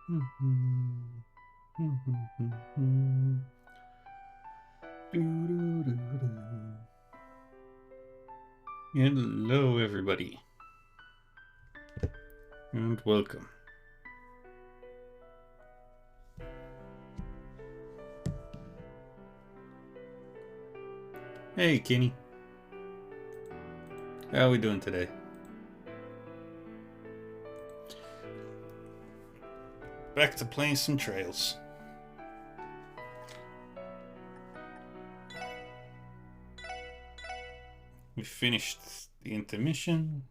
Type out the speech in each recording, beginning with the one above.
Hello, everybody, and welcome. Hey, Kenny. How are we doing today? Back to playing some Trails. We finished the intermission.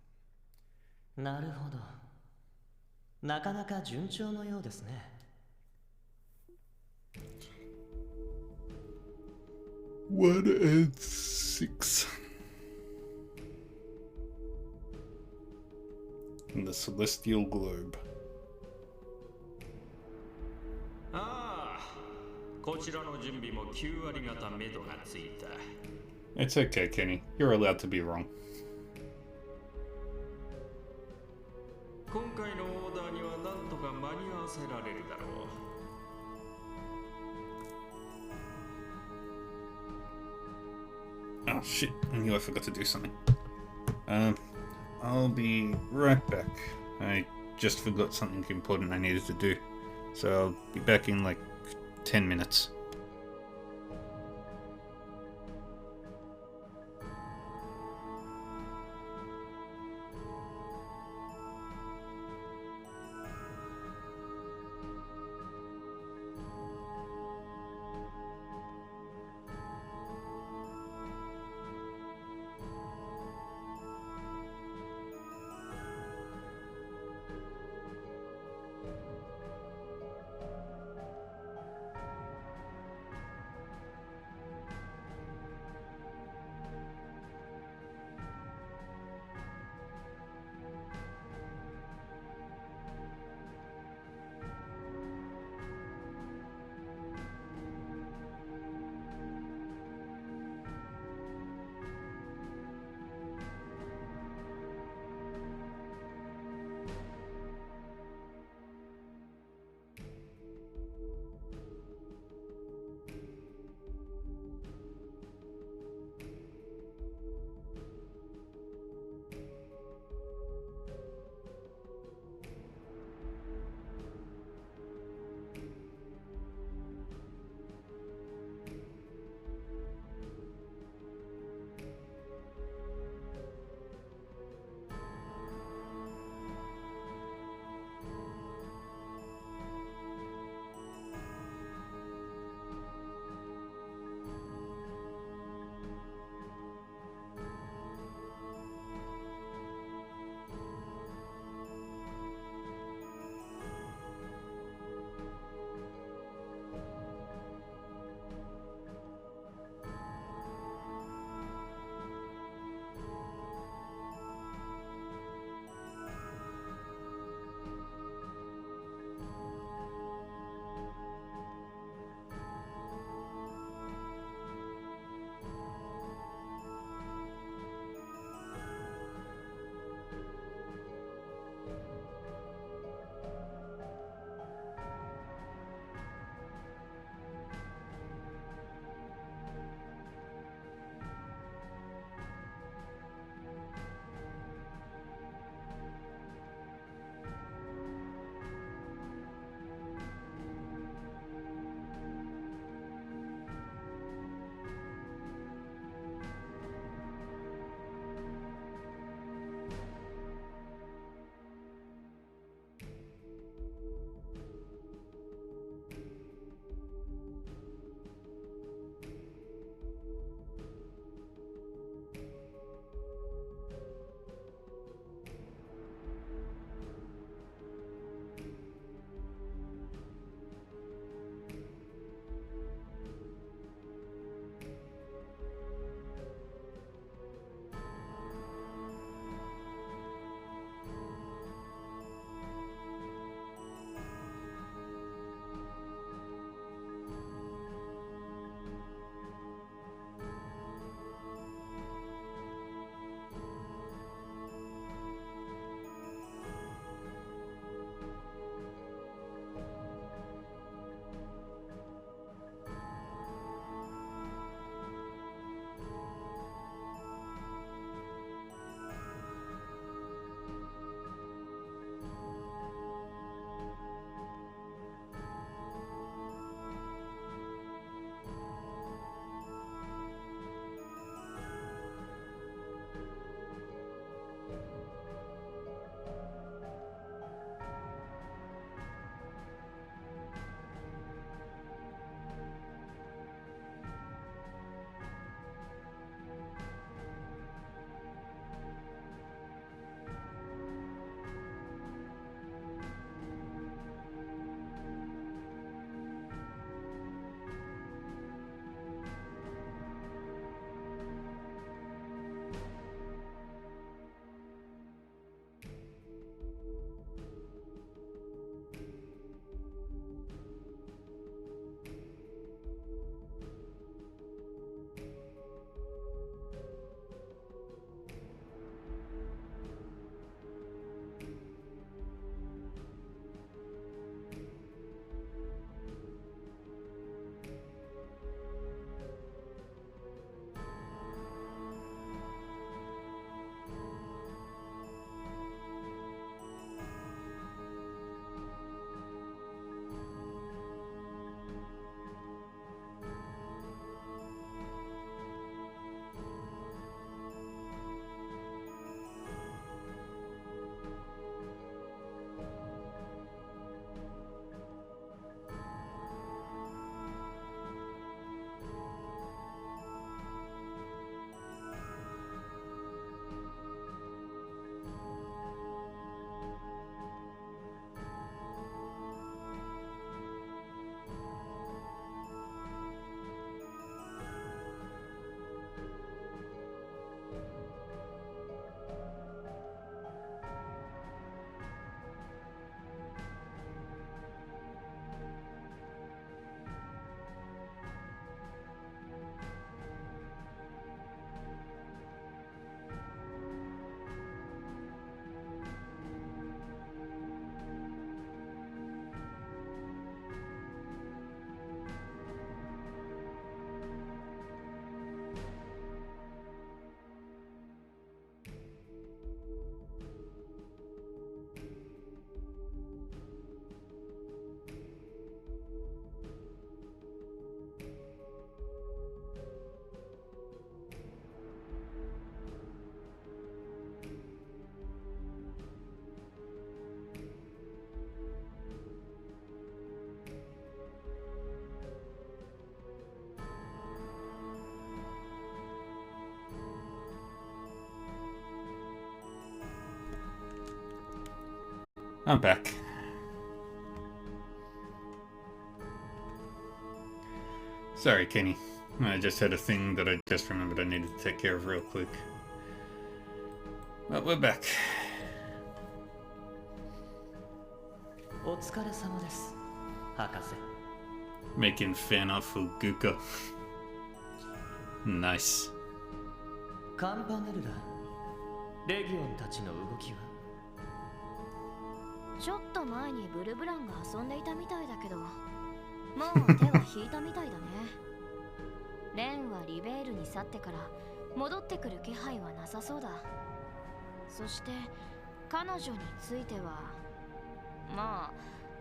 なるほど。なかなか順調のようですね。1 and 6. In the celestial globe. ああ、こちらの準備も9割方目処がついた。It's okay, Kenny. You're allowed to be wrong. 今回のオーダーにはなんとか間に合わせられるだろう。Oh shit, I knew I forgot to do something. I'll be right back. I just forgot something important I needed to do. So I'll be back in like 10 minutes. I'm back. Sorry, Kenny. I just had a thing that I just remembered I needed to take care of real quick. But we're back. お疲れ様です、博士。 Making fan art for Guka. Nice. カンパネルラ、レギオンたちの動きは？ちょっと前にブルブランが遊んでいたみたいだけど、もう手は引いたみたいだね。レンはリベールに去ってから戻ってくる気配はなさそうだ。そして彼女については、まあ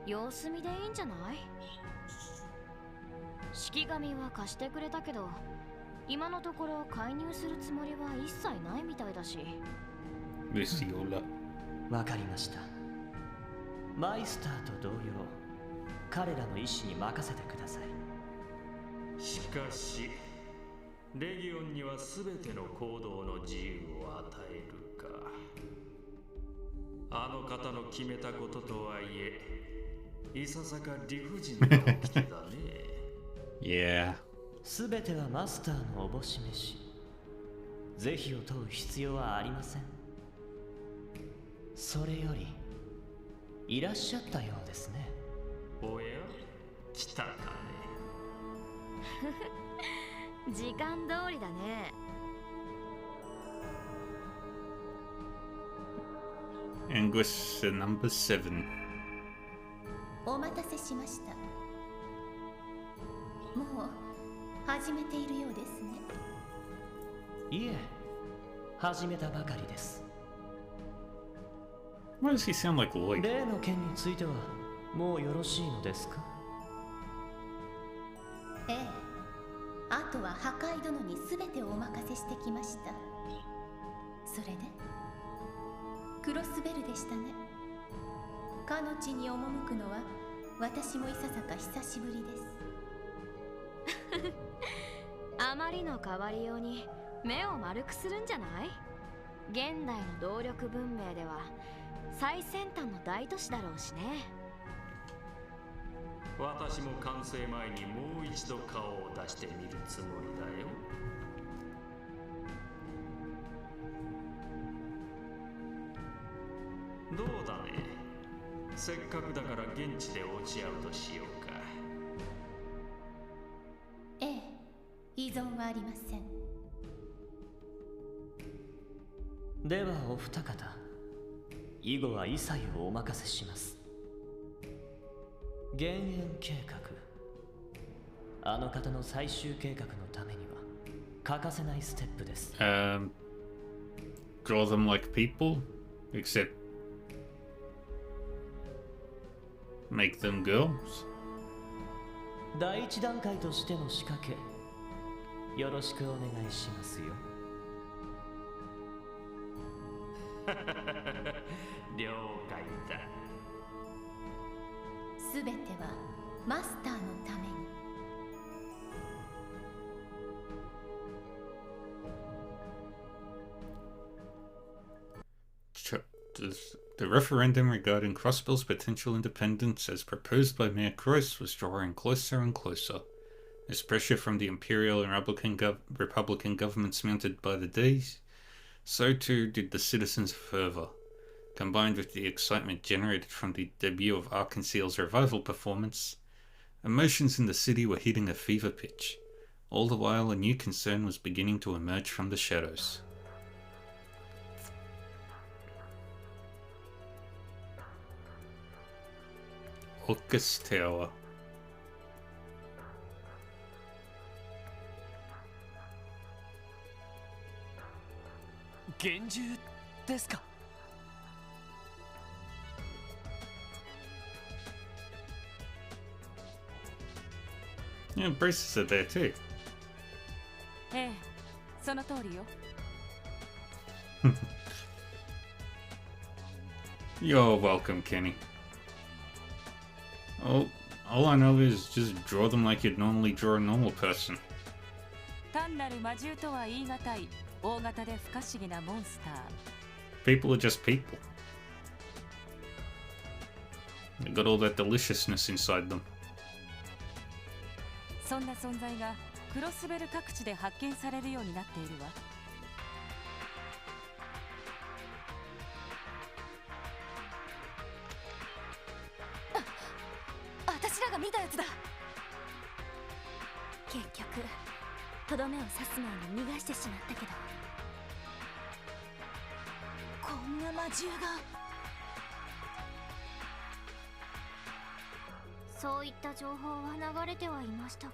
様子見でいいんじゃない？式神は貸してくれたけど、今のところ介入するつもりは一切ないみたいだし。Lucy Ola. わかりました。マイスターと同様、彼らの意志に任せてください。しかしレギオンには全ての行動の自由を与えるか。あの方の決めたこととはいえ、いささか理不尽な起きてだね。Yeah. すべてはマスターのおぼし飯。是非を問う必要はありません。それより、いらっしゃったようですね。おや、来たかね。時間通りだね。Anguish number 7. お待たせしました。もう始めているようですね。いえ、始めたばかりです。Why does he sound like Lloyd? 例の件についてはもうよろしいのですか？ええ、あとは破壊殿に全てをお任せしてきました。それでクロスベルでしたね。かの地に赴くのは私もいささか久しぶりです。あまりの変わりように目を丸くするんじゃない？現代の動力文明では最先端の大都市だろうしね。私も完成前にもう一度顔を出してみるつもりだよ。どうだね。せっかくだから現地で落ち合うとしようか。ええ、依存はありません。ではお二方、以後は一切をお任せします。減塩計画、あの方の最終計画のためには欠かせないステップです。Draw them like people, except make them girls. 第一段階としての仕掛け、よろしくお願いしますよ。了解だ。すべてはマスターのために。The referendum regarding Crossbill's potential independence as proposed by Mayor Cross was drawing closer and closer. As pressure from the Imperial and Republican governments mounted by the days, so too did the citizens' fervor. Combined with the excitement generated from the debut of Arkanseal's revival performance, emotions in the city were hitting a fever pitch. All the while, a new concern was beginning to emerge from the shadows. Orcus Tower. 幻獣ですか？ Yeah, braces are there too. ええ、その通りよ。You're welcome, Kenny. All I know is just draw them like you'd normally draw a normal person. 単なる魔獣とは言い難い大型で不可思議なモンスター。 People are just people. They got all that deliciousness inside them. そんな存在がクロスベル各地で発見されるようになっているわ。私らが見たやつだ。結局とどめを刺す前に逃がしてしまったけど、こんな魔獣が。そういった情報は流れてはいましたが。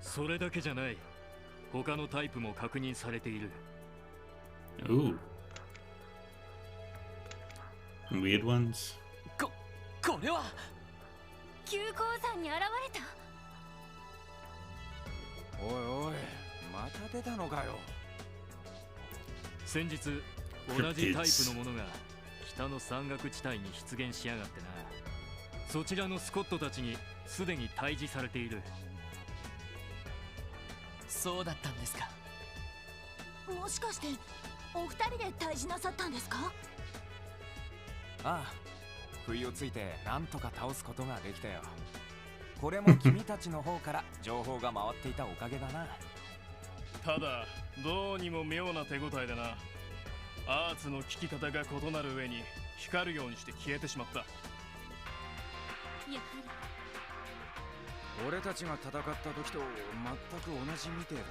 それだけじゃない。他のタイプも確認されている。Ooh. Weird ones. これは急降山に現れた。おいおい、また出たのかよ。先日同じタイプのものが北の山岳地帯に出現しやがってな。そちらのスコットたちにすでに退治されている。そうだったんですか。もしかしてお二人で退治なさったんですか？ああ、不意をついてなんとか倒すことができたよ。これも君たちの方から情報が回っていたおかげだな。ただどうにも妙な手応えでな。アーツの効き方が異なる上に光るようにして消えてしまった。やは俺たちが戦った時と全く同じみてえだ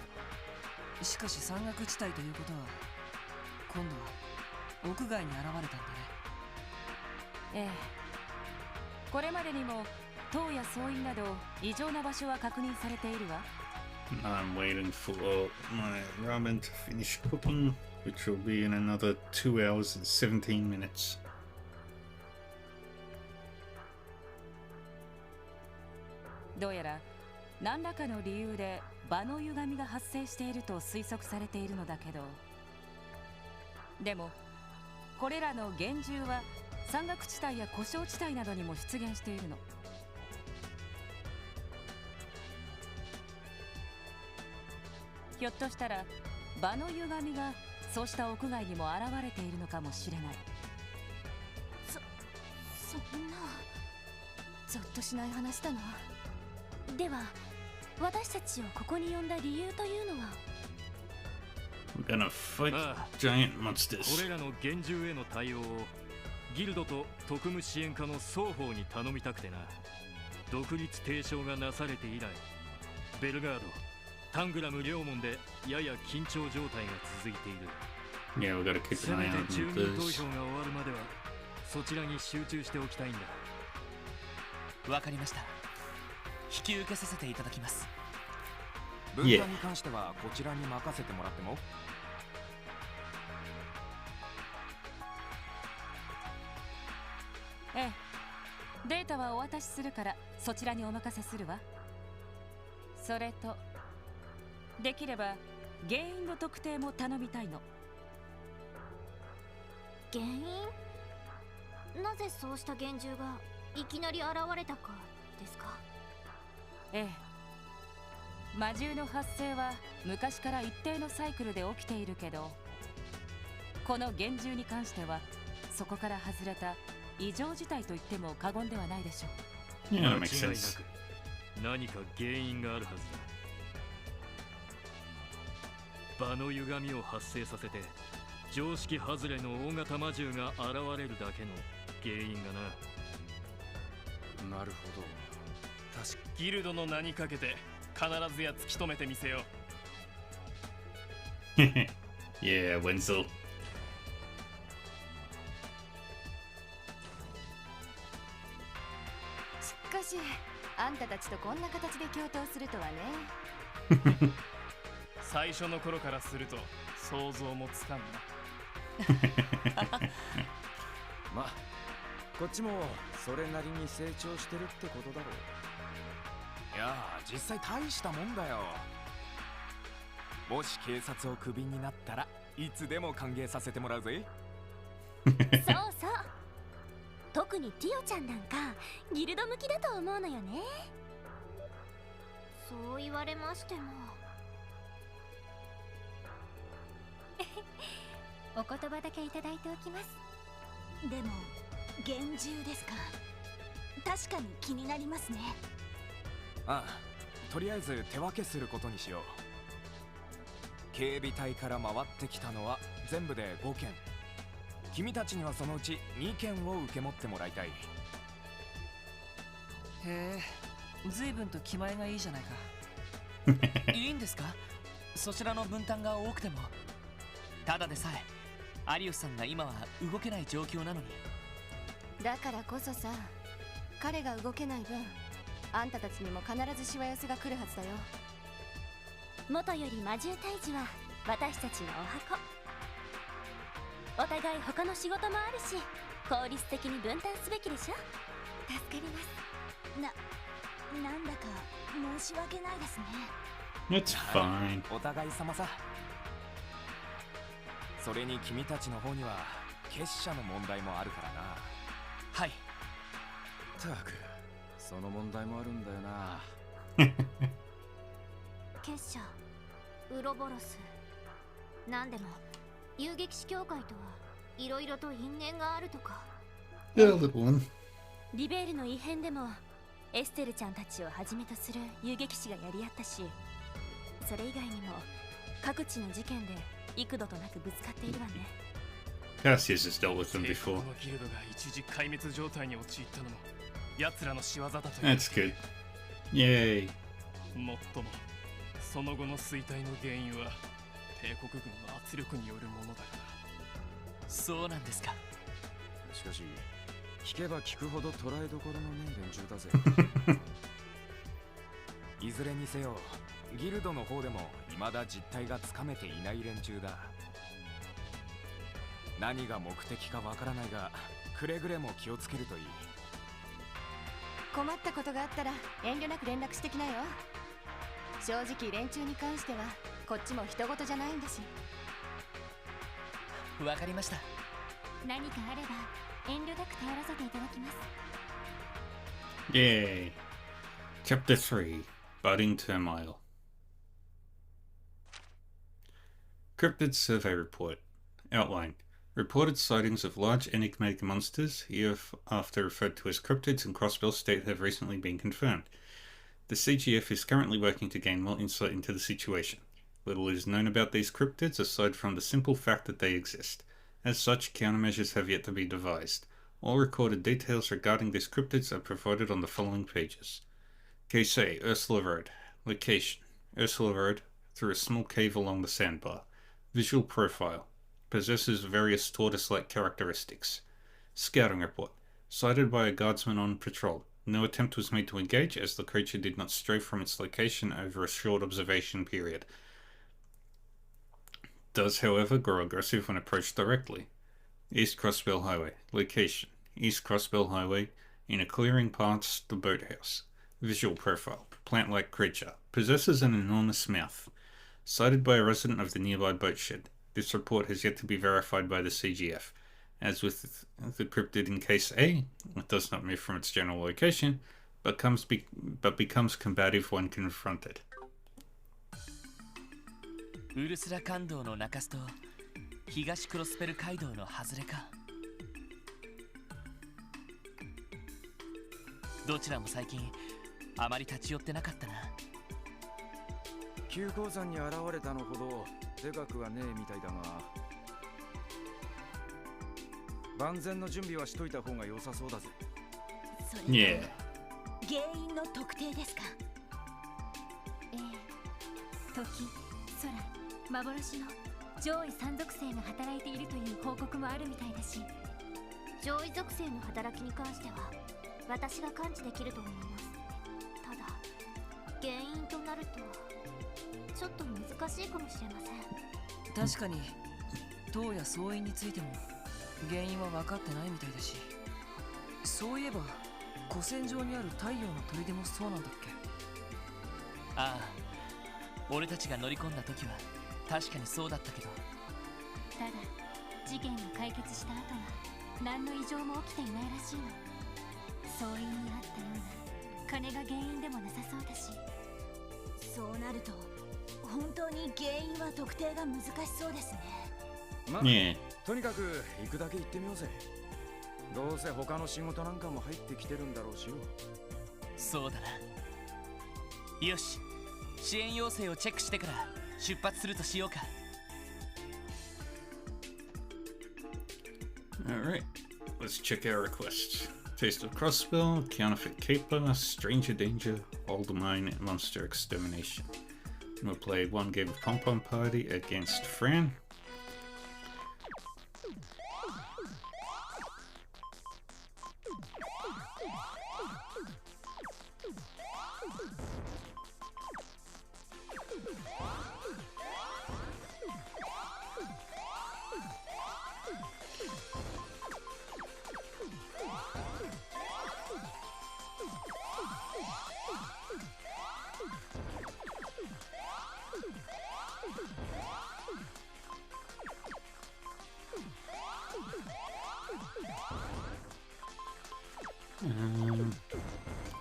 な。しかし山岳地帯ということは今度は屋外に現れたんだね。ええ。これまでにも塔や総員など異常な場所は確認されているわ。I'm waiting for my ramen to finish cooking, which will be in another 2 hours and 17 minutes. どうやら何らかの理由で場の歪みが発生していると推測されているのだけど、でもこれらの幻獣は山岳地帯や故障地帯などにも出現しているの。ひょっとしたら場の歪みがそうした屋外にも現れているのかもしれない。そんなゾッとしない話だな。では私たちをここに呼んだ理由というのは？ We're gonna fight ああ、 giant monsters. これらの幻獣への対応をギルドと特務支援課の双方に頼みたくてな。独立提唱がなされて以来、ベルガード、タングラム両門でやや緊張状態が続いている。 Yeah, we gotta keep せ an め eye て on 住民投 those. 票が終わるまではそちらに集中しておきたいんだ。わかりました。引き受けさせていただきます。分担に関してはこちらに任せてもらっても。ええ。データはお渡しするからそちらにお任せするわ。それとできれば原因の特定も頼みたいの。原因？なぜそうした幻獣がいきなり現れたかですか？ええ。魔獣の発生は昔から一定のサイクルで起きているけど、この幻獣に関してはそこから外れた異常事態と言っても過言ではないでしょう。 Yeah, 間 that makes 違い sense. なく何か原因があるはずだ。場の歪みを発生させて常識外れの大型魔獣が現れるだけの原因がな。なるほど。確かギルドの名にかけて必ずや突き止めてみせよう。Yeah, Wenzel. しかしあんたたちとこんな形で共闘するとはね。最初の頃からすると想像もつかんな。まあこっちもそれなりに成長してるってことだろう。いやー、実際大したもんだよ。もし警察をクビになったらいつでも歓迎させてもらうぜ。そうそう、特にティオちゃんなんかギルド向きだと思うのよね。そう言われましても。お言葉だけいただいておきます。でも厳重ですか。確かに気になりますね。ああ、とりあえず手分けすることにしよう。警備隊から回ってきたのは全部で5件。君たちにはそのうち2件を受け持ってもらいたい。へえ、随分と気前がいいじゃないか。いいんですか、そちらの分担が多くても。ただでさえアリウスさんが今は動けない状況なのに。だからこそさ、彼が動けない分、あんたたちにも必ずしわ寄せが来るはずだよ。元より魔獣退治は私たちのお箱。お互い他の仕事もあるし、効率的に分担すべきでしょ。助かります。なんだか申し訳ないですね。It's fine. お互い様さ。それに君たちの方には結社の問題もあるからな。はい。たく、その問題もあるんだよな。結社ウロボロス、なんでも遊撃士協会とはいろいろと因縁があるとか。 Yeah, little one. リベールの異変でもエステルちゃんたちをはじめとする遊撃士がやり合ったし、それ以外にも各地の事件で幾度となくぶつかっているわね。Cassius has dealt with them 帝国 before. のギルドが一時壊滅状態に陥ったのも奴らの仕業だという。 That's good. Yay. もっともその後の衰退の原因は帝国軍の圧力によるものだから。そうなんですか。しかし、聞けば聞くほど捉えどころのねえ連中だぜ。いずれにせよ、ギルドの方でも未だ実態がつかめていない連中だ。何が目的かわからないが、くれぐれも気をつけるといい。困ったことがあったら遠慮なく連絡してきなよ。正直連中に関してはこっちも人事じゃないんだし。わかりました。何かあれば遠慮なく頼らせていただきます。 Yay. Chapter 3 Budding Turmoil. Cryptid Survey Report. Outline. Reported sightings of large enigmatic monsters, hereafter referred to as cryptids, in Crossbell State have recently been confirmed. The CGF is currently working to gain more insight into the situation. Little is known about these cryptids aside from the simple fact that they exist. As such, countermeasures have yet to be devised. All recorded details regarding these cryptids are provided on the following pages. Case A, Ursula Road. Location, Ursula Road, through a small cave along the sandbar. Visual profile, possesses various tortoise-like characteristics. Scouting report, sighted by a guardsman on patrol. No attempt was made to engage as the creature did not stray from its location over a short observation period. Does, however, grow aggressive when approached directly. East Crossbell Highway. Location, East Crossbell Highway, in a clearing past the boathouse. Visual profile, plant-like creature, possesses an enormous mouth. Sighted by a resident of the nearby boat shed. This report has yet to be verified by the CGF. As with the cryptid in Case A, it does not move from its general location, but becomes combative when confronted. ウルスラ街道の中洲と東クロスペル街道の外れか。どちらも最近あまり立ち寄ってなかったな。急鉱山に現れたのほどでかくはねえみたいだが、万全の準備はしといた方が良さそうだぜ。それ Yeah. 原因の特定ですか。時、空、幻の上位3属性が働いているという報告もあるみたいだし、上位属性の働きに関しては私が感知できると思います。ただ原因となるとちょっと難しいかもしれません。確かに塔や総員についても原因は分かってないみたいだし、そういえば古戦場にある太陽の砦もそうなんだっけ。ああ、俺たちが乗り込んだ時は確かにそうだったけど。ただ事件が解決した後は何の異常も起きていないらしいの。総員にあったような金が原因でもなさそうだし。そうなると本当に原因は特定が難しそうですね。まあ、Yeah. とにかく行くだけ行ってみようぜ。どうせ他の仕事なんかも入ってきてるんだろうしよ。そうだな。よし、支援要請をチェックしてから出発するとしようか。Alright, let's check our requests. Taste of Crossbill, Counterfeit Caper, Stranger Danger, Old Mine, and Monster Extermination. And we'll play one game of Pom Pom Party against Fran.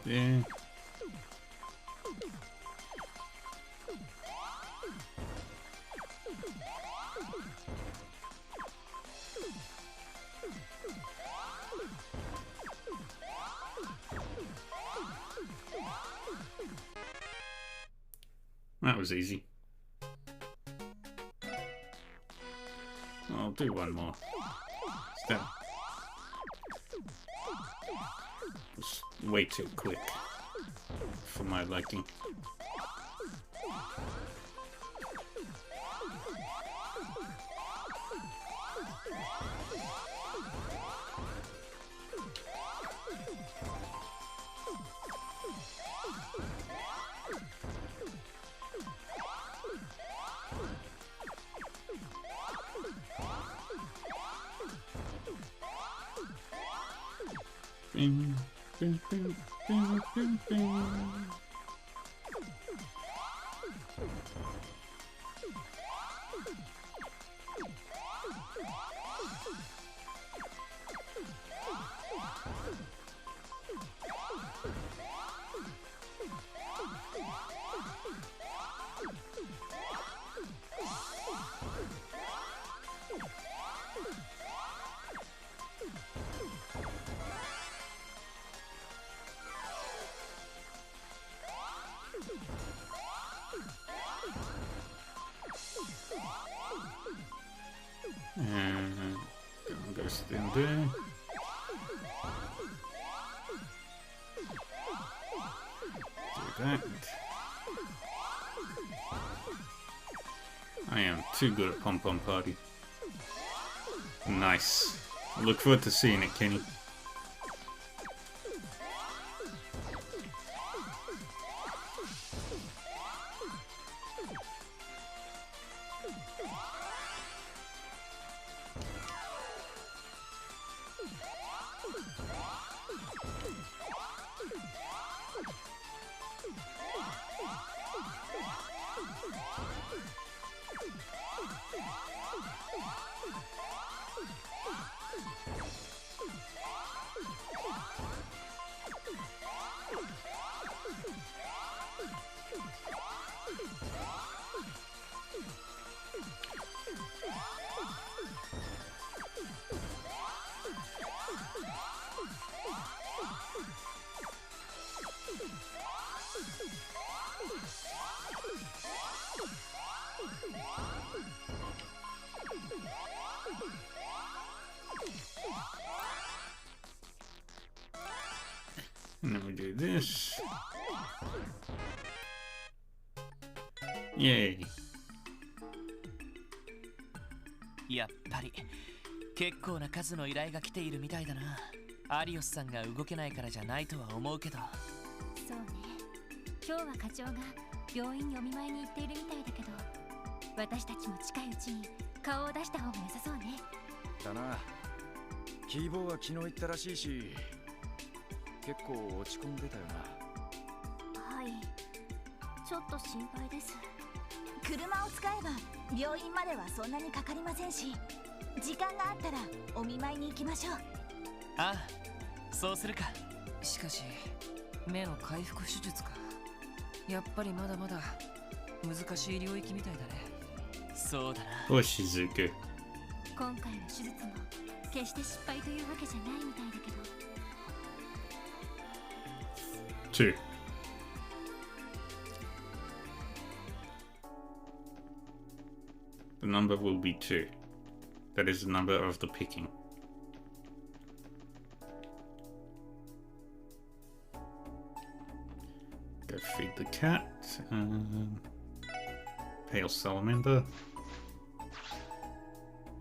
Yeah. That was easy. I'll do one more. That was way too quick for my liking. Bing, bing, bing, bing, bing, bing. And goes in there. Do that. I am too good at Pom Pom Party. Nice. I look forward to seeing it, Kenny. And then we do this. Yay. やっぱり結構な数の依頼が来ているみたいだな。アリオスさんが動けないからじゃないとは思うけど。そうね。今日は課長が病院にお見舞いに行っているみたいだけど、私たちも近いうちに顔を出した方が良さそうね。だな。キーボーは昨日行ったらしいし、結構落ち込んでたよな。はい、ちょっと心配です。車を使えば病院まではそんなにかかりませんし、時間があったらお見舞いに行きましょう。ああ、そうするか。しかし目の回復手術か。やっぱりまだまだ難しい領域みたいだね。そうだな。おしずく。今回の手術も決して失敗というわけじゃないみたいだけど。2. The number will be 2. That is the number of the picking. Go feed the cat. Pale salamander.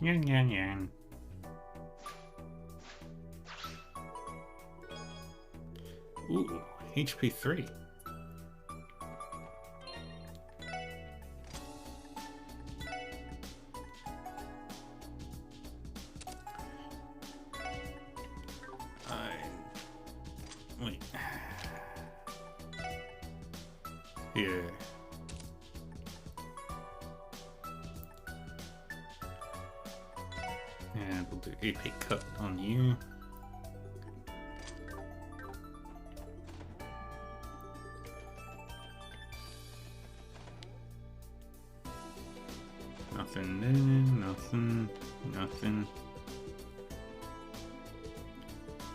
Yan yan yan. Ooh, HP 3. Wait. Yeah. And we'll do AP cut on you. Nothing there, nothing.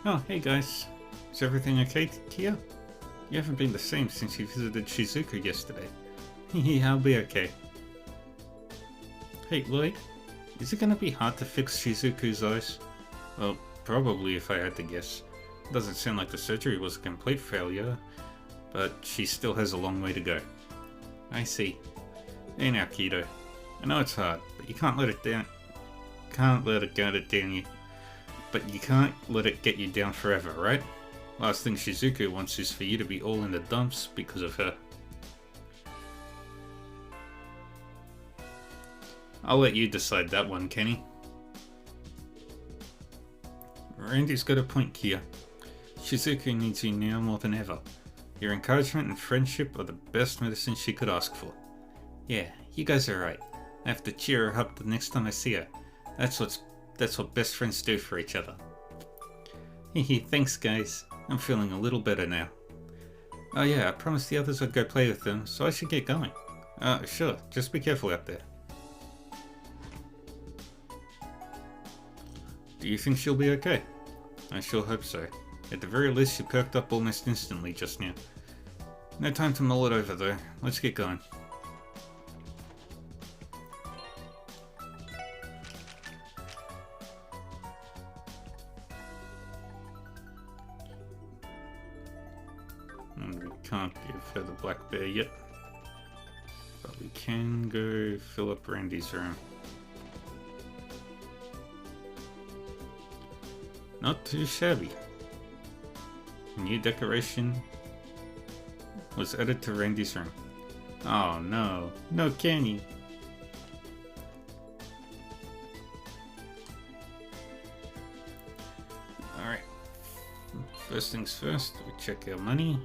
Oh, hey guys. Is everything okay, Kia? You haven't been the same since you visited Shizuku yesterday. Hehe, I'll be okay. Hey, Lloyd. Is it gonna be hard to fix Shizuku's eyes? Well, probably if I had to guess. It doesn't sound like the surgery was a complete failure, but she still has a long way to go. I see. Hey now, Kido. I know it's hard, but you can't let it down. Can't let it get it down you. But you can't let it get you down forever, right? Last thing Shizuku wants is for you to be all in the dumps because of her. I'll let you decide that one, Kenny. Randy's got a point, Kia. Shizuku needs you now more than ever. Your encouragement and friendship are the best medicine she could ask for. Yeah, you guys are right. I have to cheer her up the next time I see her. That's what best friends do for each other. Hehe, thanks guys. I'm feeling a little better now. Oh yeah, I promised the others I'd go play with them, so I should get going. Sure, just be careful out there. Do you think she'll be okay? I sure hope so. At the very least, she perked up almost instantly just now. No time to mull it over though. Let's get going. And we can't give her the black bear yet. But we can go fill up Randy's room. Not too shabby. A new decoration was added to Randy's room. Oh no, no Kenny. Alright, first things first, we check our money.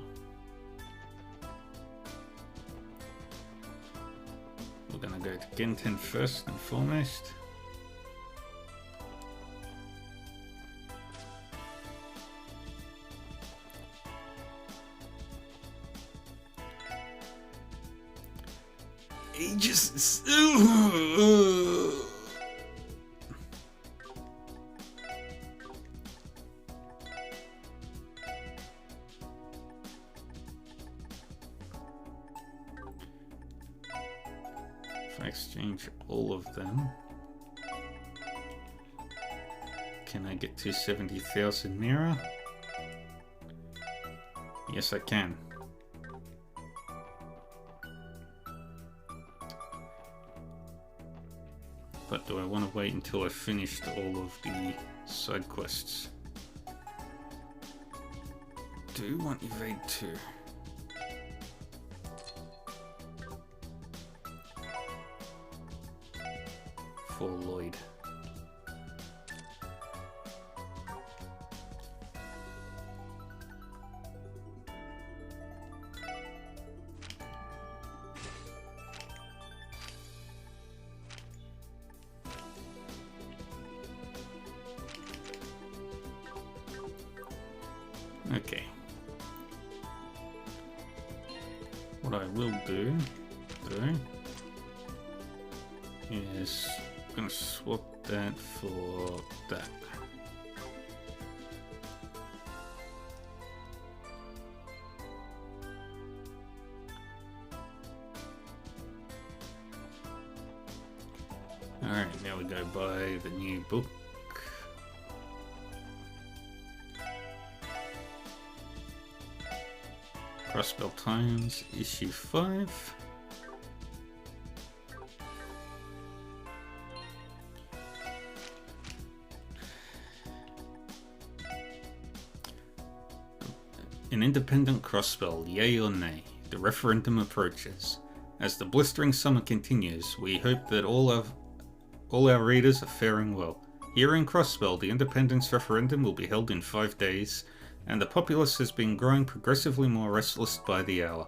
We're gonna go to Genten first and foremost. Ages. If I exchange all of them, can I get to 70,000 Mira? Yes, I can. But do I want to wait until I've finished all of the side quests? Do want evade 2. For Lloyd. Okay. What I will do though is I'm gonna swap that for that. Alright, now we go buy the new book. Crossbell Times, issue 5. An independent crossbell, yay or nay? The referendum approaches. As the blistering summer continues, we hope that all our readers are faring well. Here in Crossbell, the independence referendum will be held in 5 days, and the populace has been growing progressively more restless by the hour.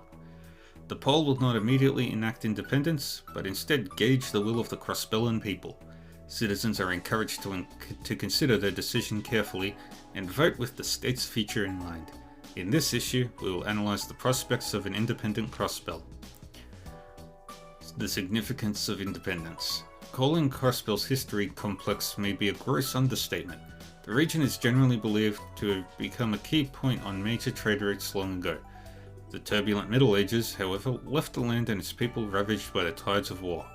The poll will not immediately enact independence, but instead gauge the will of the Crossbellan people. Citizens are encouraged to consider their decision carefully and vote with the state's future in mind. In this issue, we will analyse the prospects of an independent Crossbell. The significance of independence. Calling Crossbell's history complex may be a gross understatement. The region is generally believed to have become a key point on major trade routes long ago. The turbulent Middle Ages, however, left the land and its people ravaged by the tides of war.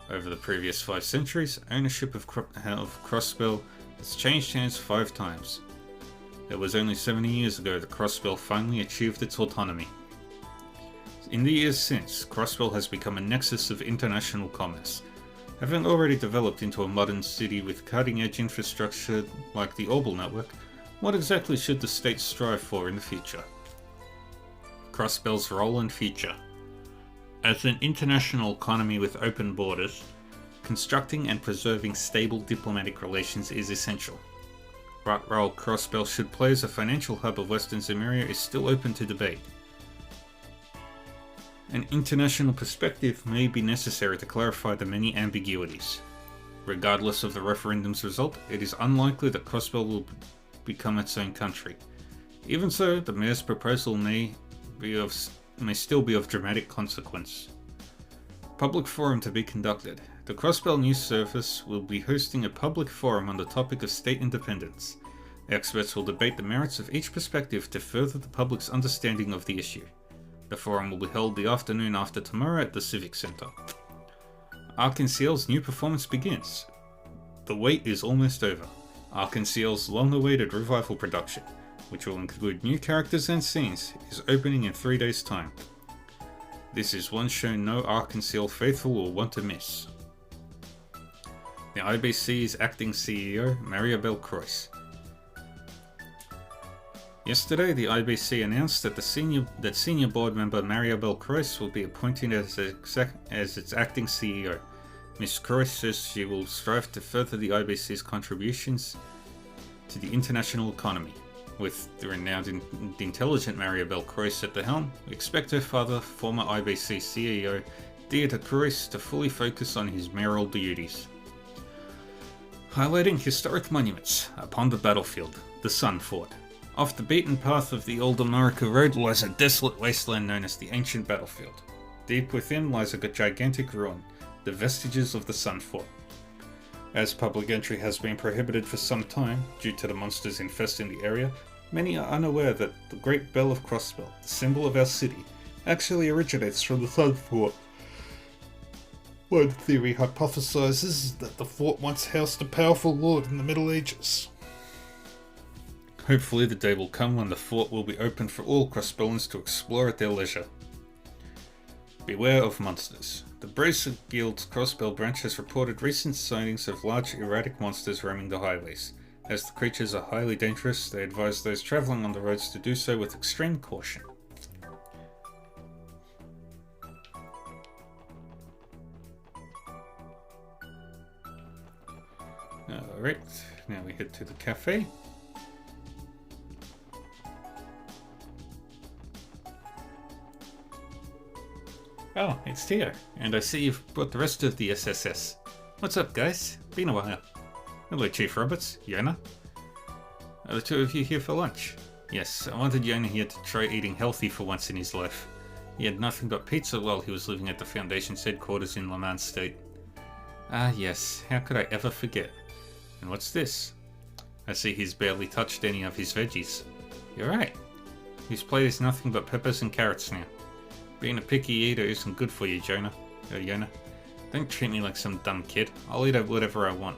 Over the previous 5 centuries, ownership of Crossbell has changed hands 5 times. It was only 70 years ago that Crossbell finally achieved its autonomy. In the years since, Crossbell has become a nexus of international commerce. Having already developed into a modern city with cutting-edge infrastructure like the Orbital network, what exactly should the state strive for in the future? Crossbell's role and future. As an international economy with open borders, constructing and preserving stable diplomatic relations is essential. What role Crossbell should play as a financial hub of Western Zemuria is still open to debate. An international perspective may be necessary to clarify the many ambiguities. Regardless of the referendum's result, it is unlikely that Crossbell will become its own country. Even so, the mayor's proposal may still be of dramatic consequence. Public forum to be conducted. The Crossbell News Service will be hosting a public forum on the topic of state independence. Experts will debate the merits of each perspective to further the public's understanding of the issue. The forum will be held the afternoon after tomorrow at the Civic Center. Arc-en-Ciel's new performance begins. The wait is almost over. Arc-en-Ciel's long-awaited revival production, which will include new characters and scenes, is opening in 3 days' time. This is one show no Arc-en-Ciel faithful will want to miss. The IBC's acting CEO, Mariabel Croix. Yesterday, the IBC announced that senior board member Mariabel Croix will be appointed as its acting CEO. Ms. Croix says she will strive to further the IBC's contributions to the international economy. With the renowned and intelligent Mariabel Croix at the helm, we expect her father, former IBC CEO Dieter Croix, to fully focus on his mayoral duties. Highlighting historic monuments upon the battlefield, the Sun Fort. Off the beaten path of the old America Road lies a desolate wasteland known as the Ancient Battlefield. Deep within lies a gigantic ruin, the vestiges of the Sun Fort. As public entry has been prohibited for some time due to the monsters infesting the area, many are unaware that the Great Bell of Crossbell, the symbol of our city, actually originates from the Sun Fort. One theory hypothesizes that the fort once housed a powerful lord in the Middle Ages. Hopefully the day will come when the fort will be open for all Crossbellans to explore at their leisure. Beware of monsters. The Bracer Guild's Crossbell branch has reported recent sightings of large erratic monsters roaming the highways. As the creatures are highly dangerous, they advise those travelling on the roads to do so with extreme caution. Alright, now we head to the cafe. Oh, it's Tio, and I see you've brought the rest of the SSS. What's up, guys? Been a while. Hello, Chief Roberts, Yona. Are the two of you here for lunch? Yes, I wanted Yona here to try eating healthy for once in his life. He had nothing but pizza while he was living at the Foundation's headquarters in Le Mans State. Ah yes, how could I ever forget? And what's this? I see he's barely touched any of his veggies. You're right. His plate is nothing but peppers and carrots now. Being a picky eater isn't good for you, Yona. Don't treat me like some dumb kid. I'll eat whatever I want.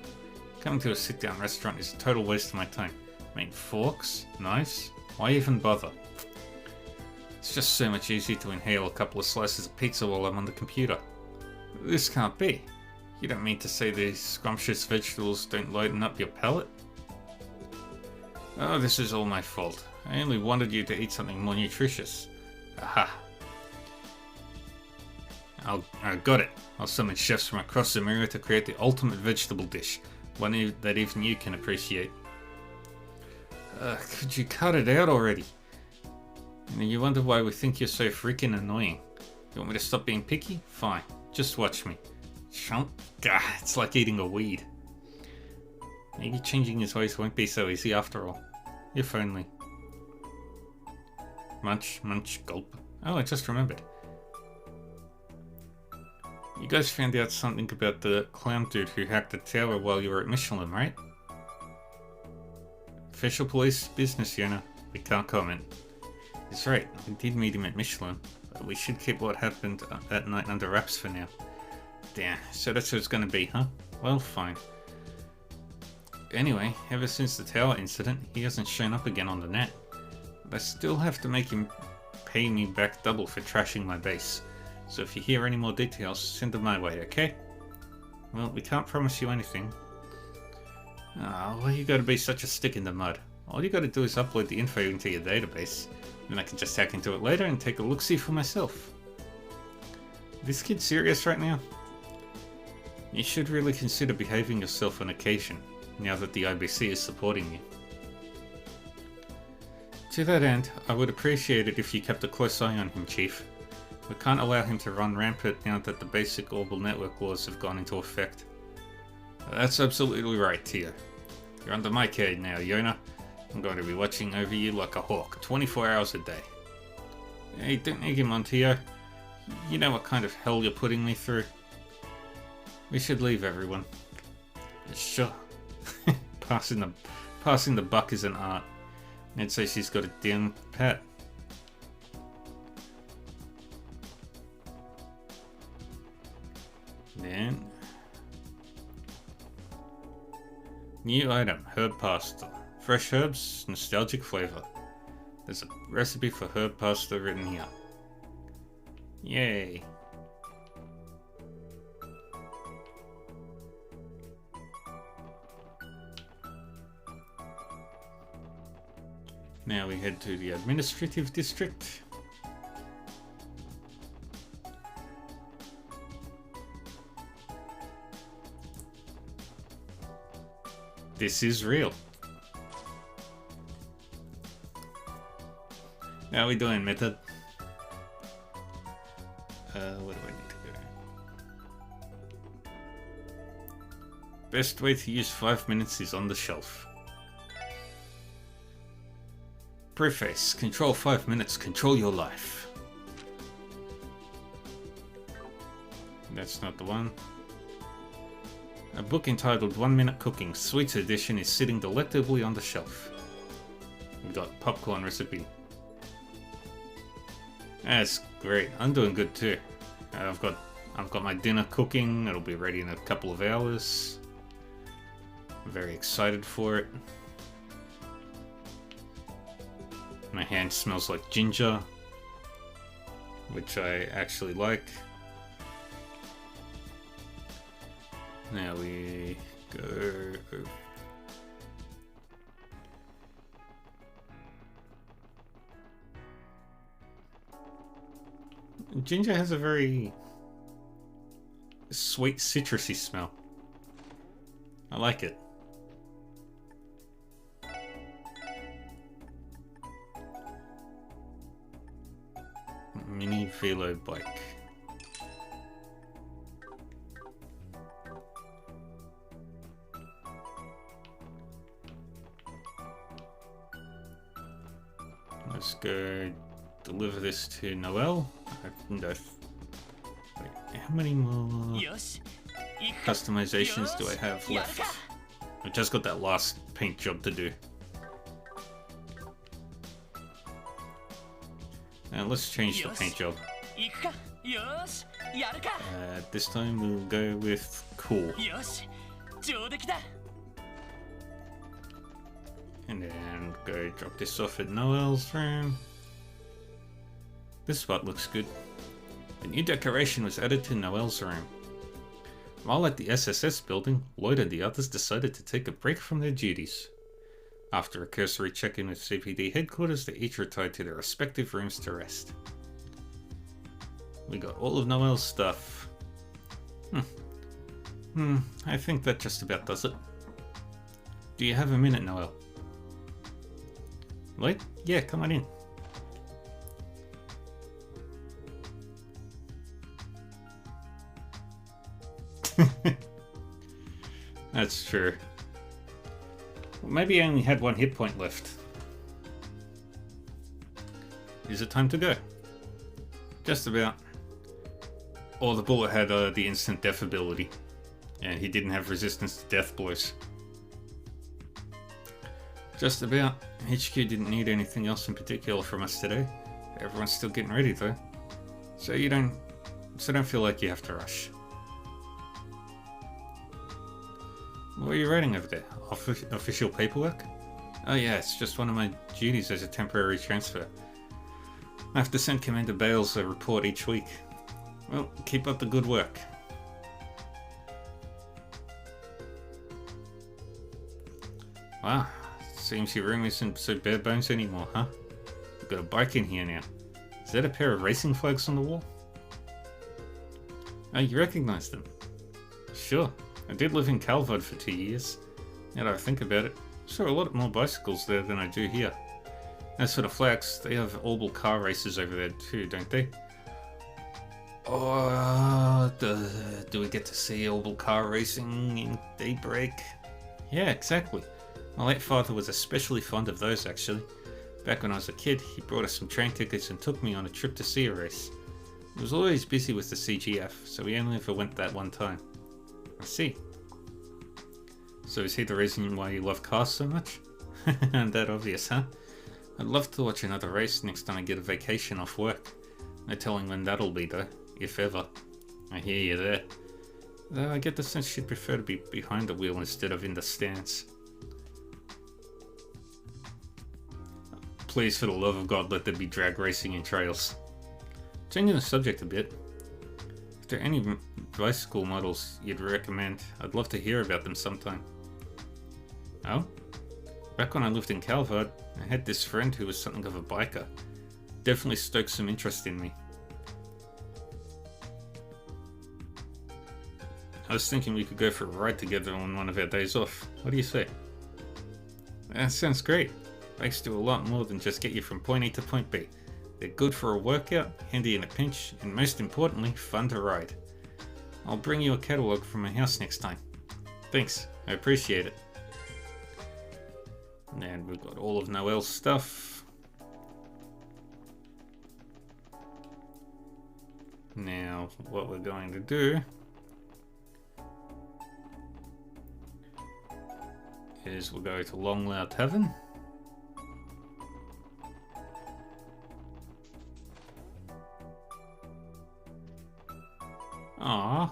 Coming to a sit-down restaurant is a total waste of my time. I mean, forks? Knives? Why even bother? It's just so much easier to inhale a couple of slices of pizza while I'm on the computer. This can't be. You don't mean to say these scrumptious vegetables don't lighten up your palate? Oh, this is all my fault. I only wanted you to eat something more nutritious. Aha. I got it. I'll summon chefs from across the mirror to create the ultimate vegetable dish. One that even you can appreciate. Could you cut it out already? And you wonder why we think you're so freaking annoying. You want me to stop being picky? Fine. Just watch me. Chunk. Gah, it's like eating a weed. Maybe changing his ways won't be so easy after all. If only. Munch, munch, gulp. Oh, I just remembered. You guys found out something about the clown dude who hacked the tower while you were at Michelin, right? Official police business, Yona. We can't comment. He's right, we did meet him at Michelin, but we should keep what happened that night under wraps for now. Damn, so that's what it's gonna be, huh? Well, fine. Anyway, ever since the tower incident, he hasn't shown up again on the net. But I still have to make him pay me back double for trashing my base. So if you hear any more details, send them my way, okay? Well, we can't promise you anything. Oh, why you gotta be such a stick in the mud? All you gotta do is upload the info into your database. Then I can just hack into it later and take a look-see for myself. This kid serious right now? You should really consider behaving yourself on occasion, now that the IBC is supporting you. To that end, I would appreciate it if you kept a close eye on him, Chief. We can't allow him to run rampant now that the basic orbital network laws have gone into effect. That's absolutely right, Tia. You're under my care now, Yona. I'm going to be watching over you like a hawk, 24 hours a day. Hey, don't egg him on, Tia. You know what kind of hell you're putting me through. We should leave, everyone. Sure. Passing the buck is an art. I'd say she's got a damn pat. Then new item, herb pasta. Fresh herbs, nostalgic flavor. There's a recipe for herb pasta written here. Yay. Now we head to the administrative district. This is real. How we doing, method? Where do I need to go? Best way to use 5 minutes is on the shelf. Preface. Control 5 minutes. Control your life. That's not the one. A book entitled 1 Minute Cooking, Sweets Edition is sitting delectably on the shelf. We've got popcorn recipe. That's great. I'm doing good too. I've got my dinner cooking. It'll be ready in a couple of hours. I'm very excited for it. My hand smells like ginger, which I actually like. Now we go. Ginger has a very sweet, citrusy smell. I like it. Mini Velo bike. Let's go deliver this to Noel. Wait, how many more customizations do I have left? I've just got that last paint job to do. Now let's change the paint job. やるか。This time we'll go with cool. よし、上出来だ。 And then go drop this off at Noel's room. This spot looks good. A new decoration was added to Noel's room. While at the SSS building, Lloyd and the others decided to take a break from their duties. After a cursory check-in with CPD headquarters, they each retired to their respective rooms to rest. We got all of Noel's stuff. I think that just about does it. Do you have a minute, Noel? Lloyd? Yeah, come on in. That's true. Well, maybe I only had one hit point left. Is it time to go? Just about. Or the bullet had the instant death ability, and he didn't have resistance to death blows. Just about. HQ didn't need anything else in particular from us today. Everyone's still getting ready though, so don't feel like you have to rush. What are you writing over there? Official paperwork? Oh yeah, it's just one of my duties as a temporary transfer. I have to send Commander Bales a report each week. Well, keep up the good work. Wow, seems your room isn't so bare bones anymore, huh? We've got a bike in here now. Is that a pair of racing flags on the wall? Oh, you recognize them? Sure. I did live in Calvod for 2 years. Now that I think about it, I saw a lot more bicycles there than I do here. As for the flags, they have oval car races over there too, don't they? Oh, do we get to see oval car racing in Daybreak? Yeah, exactly. My late father was especially fond of those actually. Back when I was a kid, he brought us some train tickets and took me on a trip to see a race. He was always busy with the CGF, so we only ever went that one time. I see. So is he the reason why you love cars so much? That obvious, huh? I'd love to watch another race next time I get a vacation off work. No telling when that'll be though, if ever. I hear you there. Though I get the sense she'd prefer to be behind the wheel instead of in the stands. Please, for the love of God, let there be drag racing in trails. Changing the subject a bit. If there are any bicycle models you'd recommend, I'd love to hear about them sometime. Oh? Back when I lived in Calvard, I had this friend who was something of a biker. Definitely stoked some interest in me. I was thinking we could go for a ride together on one of our days off. What do you say? That sounds great. Bikes do a lot more than just get you from point A to point B. They're good for a workout, handy in a pinch, and most importantly, fun to ride. I'll bring you a catalogue from my house next time. Thanks, I appreciate it. And we've got all of Noel's stuff. Now, what we're going to do is we'll go to Long Loud Tavern. Aww.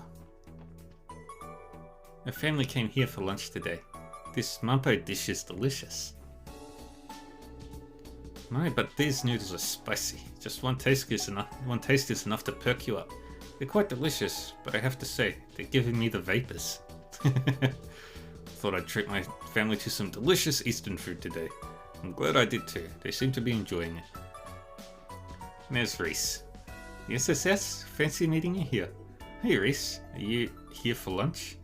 My family came here for lunch today. This Mampo dish is delicious. No, but these noodles are spicy. Just one taste is enough to perk you up. They're quite delicious, but I have to say, they're giving me the vapors. Thought I'd treat my family to some delicious Eastern food today. I'm glad I did too. They seem to be enjoying it. And there's Reese. The SSS? Fancy meeting you here. Hey Reese, are you here for lunch?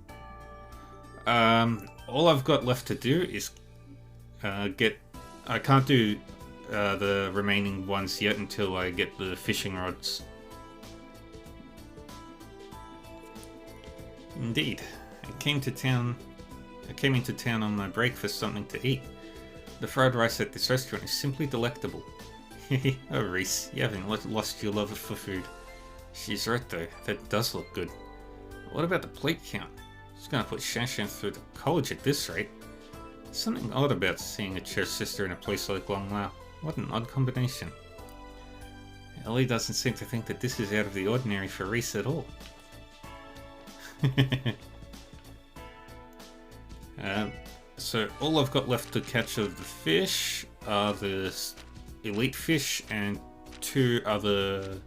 All I've got left to do is I can't do the remaining ones yet until I get the fishing rods. Indeed. I came into town on my break for something to eat. The fried rice at this restaurant is simply delectable. Oh Reese, you haven't lost your love for food. She's right though, that does look good. What about the plate count? She's gonna put Shanshan through the college at this rate. There's something odd about seeing a church sister in a place like Long Lao. What an odd combination. Ellie doesn't seem to think that this is out of the ordinary for Reese at all. So all I've got left to catch of the fish are the elite fish and 2 other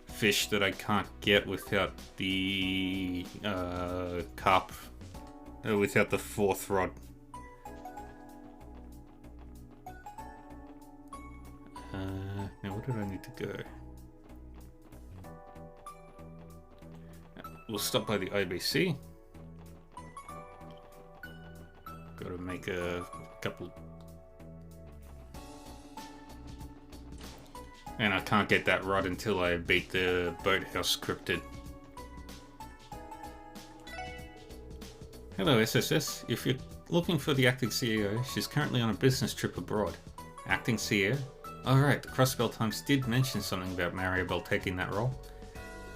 fish that I can't get without the carp, without the 4th rod. Now where did I need to go? We'll stop by the IBC. Gotta make a couple. And I can't get that rod until I beat the boathouse cryptid. Hello SSS, if you're looking for the acting CEO, she's currently on a business trip abroad. Acting CEO? Alright, the Crossbell Times did mention something about Maribel taking that role.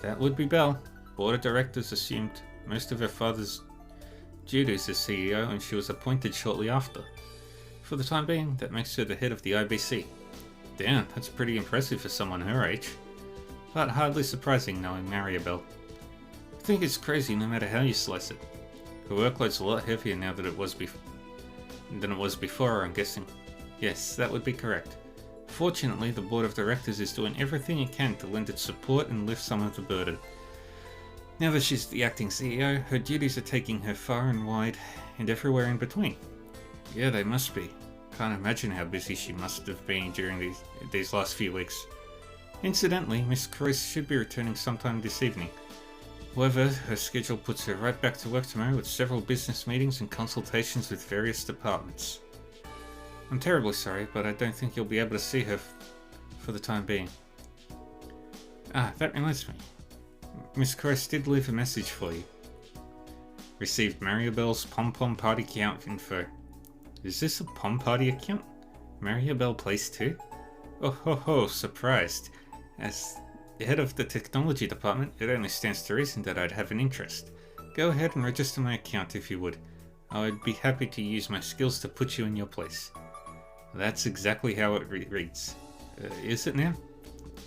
That would be Belle. Board of Directors assumed most of her father's duties as CEO and she was appointed shortly after. For the time being, that makes her the head of the IBC. Damn, that's pretty impressive for someone her age. But hardly surprising knowing Maribel. I think it's crazy no matter how you slice it. Her workload's a lot heavier now than it was before, I'm guessing. Yes, that would be correct. Fortunately, the Board of Directors is doing everything it can to lend its support and lift some of the burden. Now that she's the acting CEO, her duties are taking her far and wide and everywhere in between. Yeah, they must be. Can't imagine how busy she must have been during these last few weeks. Incidentally, Miss Croyce should be returning sometime this evening. However, her schedule puts her right back to work tomorrow with several business meetings and consultations with various departments. I'm terribly sorry, but I don't think you'll be able to see her for the time being. Ah, that reminds me. Miss Croyce did leave a message for you. Received Maribel's Pom-Pom Party account info. Is this a Pom Party account? Maribel plays too? Oh ho ho, surprised. As the head of the technology department, it only stands to reason that I'd have an interest. Go ahead and register my account if you would. I would be happy to use my skills to put you in your place. That's exactly how it reads. Is it now?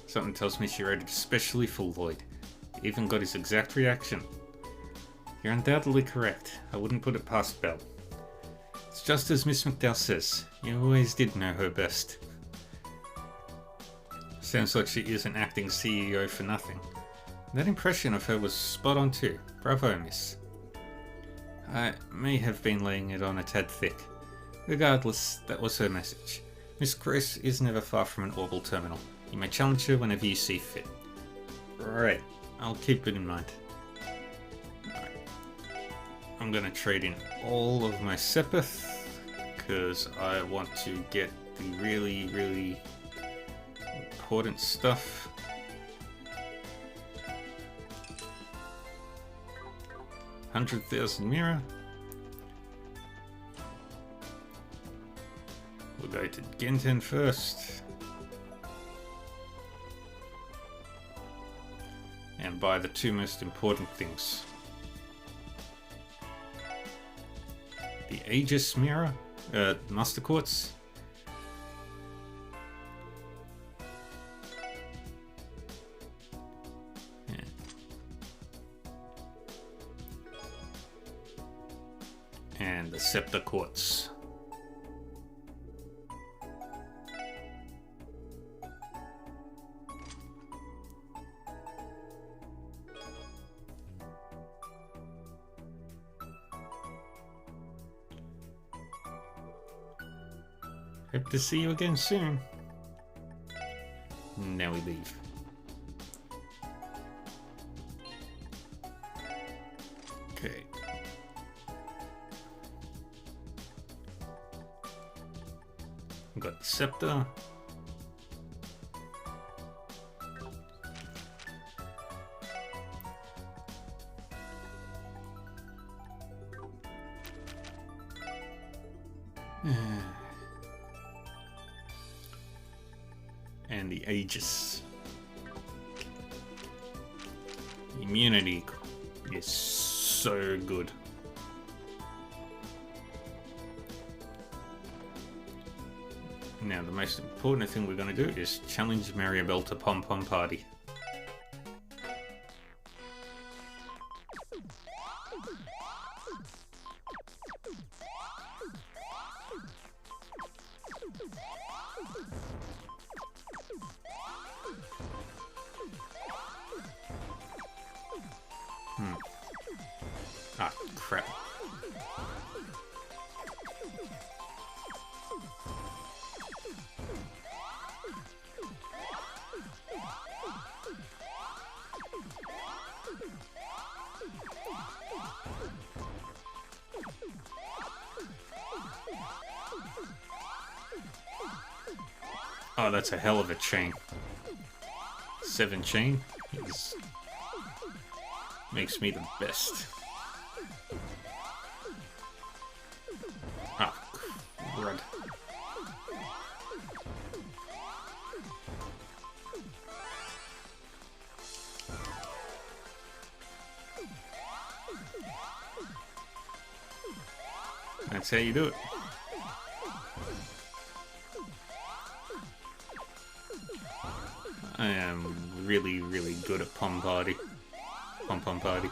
Something tells me she wrote it especially for Lloyd. Even got his exact reaction. You're undoubtedly correct. I wouldn't put it past Belle. It's just as Miss McDowell says. You always did know her best. Sounds like she is an acting CEO for nothing. That impression of her was spot on too. Bravo, miss. I may have been laying it on a tad thick. Regardless, that was her message. Miss Croyce is never far from an orbital terminal. You may challenge her whenever you see fit. Right. I'll keep it in mind. Right. I'm gonna trade in all of my Sepith because I want to get the really, really important stuff. $100,000 mirror. We'll go to Genten first. And buy the 2 most important things. The Aegis mirror, Master Quartz. Yeah. And the Scepter Quartz. Hope to see you again soon. Now we leave. Okay. We've got the scepter. And the Aegis. Immunity is so good. Now, the most important thing we're going to do is challenge Maribel to Pom Pom Party. Ah, crap. Oh, that's a hell of a chain. 7 chain makes me the best. Ah, crud. That's how you do it. I am really, really good at Pom Party. Pom Pom Party.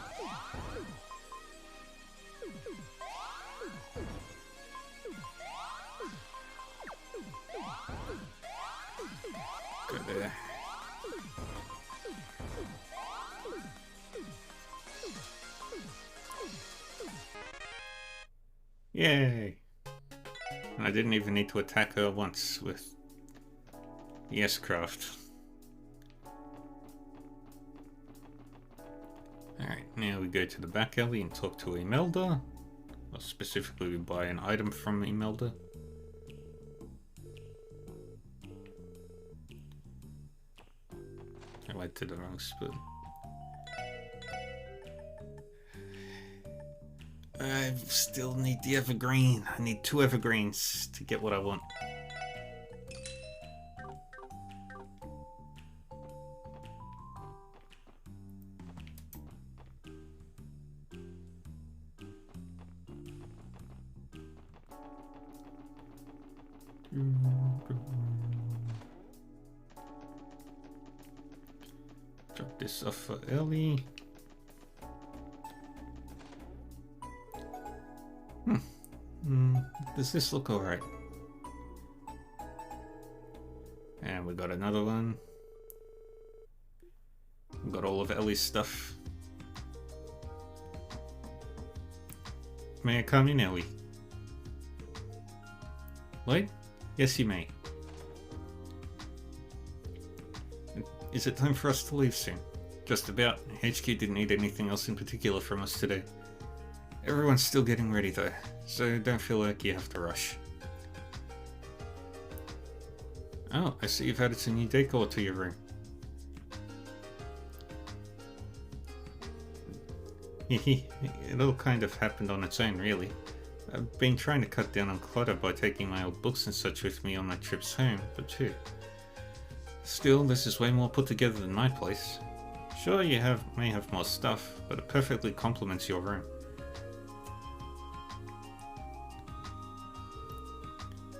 Go there. Yay! I didn't even need to attack her once with the S-Craft. Alright, now we go to the back alley and talk to Imelda. Or specifically, we buy an item from Imelda. I went to the wrong spot. I still need the evergreen. I need 2 evergreens to get what I want. Drop this off for Ellie. Does this look alright? And we got another one. We got all of Ellie's stuff. May I come in, Ellie? Wait? Yes, you may. Is it time for us to leave soon? Just about. HQ didn't need anything else in particular from us today. Everyone's still getting ready though, so don't feel like you have to rush. Oh, I see you've added some new decor to your room. It all kind of happened on its own, really. I've been trying to cut down on clutter by taking my old books and such with me on my trips home, but too. Still, this is way more put together than my place. Sure, you may have more stuff, but it perfectly complements your room.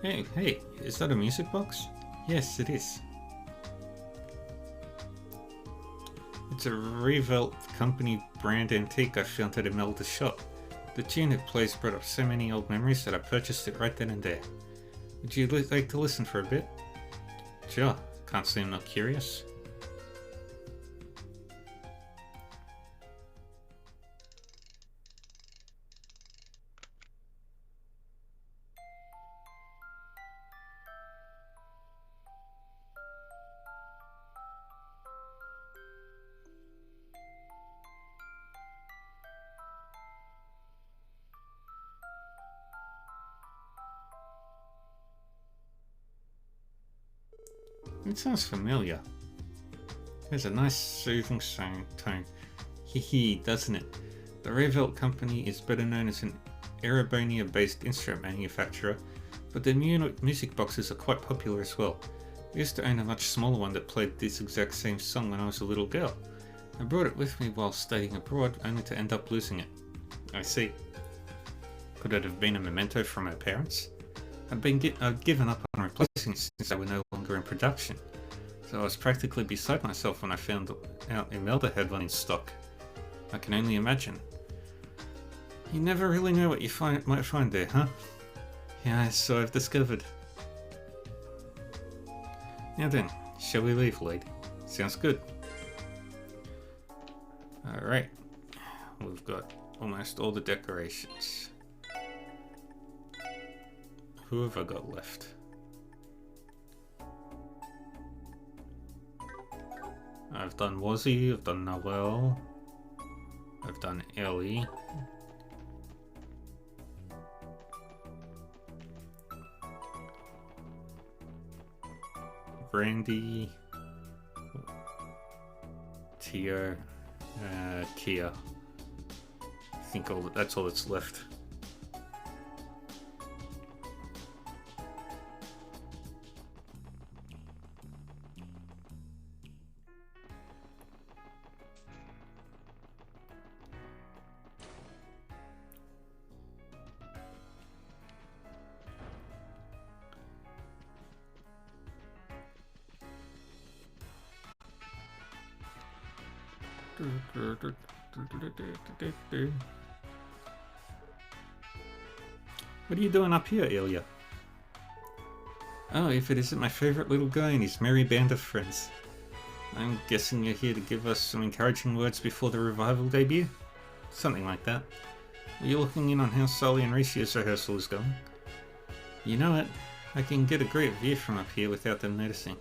Hey, is that a music box? Yes, it is. It's a Revolt Company brand antique I found at Imelda's shop. The tune it plays brought up so many old memories that I purchased it right then and there. Would you like to listen for a bit? Sure, can't say I'm not curious. It sounds familiar. There's a nice soothing tone. Hee, doesn't it? The Revolt Company is better known as an Erebania-based instrument manufacturer, but their music boxes are quite popular as well. I used to own a much smaller one that played this exact same song when I was a little girl. I brought it with me while studying abroad, only to end up losing it. I see. Could it have been a memento from our parents? I'd given up on replacing it since they were no longer in production, so I was practically beside myself when I found out Imelda had one in stock. I can only imagine. You never really know what you might find there, huh? Yeah, so I've discovered. Now then, shall we leave, lady? Sounds good. Alright, we've got almost all the decorations. Who have I got left? I've done Wazzy, I've done Noel, I've done Ellie. Brandy, Tia, Kia. I think that's all that's left. What are you doing up here, Ilya? Oh, if it isn't my favorite little guy and his merry band of friends. I'm guessing you're here to give us some encouraging words before the revival debut? Something like that. Are you looking in on how Sully and Ricia's rehearsal is going? You know it, I can get a great view from up here without them noticing.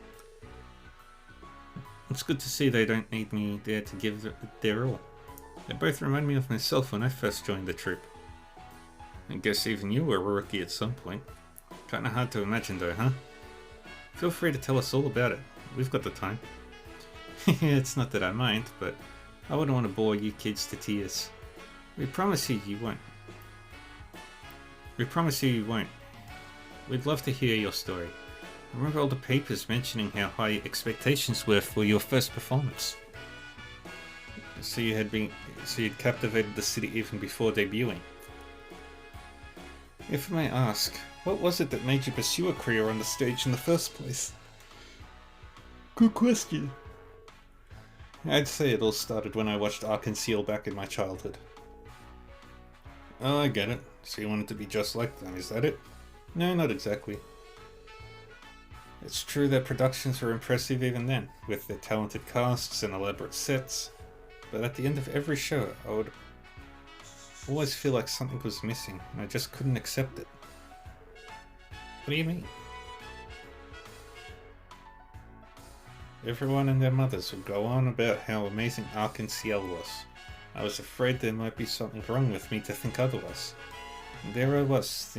It's good to see they don't need me there to give their all. They both remind me of myself when I first joined the troupe. I guess even you were a rookie at some point. Kinda hard to imagine though, huh? Feel free to tell us all about it. We've got the time. It's not that I mind, but I wouldn't want to bore you kids to tears. We promise you won't. We promise you won't. We'd love to hear your story. I remember all the papers mentioning how high expectations were for your first performance. So you'd captivated the city even before debuting. If I may ask, what was it that made you pursue a career on the stage in the first place? Good question. I'd say it all started when I watched Arc-en-Ciel back in my childhood. Oh, I get it. So you wanted to be just like them, is that it? No, not exactly. It's true that productions were impressive even then, with their talented casts and elaborate sets, but at the end of every show I would always feel like something was missing, and I just couldn't accept it. What do you mean? Everyone and their mothers would go on about how amazing Arc-en-Ciel was. I was afraid there might be something wrong with me to think otherwise. And there I was,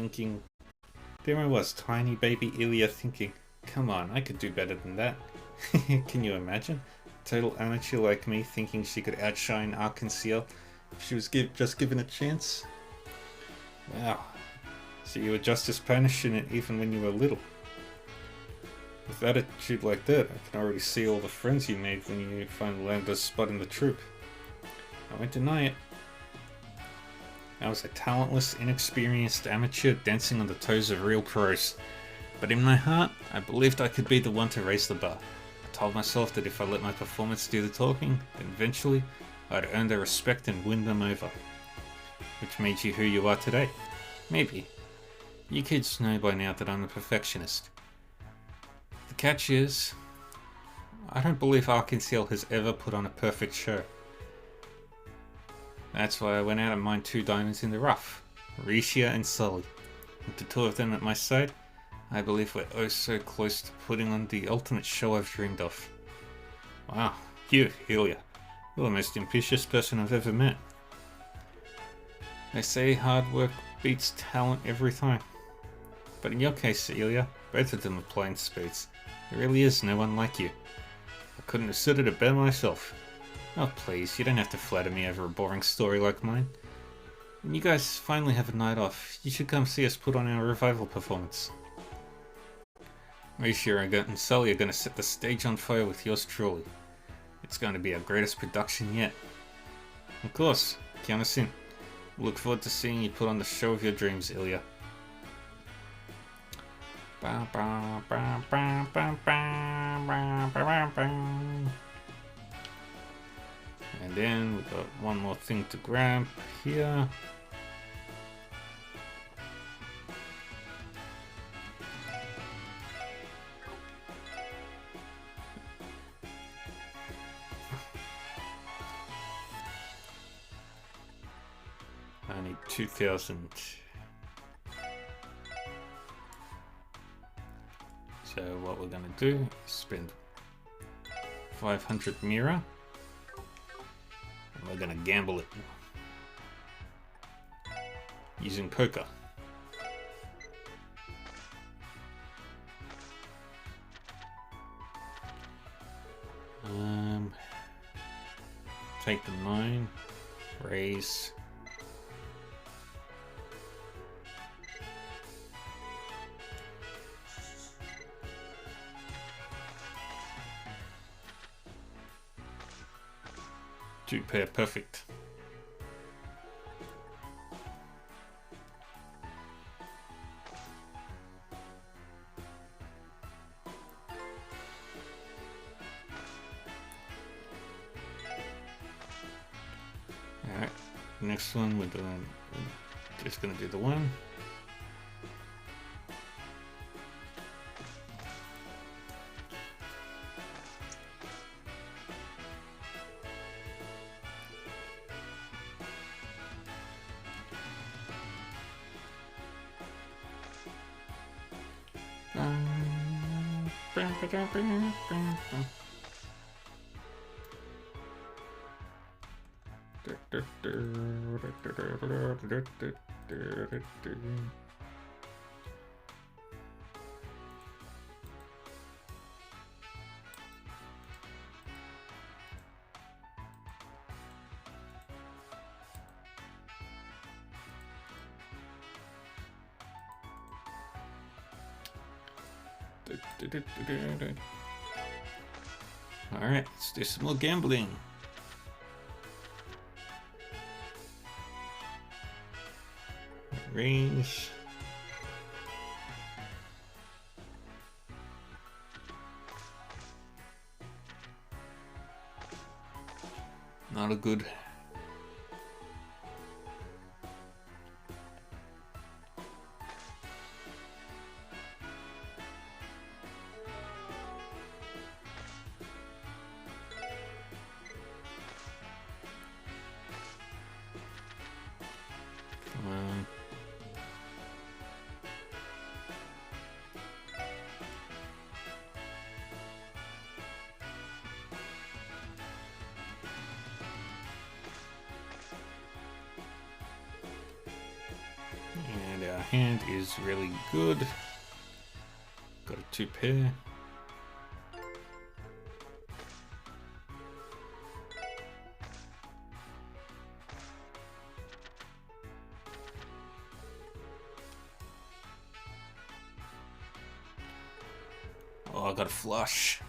tiny baby Ilya thinking, come on, I could do better than that. Can you imagine? Total amateur like me thinking she could outshine Arc-en-Ciel if she was just given a chance? Wow. So you were just as passionate even when you were little. With attitude like that, I can already see all the friends you made when you finally landed a spot in the troupe. I won't deny it. I was a talentless, inexperienced amateur dancing on the toes of real pros. But in my heart, I believed I could be the one to raise the bar. I told myself that if I let my performance do the talking, then eventually I'd earn their respect and win them over. Which made you who you are today. Maybe. You kids know by now that I'm a perfectionist. The catch is, I don't believe Arc-en-Ciel has ever put on a perfect show. That's why I went out and mined 2 diamonds in the rough, Ricia and Sully. With the 2 of them at my side, I believe we're oh so close to putting on the ultimate show I've dreamed of. Wow, you, Ilya, you're the most ambitious person I've ever met. They say hard work beats talent every time. But in your case, Ilya, both of them are playing spades. There really is no one like you. I couldn't have said it better myself. Oh please, you don't have to flatter me over a boring story like mine. When you guys finally have a night off, you should come see us put on our revival performance. Ricia and Sully are going to set the stage on fire with yours truly. It's going to be our greatest production yet. Of course, count us in. Look forward to seeing you put on the show of your dreams, Ilya. And then we got one more thing to grab here. I need 2,000. So what we're gonna do is spend 500 Mira. And we're gonna gamble it. Using poker. Take the 9. Raise. Two pair, perfect. Alright, next one we're doing, just gonna do the one. Alright, let's do some more gambling. Range. Not a good. Come on. And our hand is really good. Got a 2 pair. Oh, I got a flush.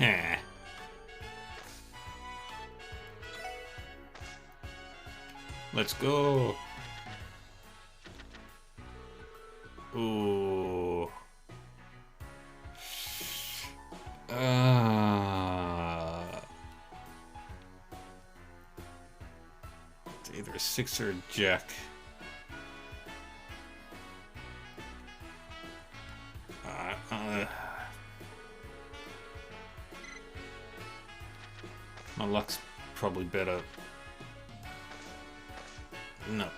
Yeah. Let's go. Ooh. It's either a 6 or a jack. My luck's probably better. Nope.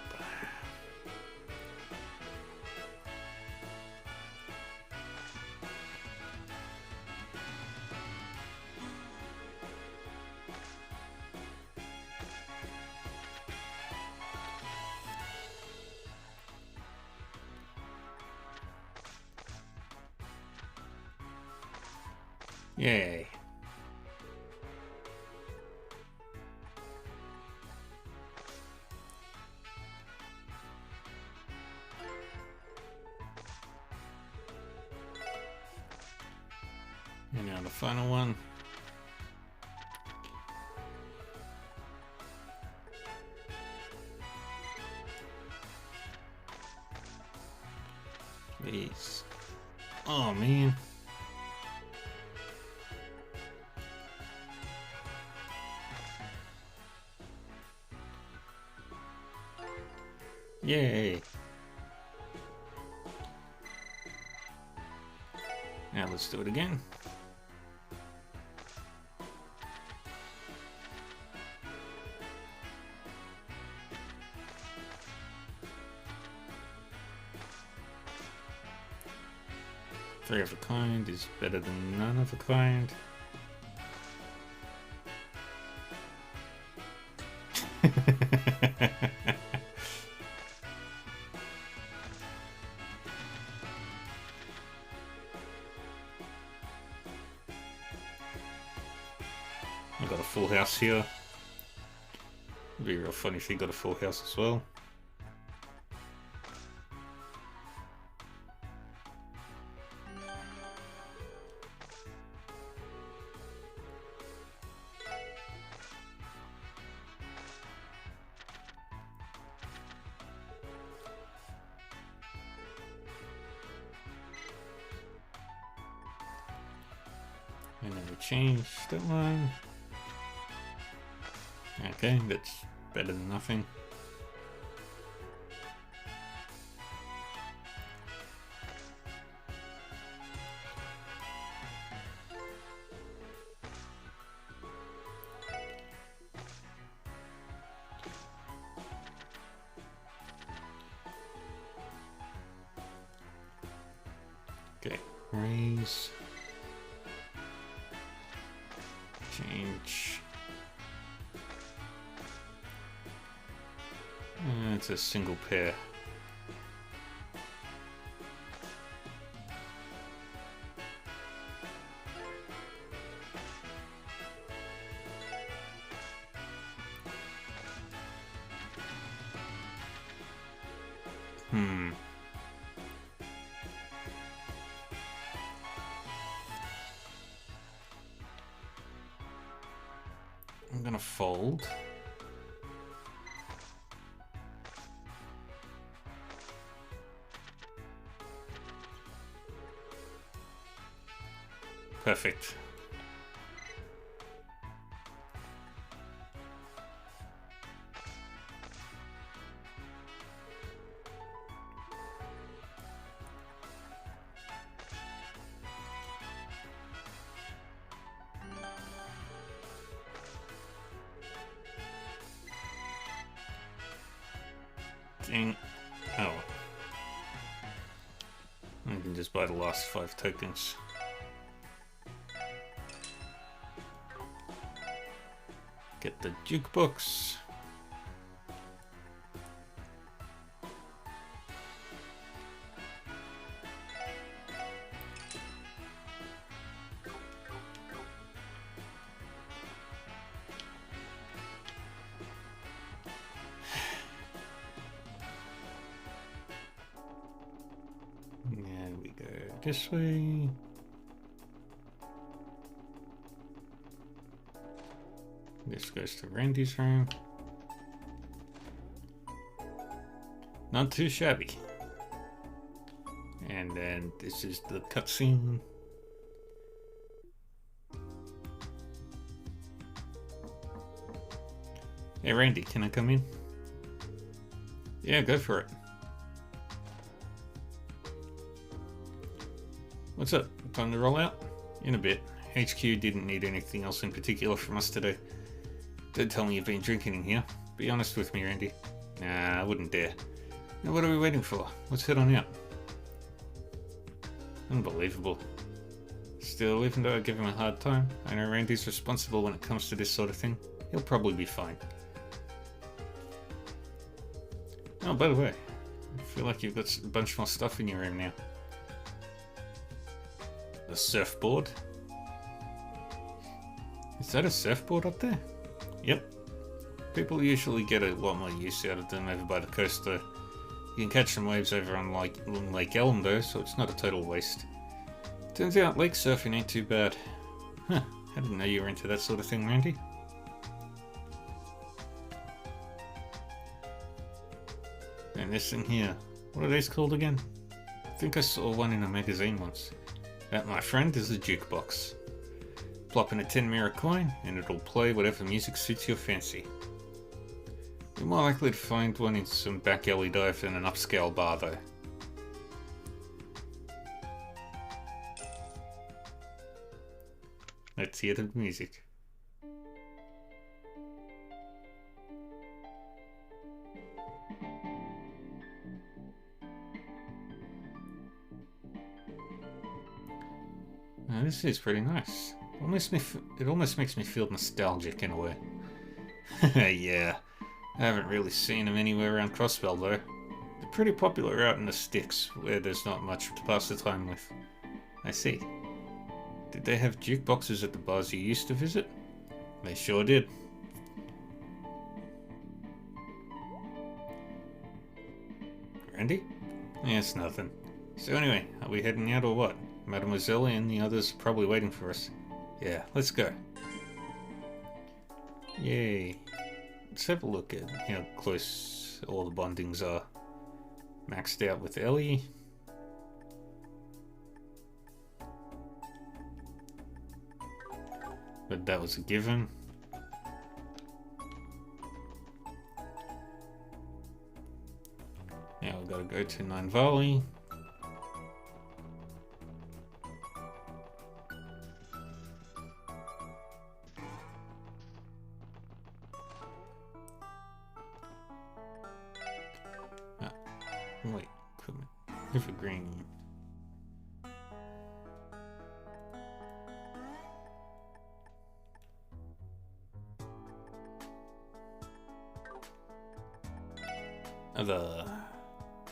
Yay. final one. These. Oh man. Yay. Now let's do it again. Three of a kind is better than none of a kind. I got a full house here. It'd be real funny if he got a full house as well. And then we change that one. Okay, that's better than nothing. Okay, raise. Change. It's a single pair. I'm gonna fold. Perfect. Dang. Oh. I can just buy the last 5 tokens. Get the jukebox. There we go this way. This goes to Randy's room. Not too shabby. And then this is the cutscene. Hey Randy, can I come in? Yeah, go for it. What's up? Time to roll out? In a bit. HQ didn't need anything else in particular from us today. Don't tell me you've been drinking in here. Be honest with me, Randy. Nah, I wouldn't dare. Now what are we waiting for? Let's head on out. Unbelievable. Still, even though I give him a hard time, I know Randy's responsible when it comes to this sort of thing. He'll probably be fine. Oh, by the way, I feel like you've got a bunch more stuff in your room now. The surfboard? Is that a surfboard up there? Yep. People usually get a lot more use out of them over by the coast though. You can catch some waves over on Lake Elm though, so it's not a total waste. Turns out lake surfing ain't too bad. Huh, I didn't know you were into that sort of thing, Randy. And this thing here, what are these called again? I think I saw one in a magazine once. That, my friend, is a jukebox. Plop in a 10 mirror coin and it'll play whatever music suits your fancy. You're more likely to find one in some back alley dive than an upscale bar though. Let's hear the music. Now, this is pretty nice. It almost makes me feel nostalgic in a way. Yeah, I haven't really seen them anywhere around Crossbell though. They're pretty popular out in the sticks, where there's not much to pass the time with. I see. Did they have jukeboxes at the bars you used to visit? They sure did. Randy? Yeah, it's nothing. So anyway, are we heading out or what? Mademoiselle and the others are probably waiting for us. Yeah, let's go. Yay. Let's have a look at how close all the bondings are. Maxed out with Ellie. But that was a given. Now we've got to go to Nine Valley. Wait, equipment. Evergreen. The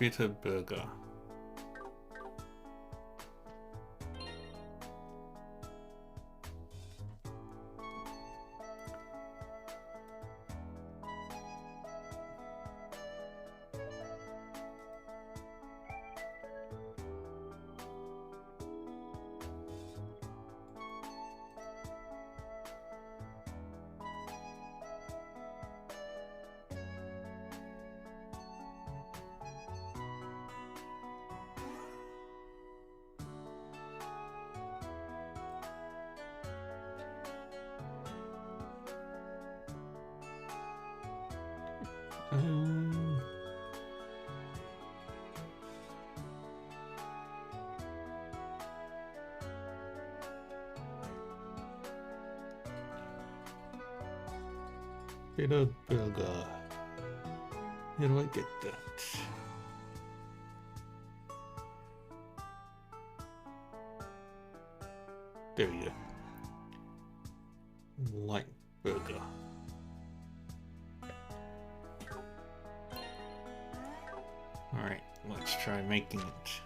Bitter Burger. Bitter Burger. How do I get that? There we go. Light burger. Alright, let's try making it.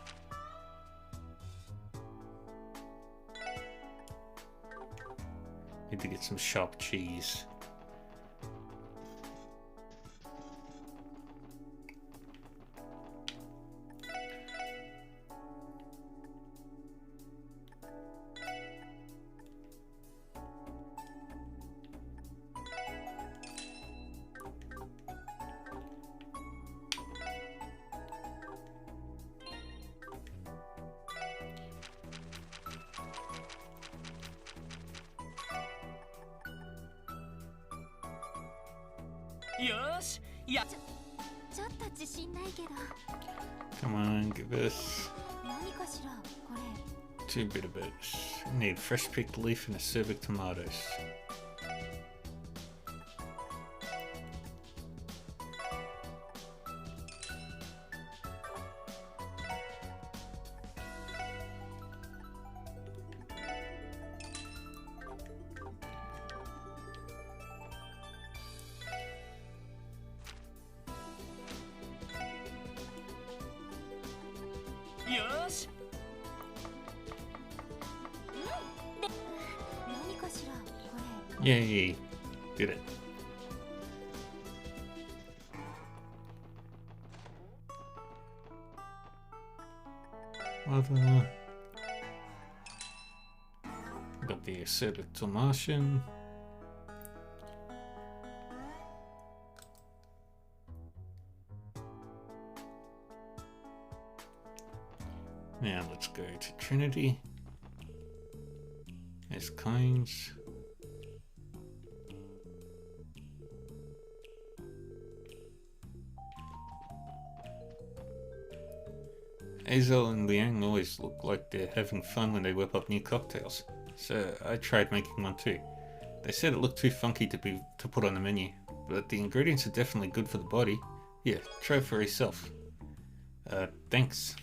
Need to get some sharp cheese. Come on, give us 2 bitter burgers. Need fresh picked leaf and a serve of tomatoes. Yay! Did it. Got the asserted Martian. Now let's go to Trinity. There's coins. Azel and Liang always look like they're having fun when they whip up new cocktails, so I tried making one too. They said it looked too funky to put on the menu, but the ingredients are definitely good for the body. Here, try for yourself. Thanks.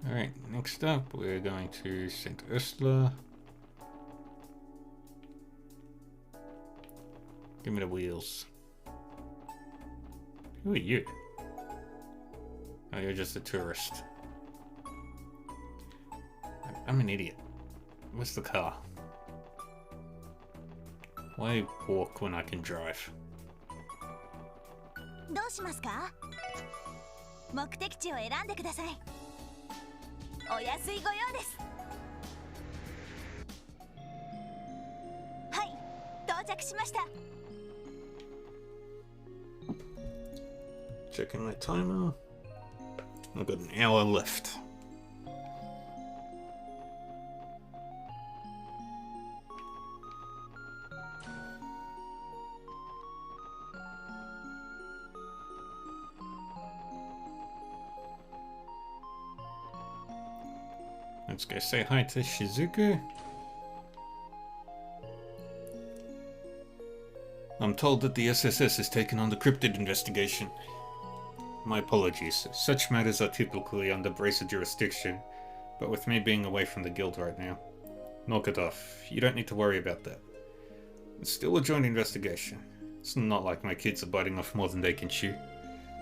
Alright, next up we're going to St. Ursula. Give me the wheels. Who are you? Oh, you're just a tourist. I'm an idiot. Where's the car? Why walk when I can drive? どうしますか？目的地を選んでください。お安いご用です。はい、到着しました。Checking my timer. I've got an hour left. Let's go say hi to Shizuku. I'm told that the SSS has taken on the cryptid investigation. My apologies. Such matters are typically under Bracer jurisdiction, but with me being away from the guild right now. Knock it off. You don't need to worry about that. It's still a joint investigation. It's not like my kids are biting off more than they can chew.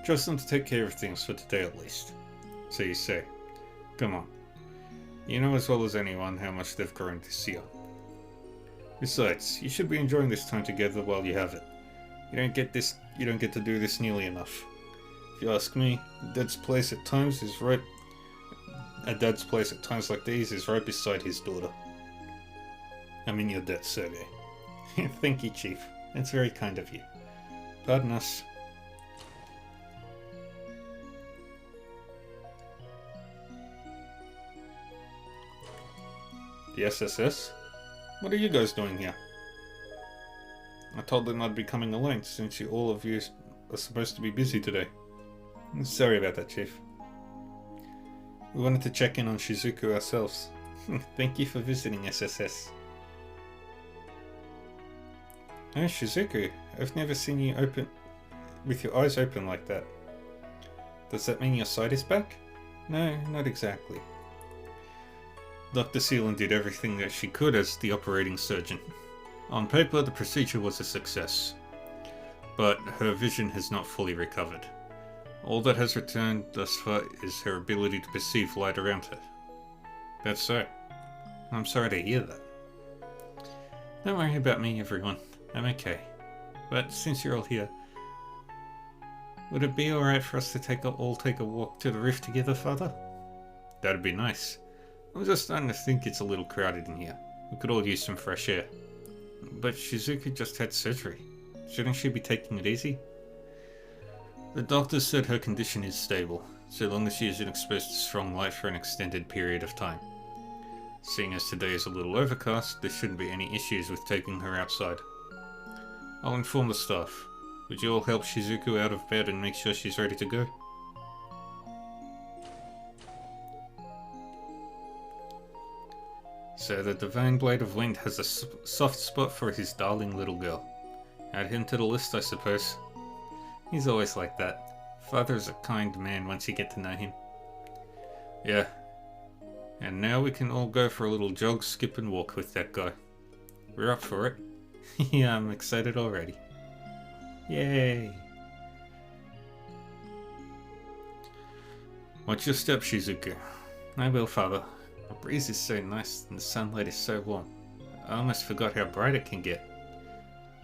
Trust them to take care of things for today at least. So you say. Come on. You know as well as anyone how much they've grown this year. Besides, you should be enjoying this time together while you have it. You don't get to do this nearly enough. If you ask me, a dad's place at times like these is right beside his daughter. I mean your dad, Sergey. Thank you, Chief. That's very kind of you. Pardon us. The SSS? What are you guys doing here? I told them I'd be coming alone since all of you are supposed to be busy today. Sorry about that, Chief. We wanted to check in on Shizuku ourselves. Thank you for visiting SSS. Oh, Shizuku, I've never seen you with your eyes open like that. Does that mean your sight is back? No, not exactly. Dr. Seelan did everything that she could as the operating surgeon. On paper, the procedure was a success, but her vision has not fully recovered. All that has returned thus far is her ability to perceive light around her. That's so. I'm sorry to hear that. Don't worry about me, everyone. I'm okay. But since you're all here, would it be alright for us to all take a walk to the rift together, Father? That'd be nice. I'm just starting to think it's a little crowded in here. We could all use some fresh air. But Shizuku just had surgery. Shouldn't she be taking it easy? The doctor said her condition is stable, so long as she isn't exposed to strong light for an extended period of time. Seeing as today is a little overcast, there shouldn't be any issues with taking her outside. I'll inform the staff. Would you all help Shizuku out of bed and make sure she's ready to go? So the Divine Blade of Wind has a soft spot for his darling little girl. Add him to the list, I suppose. He's always like that. Father is a kind man once you get to know him. Yeah. And now we can all go for a little jog, skip and walk with that guy. We're up for it. Yeah, I'm excited already. Yay! Watch your step, Shizuku. I will, Father. The breeze is so nice and the sunlight is so warm. I almost forgot how bright it can get.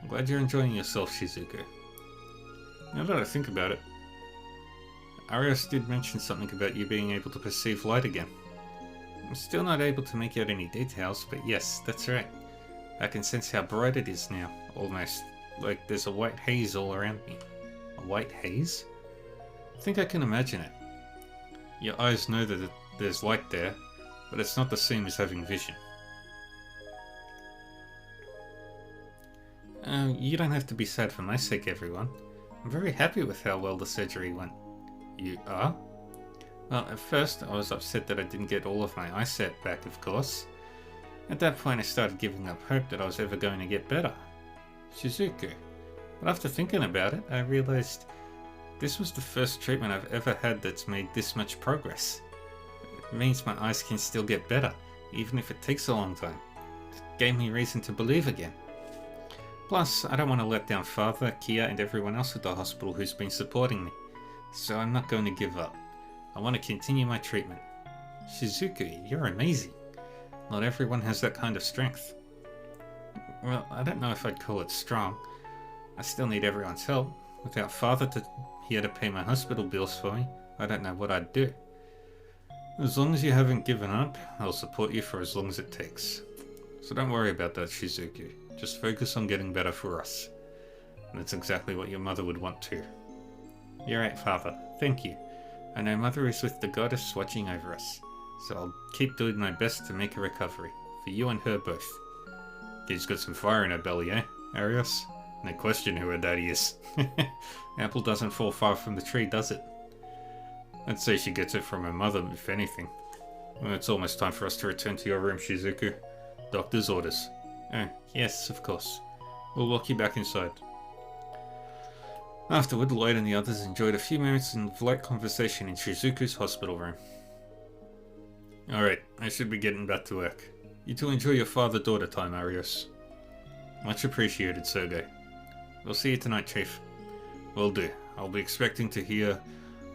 I'm glad you're enjoying yourself, Shizuku. Now that I think about it, Arios did mention something about you being able to perceive light again. I'm still not able to make out any details, but yes, that's right. I can sense how bright it is now, almost. Like there's a white haze all around me. A white haze? I think I can imagine it. Your eyes know that there's light there, but it's not the same as having vision. You don't have to be sad for my sake, everyone. I'm very happy with how well the surgery went. You are? Well, at first I was upset that I didn't get all of my eyesight back, of course. At that point I started giving up hope that I was ever going to get better. Shizuku. But after thinking about it, I realized this was the first treatment I've ever had that's made this much progress. It means my eyes can still get better, even if it takes a long time. It gave me reason to believe again. Plus, I don't want to let down Father, Kia, and everyone else at the hospital who's been supporting me, so I'm not going to give up. I want to continue my treatment. Shizuku, you're amazing. Not everyone has that kind of strength. Well, I don't know if I'd call it strong. I still need everyone's help. Without Father here to pay my hospital bills for me, I don't know what I'd do. As long as you haven't given up, I'll support you for as long as it takes. So don't worry about that, Shizuku. Just focus on getting better for us. And that's exactly what your mother would want too. You're right, Father. Thank you. I know Mother is with the goddess watching over us, so I'll keep doing my best to make a recovery, for you and her both. Kid's got some fire in her belly, eh, Arios? No question who her daddy is. Apple doesn't fall far from the tree, does it? I'd say she gets it from her mother, if anything. Well, it's almost time for us to return to your room, Shizuku. Doctor's orders. Oh, yes, of course. We'll walk you back inside. Afterward, Lloyd and the others enjoyed a few moments of light conversation in Shizuku's hospital room. Alright, I should be getting back to work. You two enjoy your father-daughter time, Arios. Much appreciated, Sergei. We'll see you tonight, Chief. Will do. I'll be expecting to hear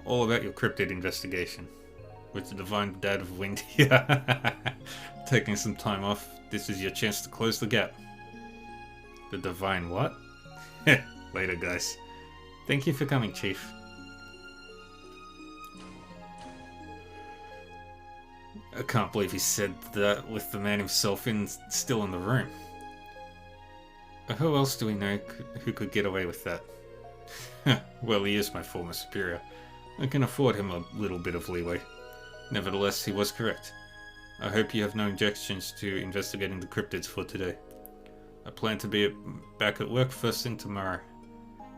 all about your cryptid investigation. With the divine dad of Wind here taking some time off, this is your chance to close the gap. The divine what? Later, guys. Thank you for coming, Chief. I can't believe he said that with the man himself still in the room. Who else do we know who could get away with that? Well, he is my former superior. I can afford him a little bit of leeway. Nevertheless, he was correct. I hope you have no objections to investigating the cryptids for today. I plan to be back at work first thing tomorrow.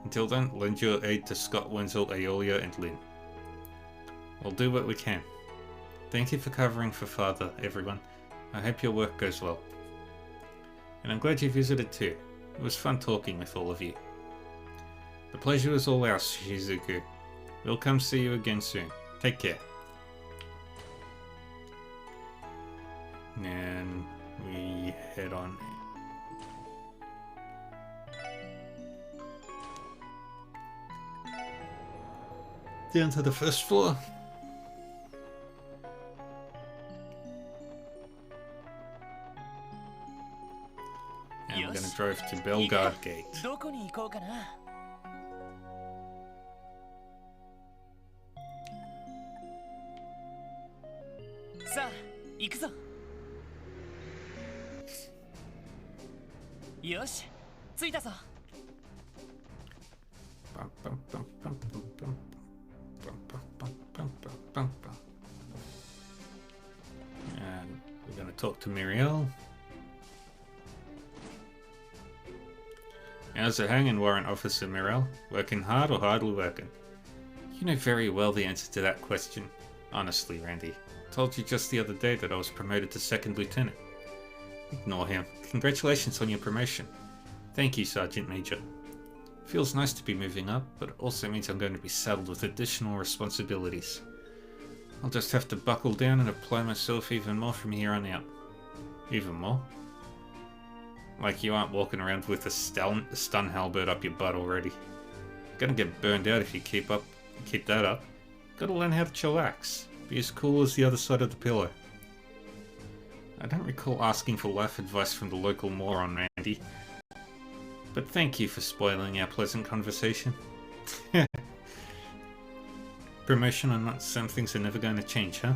Until then, lend your aid to Scott, Wenzel, Aeolia, and Lynn. We'll do what we can. Thank you for covering for Father, everyone. I hope your work goes well. And I'm glad you visited too. It was fun talking with all of you. The pleasure was all ours, Shizuku. We'll come see you again soon. Take care. And we head on. Down to the first floor. And we're going to drive to Belgard Gate. どこに行こうかな。さあ、行くぞ。よし、着いたぞ。And we're going to talk to Muriel. How's it hanging, Warrant Officer Muriel? Working hard or hardly working? You know very well the answer to that question. Honestly, Randy. I told you just the other day that I was promoted to second lieutenant. Ignore him. Congratulations on your promotion. Thank you, Sergeant Major. Feels nice to be moving up, but it also means I'm going to be saddled with additional responsibilities. I'll just have to buckle down and apply myself even more from here on out. Even more? Like you aren't walking around with a stun halberd up your butt already. Gonna get burned out if you keep that up. Gotta learn how to chillax. Be as cool as the other side of the pillow. I don't recall asking for life advice from the local moron, Randy. But thank you for spoiling our pleasant conversation. Promotion or not, some things are never going to change, huh?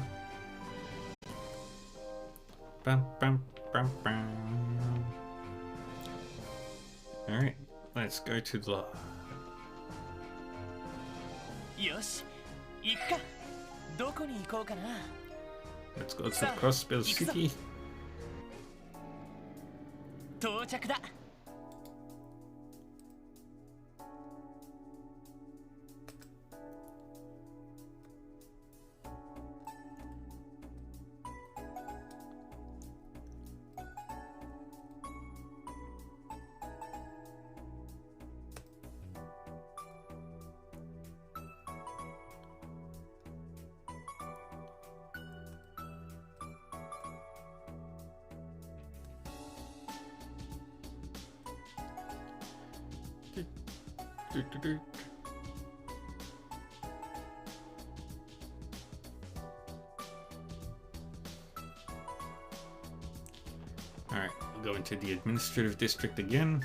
Bum, bum, bum, bum. Alright, let's go to the... よし行くかどこに行こうかな Let's go to the Crossbill City. 到着だ Alright, we'll go into the administrative district again.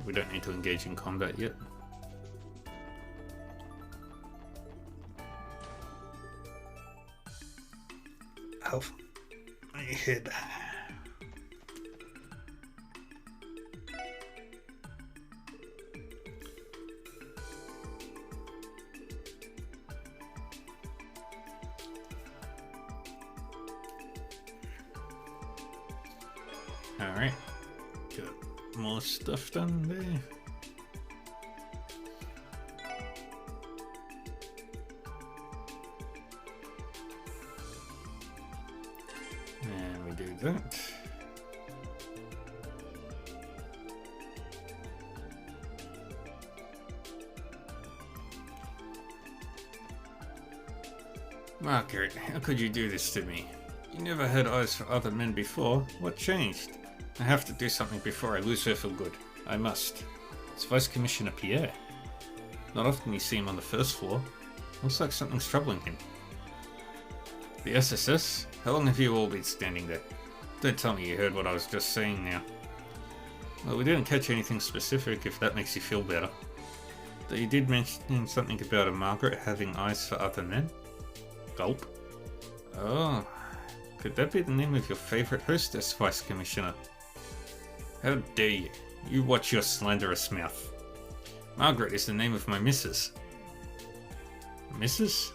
We don't need to engage in combat yet. Health. My head. Alright, got more stuff done there. And we do that. Margaret, how could you do this to me? You never had eyes for other men before. What changed? I have to do something before I lose her for good. I must. It's Vice Commissioner Pierre. Not often you see him on the first floor. Looks like something's troubling him. The SSS? How long have you all been standing there? Don't tell me you heard what I was just saying now. Well, we didn't catch anything specific, if that makes you feel better. Though you did mention something about a Margaret having eyes for other men? Gulp. Oh, could that be the name of your favorite hostess, Vice Commissioner? How dare you? You watch your slanderous mouth. Margaret is the name of my missus. Missus?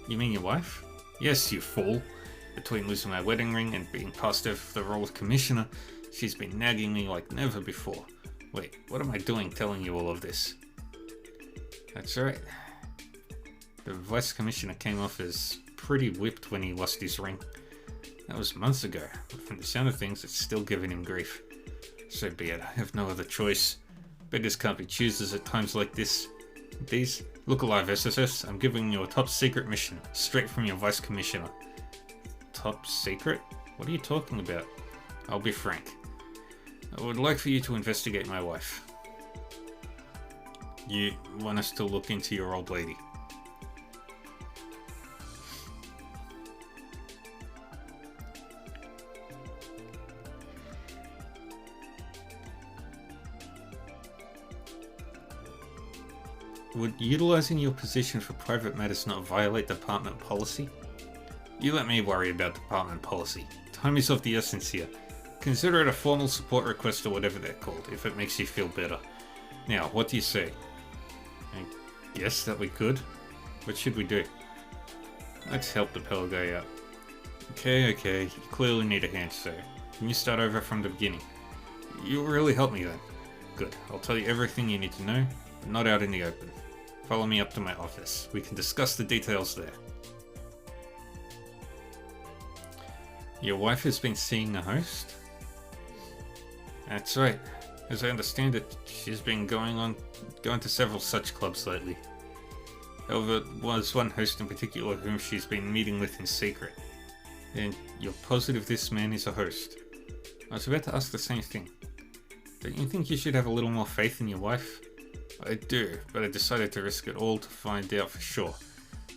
You mean your wife? Yes, you fool. Between losing my wedding ring and being passed over for the role of commissioner, she's been nagging me like never before. Wait, what am I doing telling you all of this? That's right. The vice commissioner came off as pretty whipped when he lost his ring. That was months ago, but from the sound of things, it's still giving him grief. So be it, I have no other choice. Beggars can't be choosers at times like this. These, look alive SSS, I'm giving you a top secret mission, straight from your vice commissioner. Top secret? What are you talking about? I'll be frank. I would like for you to investigate my wife. You want us to look into your old lady? Would utilizing your position for private matters not violate department policy? You let me worry about department policy. Time is of the essence here. Consider it a formal support request or whatever they're called, if it makes you feel better. Now, what do you say? I guess that we could. What should we do? Let's help the pale guy out. Okay, you clearly need a hand, so can you start over from the beginning? You'll really help me then. Good, I'll tell you everything you need to know, but not out in the open. Follow me up to my office. We can discuss the details there. Your wife has been seeing a host? That's right. As I understand it, she's been going to several such clubs lately. However, there was one host in particular whom she's been meeting with in secret. And you're positive this man is a host? I was about to ask the same thing. Don't you think you should have a little more faith in your wife? I do, but I decided to risk it all to find out for sure.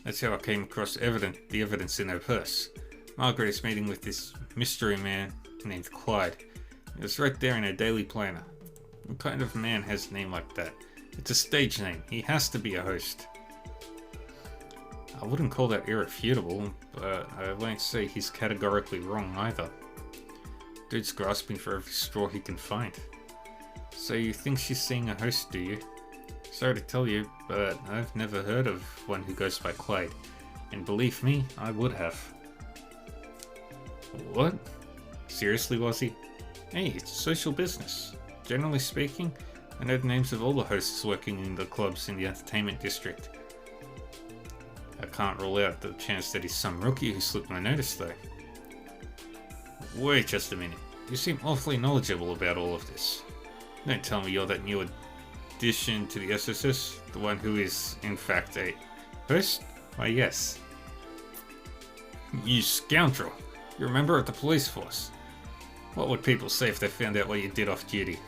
That's how I came across the evidence in her purse. Margaret is meeting with this mystery man named Clyde. It was right there in her daily planner. What kind of man has a name like that? It's a stage name. He has to be a host. I wouldn't call that irrefutable, but I won't say he's categorically wrong either. Dude's grasping for every straw he can find. So you think she's seeing a host, do you? Sorry to tell you, but I've never heard of one who goes by Clyde. And believe me, I would have. What? Seriously, Wazzy? Hey, it's social business. Generally speaking, I know the names of all the hosts working in the clubs in the entertainment district. I can't rule out the chance that he's some rookie who slipped my notice though. Wait just a minute. You seem awfully knowledgeable about all of this. Don't tell me you're that new addition to the SSS, the one who is, in fact, a host? Why, yes. You scoundrel! You're a member of the police force. What would people say if they found out what you did off duty?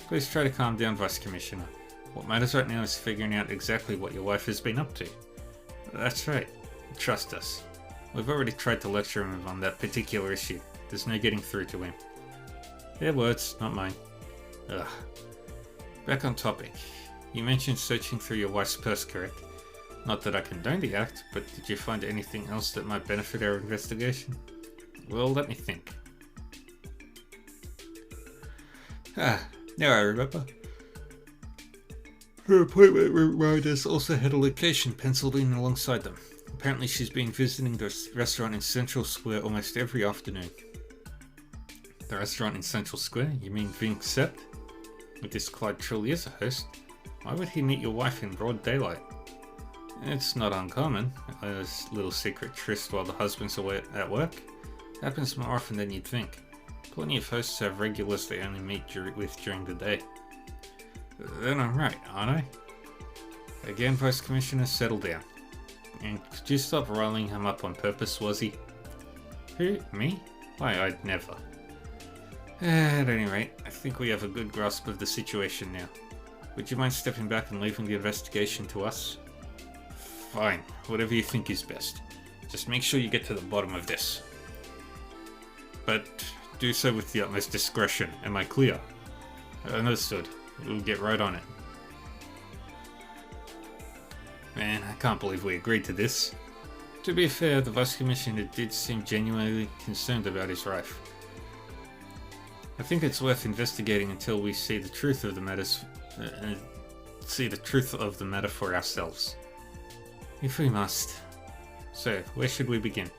Please try to calm down, Vice Commissioner. What matters right now is figuring out exactly what your wife has been up to. That's right. Trust us. We've already tried to lecture him on that particular issue. There's no getting through to him. Their words, not mine. Ugh. Back on topic. You mentioned searching through your wife's purse, correct? Not that I condone the act, but did you find anything else that might benefit our investigation? Well, let me think. Now I remember. Her appointment reminders also had a location penciled in alongside them. Apparently she's been visiting the restaurant in Central Square almost every afternoon. The restaurant in Central Square? You mean Vincept? If this Clyde truly is a host, why would he meet your wife in broad daylight? It's not uncommon. A little secret tryst while the husband's away at work. Happens more often than you'd think. Plenty of hosts have regulars they only meet with during the day. Then I'm right, aren't I? Again, Vice Commissioner, settle down. And could you stop riling him up on purpose, was he? Who? Me? Why, I'd never. At any rate, I think we have a good grasp of the situation now. Would you mind stepping back and leaving the investigation to us? Fine, whatever you think is best. Just make sure you get to the bottom of this. But do so with the utmost discretion, am I clear? Understood. We'll get right on it. Man, I can't believe we agreed to this. To be fair, the Vice Commissioner did seem genuinely concerned about his wife. I think it's worth investigating until we see the truth of the matter for ourselves. If we must. So, where should we begin?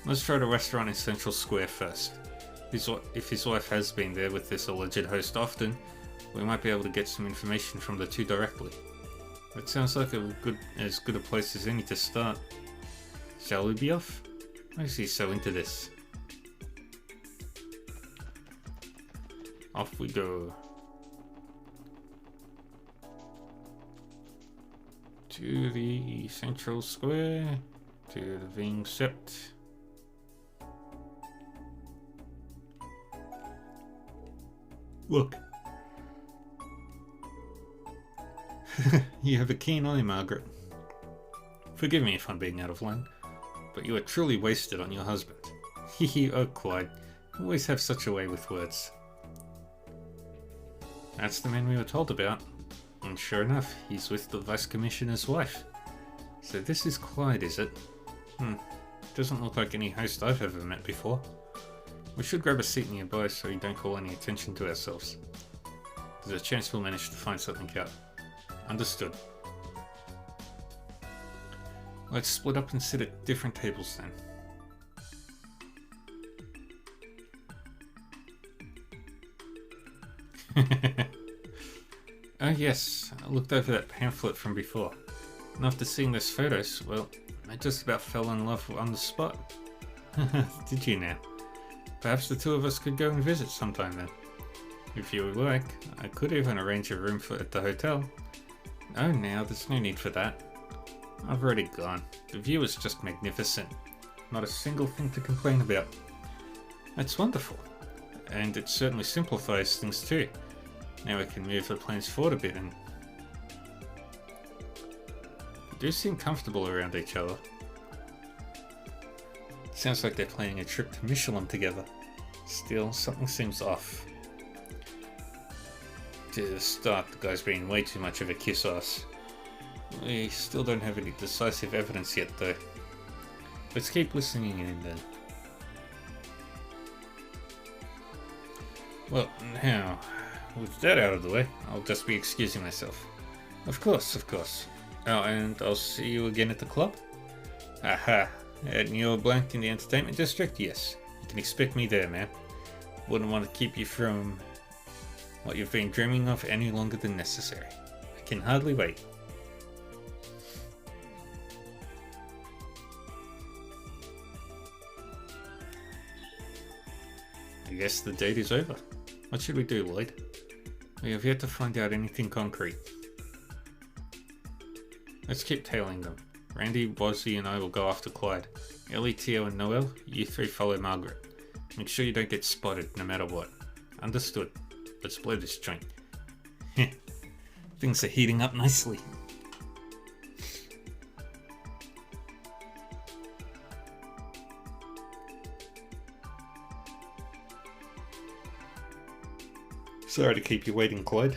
Let's try the restaurant in Central Square first. If his wife has been there with this alleged host often, we might be able to get some information from the two directly. That sounds like as good a place as any to start. Shall we be off? Why is he so into this? Off we go. To the Central Square, to the Vincept. Look. You have a keen eye, Margaret. Forgive me if I'm being out of line, but you are truly wasted on your husband. Hehe, oh Clyde, you always have such a way with words. That's the man we were told about, and sure enough, he's with the Vice Commissioner's wife. So this is Clyde, is it? Doesn't look like any host I've ever met before. We should grab a seat nearby so we don't call any attention to ourselves. There's a chance we'll manage to find something out. Understood. Let's split up and sit at different tables then. Oh yes, I looked over that pamphlet from before. And after seeing those photos, well, I just about fell in love on the spot. Did you now? Perhaps the two of us could go and visit sometime then. If you would like, I could even arrange a room at the hotel. Oh, now there's no need for that. I've already gone. The view is just magnificent. Not a single thing to complain about. That's wonderful. And it certainly simplifies things too. Now we can move the plans forward a bit and... You do seem comfortable around each other. Sounds like they're planning a trip to Michelin together. Still, something seems off. To the start, the guy's being way too much of a kiss-ass. We still don't have any decisive evidence yet, though. Let's keep listening in, then. Well, now, with that out of the way, I'll just be excusing myself. Of course, of course. Oh, and I'll see you again at the club? Aha, at Neo Blanc in the entertainment district? Yes, you can expect me there, man. Wouldn't want to keep you from what you've been dreaming of any longer than necessary. I can hardly wait. I guess the date is over. What should we do, Lloyd? We have yet to find out anything concrete. Let's keep tailing them. Randy, Wozzy, and I will go after Clyde. Ellie, Tio, and Noel, you three follow Margaret. Make sure you don't get spotted, no matter what. Understood. Let's blow this joint. Things are heating up nicely. Sorry to keep you waiting, Clyde.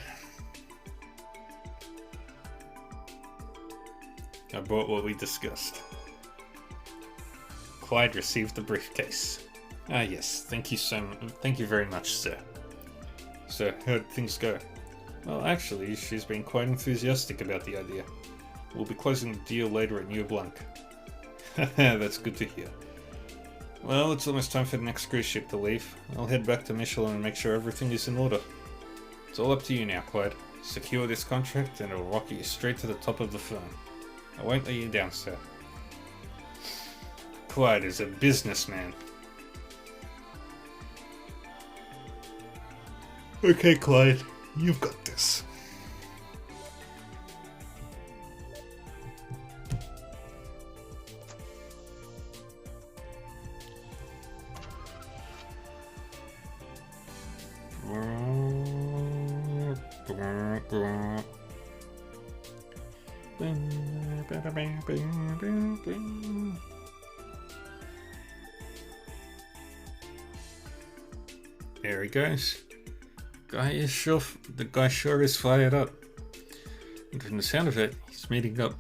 I brought what we discussed. Clyde received the briefcase. Ah yes, thank you very much, sir. So, how'd things go? Well, actually, she's been quite enthusiastic about the idea. We'll be closing the deal later at New Blanc. That's good to hear. Well, it's almost time for the next cruise ship to leave. I'll head back to Michelin and make sure everything is in order. It's all up to you now, Clyde. Secure this contract and it'll rocket you straight to the top of the firm. I won't let you down, sir. Clyde is a businessman. Okay, Clyde, you've got this. There he goes. The guy sure is fired up. And from the sound of it, he's meeting up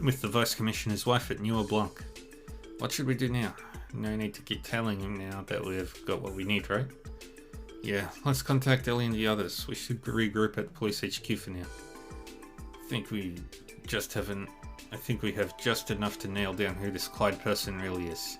with the Vice Commissioner's wife at New Blanc. What should we do now? No need to keep telling him now that we've got what we need, right? Yeah, let's contact Ellie and the others. We should regroup at Police HQ for now. I think we have just enough to nail down who this Clyde person really is.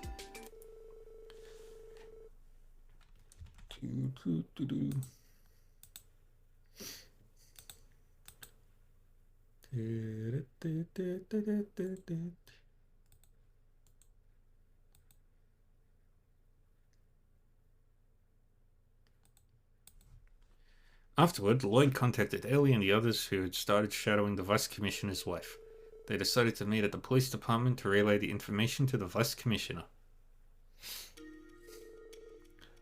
Afterward, Lloyd contacted Ellie and the others who had started shadowing the Vice Commissioner's wife. They decided to meet at the police department to relay the information to the Vice Commissioner.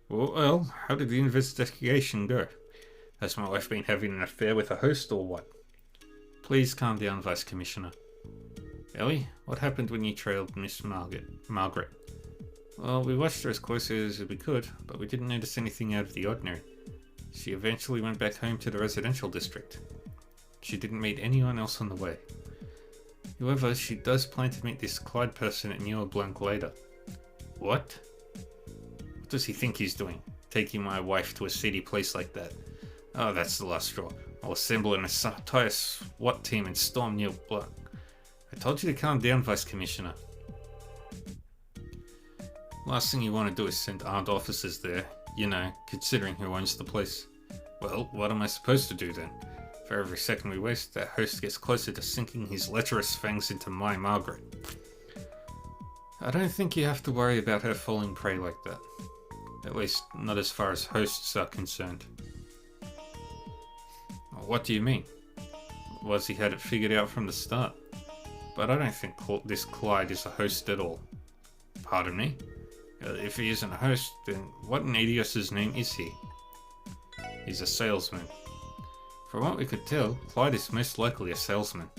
Well, how did the investigation go? Has my wife been having an affair with a host or what? Please calm down, Vice Commissioner. Ellie, what happened when you trailed Miss Margaret? Well, we watched her as closely as we could, but we didn't notice anything out of the ordinary. She eventually went back home to the residential district. She didn't meet anyone else on the way. However, she does plan to meet this Clyde person at New Blanc later. What? What does he think he's doing? Taking my wife to a seedy place like that? Oh, that's the last straw. I'll assemble an entire SWAT team and storm New Blanc. I told you to calm down, Vice Commissioner. Last thing you want to do is send armed officers there, you know, considering who owns the place. Well, what am I supposed to do then? For every second we waste, that host gets closer to sinking his lecherous fangs into my Margaret. I don't think you have to worry about her falling prey like that. At least, not as far as hosts are concerned. What do you mean? Was he had it figured out from the start? But I don't think this Clyde is a host at all. Pardon me? If he isn't a host, then what in Idios's name is he? He's a salesman. From what we could tell, Clyde is most likely a salesman.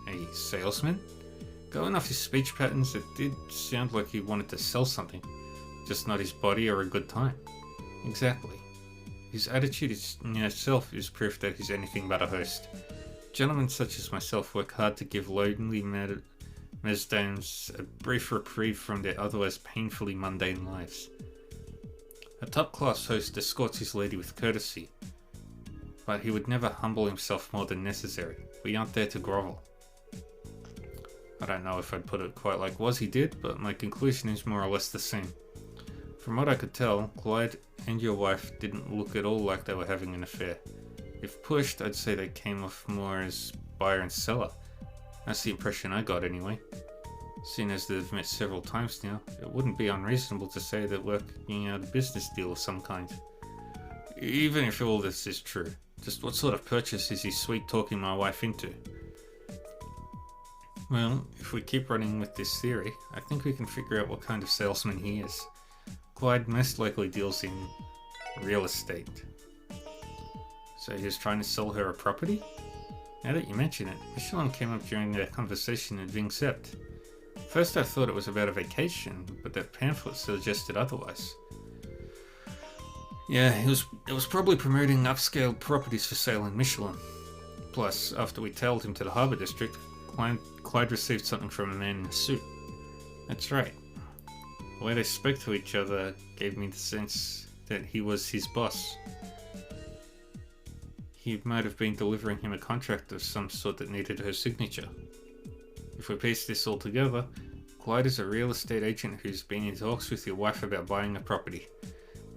A salesman? Going off his speech patterns, it did sound like he wanted to sell something, just not his body or a good time. Exactly. His attitude in itself is proof that he's anything but a host. Gentlemen such as myself work hard to give lonely mesdames a brief reprieve from their otherwise painfully mundane lives. A top-class host escorts his lady with courtesy, but he would never humble himself more than necessary. We aren't there to grovel. I don't know if I'd put it quite like Wazzy did, but my conclusion is more or less the same. From what I could tell, Clyde and your wife didn't look at all like they were having an affair. If pushed, I'd say they came off more as buyer and seller. That's the impression I got anyway. Seeing as they've met several times now, it wouldn't be unreasonable to say they're working out a business deal of some kind. Even if all this is true, just what sort of purchase is he sweet talking my wife into? Well, if we keep running with this theory, I think we can figure out what kind of salesman he is. Clyde most likely deals in real estate. So he was trying to sell her a property? Now that you mention it, Michelin came up during their conversation at Vingsept. First I thought it was about a vacation, but that pamphlet suggested otherwise. Yeah, it was probably promoting upscale properties for sale in Michelin. Plus, after we tailed him to the Harbour District, Clyde received something from a man in a suit. That's right. The way they spoke to each other gave me the sense that he was his boss. He might have been delivering him a contract of some sort that needed her signature. If we piece this all together, Clyde is a real estate agent who's been in talks with your wife about buying a property,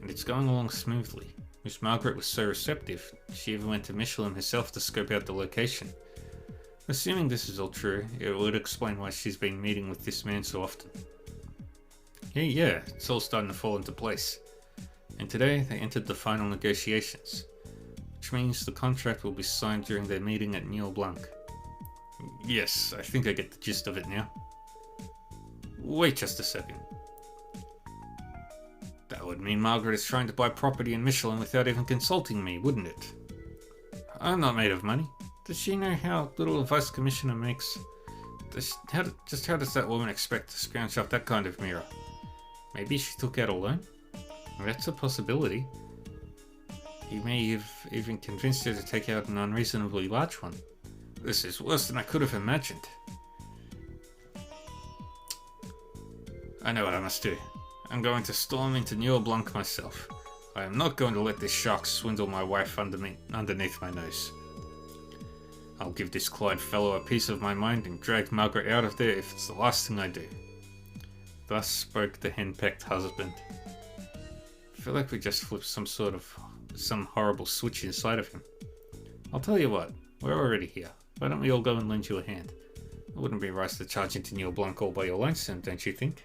and it's going along smoothly. Miss Margaret was so receptive, she even went to Michelin herself to scope out the location. Assuming this is all true, it would explain why she's been meeting with this man so often. Yeah, it's all starting to fall into place. And today, they entered the final negotiations, which means the contract will be signed during their meeting at Neil Blanc. Yes, I think I get the gist of it now. Wait just a second. That would mean Margaret is trying to buy property in Michelin without even consulting me, wouldn't it? I'm not made of money. Does she know how little a vice commissioner makes? How does that woman expect to scrounge up that kind of mirror? Maybe she took out a loan? That's a possibility. He may have even convinced her to take out an unreasonably large one. This is worse than I could have imagined. I know what I must do. I'm going to storm into Neil Blanc myself. I am not going to let this shark swindle my wife underneath my nose. I'll give this Clyde fellow a piece of my mind and drag Margaret out of there if it's the last thing I do. Thus spoke the henpecked husband. I feel like we just flipped some horrible switch inside of him. I'll tell you what, we're already here. Why don't we all go and lend you a hand? It wouldn't be right to charge into Neil Blanc all by your lonesome, don't you think?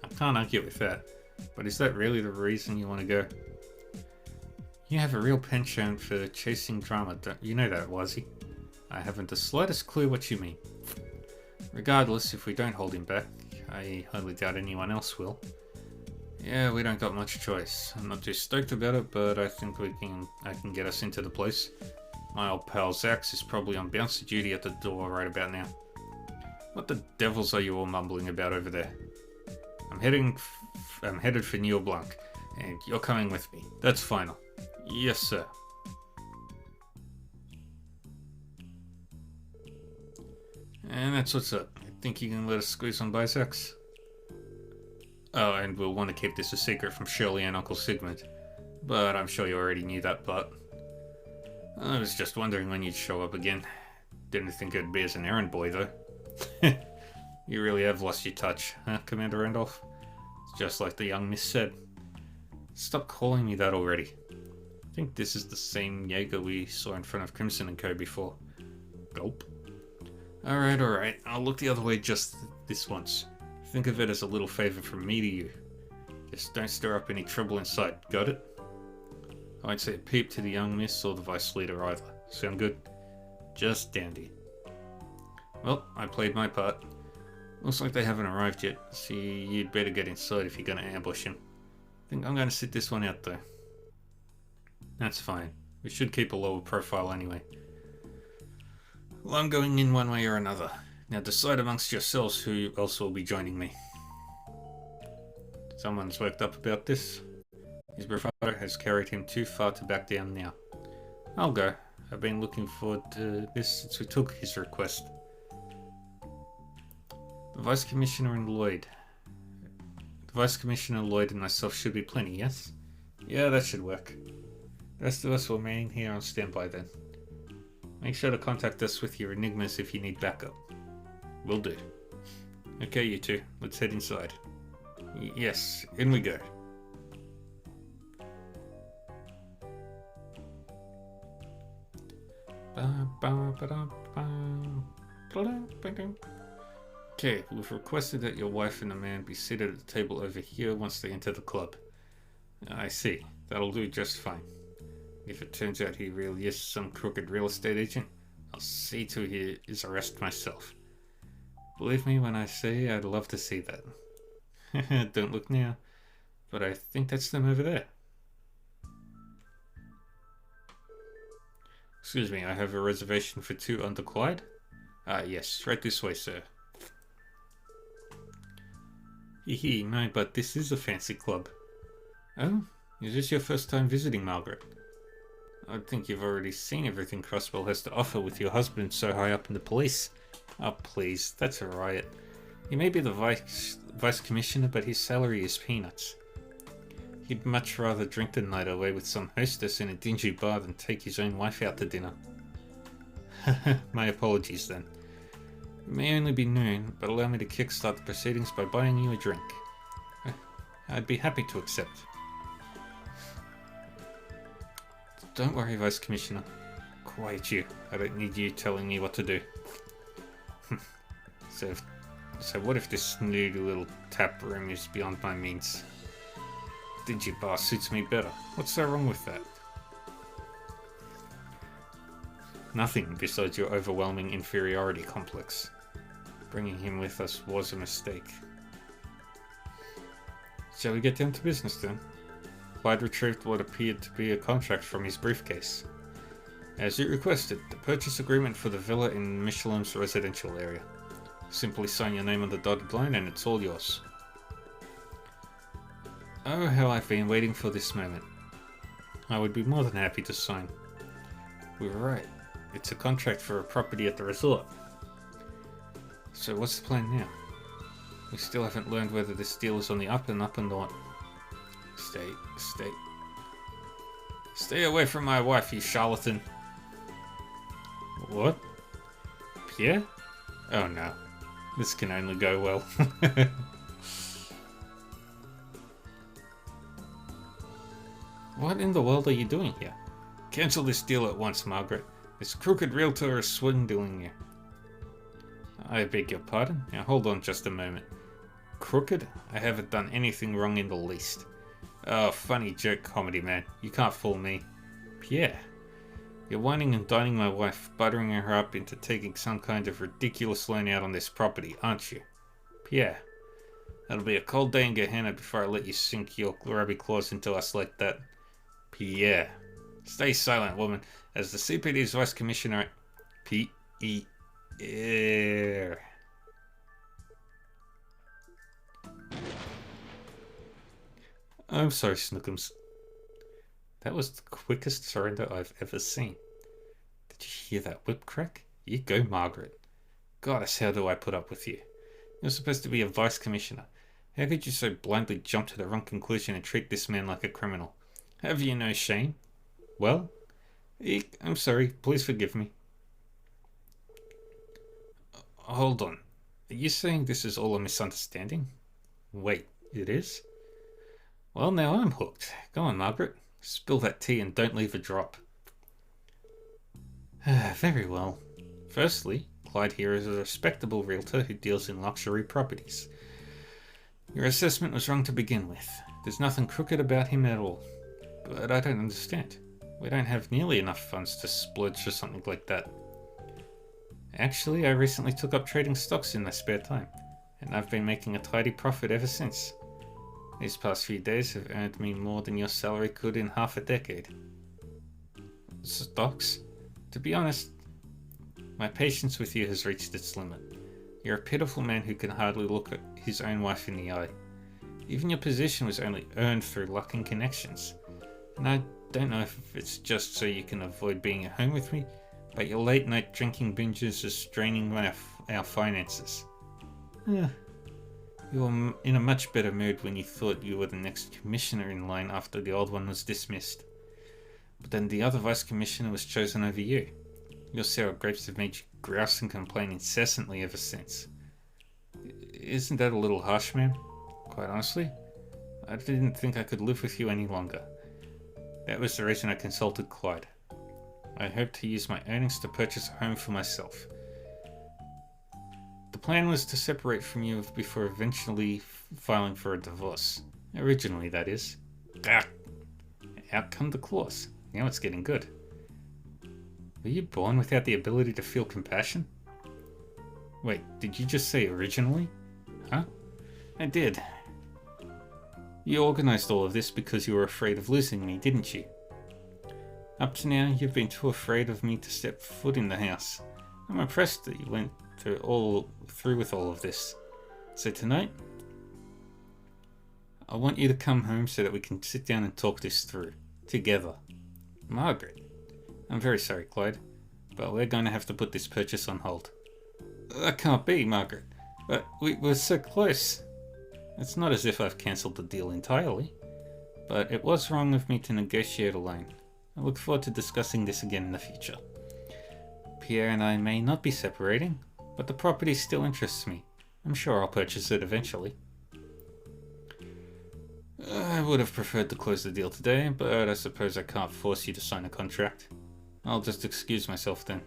I can't argue with that, but is that really the reason you want to go? You have a real penchant for chasing drama, don't you know that, Wazzy? I haven't the slightest clue what you mean. Regardless, if we don't hold him back, I hardly doubt anyone else will. Yeah, we don't got much choice. I'm not too stoked about it, but I think I can get us into the place. My old pal Zax is probably on bouncer duty at the door right about now. What the devils are you all mumbling about over there? I'm headed for Neil Blanc, and you're coming with me. That's final. Yes, sir. And that's what's up. I think you can let us squeeze on by, Zax? Oh, and we'll want to keep this a secret from Shirley and Uncle Sigmund. But I'm sure you already knew that part. I was just wondering when you'd show up again. Didn't think it'd be as an errand boy, though. You really have lost your touch, huh, Commander Randolph? It's just like the young miss said. Stop calling me that already. I think this is the same Jaeger we saw in front of Crimson & Co. before. Gulp. Alright. I'll look the other way just this once. Think of it as a little favor from me to you. Just don't stir up any trouble inside, got it? I won't say a peep to the young miss or the vice leader either. Sound good? Just dandy. Well, I played my part. Looks like they haven't arrived yet, so you'd better get inside if you're going to ambush him. I think I'm going to sit this one out though. That's fine. We should keep a lower profile anyway. Well, I'm going in one way or another. Now decide amongst yourselves who else will be joining me. Someone's worked up about this. His bravado has carried him too far to back down now. I'll go. I've been looking forward to this since we took his request. The Vice Commissioner and Lloyd. The Vice Commissioner, Lloyd, and myself should be plenty, yes? Yeah, that should work. The rest of us will remain here on standby then. Make sure to contact us with your enigmas if you need backup. Will do. Okay, you two, let's head inside. Yes, in we go. Okay, we've requested that your wife and the man be seated at the table over here once they enter the club. I see. That'll do just fine. If it turns out he really is some crooked real estate agent, I'll see to his arrest myself. Believe me when I say I'd love to see that. Don't look now, but I think that's them over there. Excuse me, I have a reservation for 2 under Clyde? Ah, yes, right this way, sir. Hee no, but this is a fancy club. Oh, is this your first time visiting, Margaret? I think you've already seen everything Crosswell has to offer with your husband so high up in the police. Oh, please, that's a riot. He may be the vice commissioner, but his salary is peanuts. He'd much rather drink the night away with some hostess in a dingy bar than take his own wife out to dinner. My apologies then. It may only be noon, but allow me to kickstart the proceedings by buying you a drink. I'd be happy to accept. Don't worry, Vice Commissioner. Quiet you. I don't need you telling me what to do. So what if this snooty little tap room is beyond my means? Dingy bar suits me better. What's so wrong with that? Nothing besides your overwhelming inferiority complex. Bringing him with us was a mistake. Shall we get down to business then? Clyde retrieved what appeared to be a contract from his briefcase. As you requested, the purchase agreement for the villa in Michelin's residential area. Simply sign your name on the dotted line and it's all yours. Oh, how I've been waiting for this moment. I would be more than happy to sign. We were right. It's a contract for a property at the resort. So what's the plan now? We still haven't learned whether this deal is on the up and up or not. Stay away from my wife, you charlatan. What? Pierre? Oh no. This can only go well. What in the world are you doing here? Cancel this deal at once, Margaret. This crooked realtor is swindling you. I beg your pardon? Now hold on just a moment. Crooked? I haven't done anything wrong in the least. Oh, funny joke comedy, man. You can't fool me. Pierre, you're whining and dining my wife, buttering her up into taking some kind of ridiculous loan out on this property, aren't you? Pierre, that'll be a cold day in Gehenna before I let you sink your grubby claws into us like that. Pierre. Stay silent, woman. As the CPD's Vice Commissioner... Pierre. I'm sorry, Snookums. That was the quickest surrender I've ever seen. Did you hear that whip crack? You go, Margaret. Goddess, how do I put up with you? You're supposed to be a Vice Commissioner. How could you so blindly jump to the wrong conclusion and treat this man like a criminal? Have you no shame? Well, eek, I'm sorry. Please forgive me. Hold on. Are you saying this is all a misunderstanding? Wait, it is? Well, now I'm hooked. Go on, Margaret. Spill that tea and don't leave a drop. Very well. Firstly, Clyde here is a respectable realtor who deals in luxury properties. Your assessment was wrong to begin with. There's nothing crooked about him at all. But I don't understand. We don't have nearly enough funds to splurge for something like that. Actually, I recently took up trading stocks in my spare time, and I've been making a tidy profit ever since. These past few days have earned me more than your salary could in half a decade. Stocks? To be honest, My patience with you has reached its limit. You're a pitiful man who can hardly look at his own wife in the eye. Even your position was only earned through luck and connections. And I don't know if it's just so you can avoid being at home with me, but your late night drinking binges are straining our finances. You were in a much better mood when you thought you were the next commissioner in line after the old one was dismissed. But then the other vice commissioner was chosen over you. Your sour grapes have made you grouse and complain incessantly ever since. Isn't that a little harsh, man? Quite honestly, I didn't think I could live with you any longer. That was the reason I consulted Clyde. I hoped to use my earnings to purchase a home for myself. The plan was to separate from you before eventually filing for a divorce. Originally, that is. Out come the claws. Now it's getting good. Were you born without the ability to feel compassion? Wait, did you just say originally? Huh? I did. You organized all of this because you were afraid of losing me, didn't you? Up to now, you've been too afraid of me to step foot in the house. I'm impressed that you went through with all of this. So tonight, I want you to come home so that we can sit down and talk this through. Together. Margaret. I'm very sorry, Clyde, but we're going to have to put this purchase on hold. That can't be, Margaret. But we were so close. It's not as if I've cancelled the deal entirely, but it was wrong of me to negotiate alone. I look forward to discussing this again in the future. Pierre and I may not be separating, but the property still interests me. I'm sure I'll purchase it eventually. I would have preferred to close the deal today, but I suppose I can't force you to sign a contract. I'll just excuse myself then.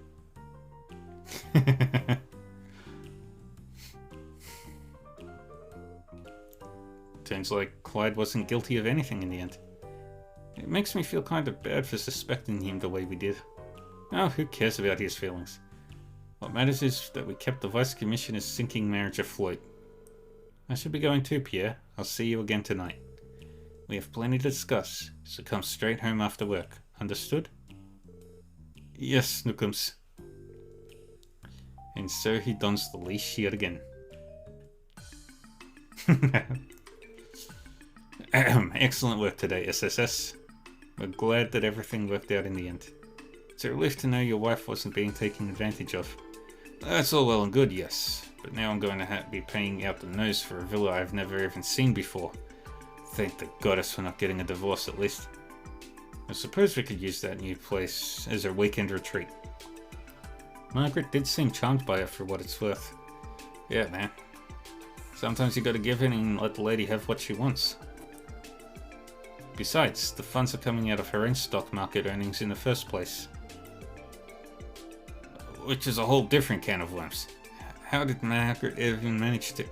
Turns like Clyde wasn't guilty of anything in the end. It makes me feel kind of bad for suspecting him the way we did. Oh, who cares about his feelings? What matters is that we kept the Vice Commissioner's sinking marriage afloat. I should be going too, Pierre. I'll see you again tonight. We have plenty to discuss, so come straight home after work. Understood? Yes, Snookums. And so he dons the leash yet again. Excellent work today, SSS. We're glad that everything worked out in the end. It's a relief to know your wife wasn't being taken advantage of. That's all well and good, yes, but now I'm going to be paying out the nose for a villa I've never even seen before. Thank the goddess for not getting a divorce at least. I suppose we could use that new place as a weekend retreat. Margaret did seem charmed by it for what it's worth. Yeah, man. Sometimes you gotta give in and let the lady have what she wants. Besides, the funds are coming out of her own stock market earnings in the first place. Which is a whole different can of worms. How did Margaret even manage to...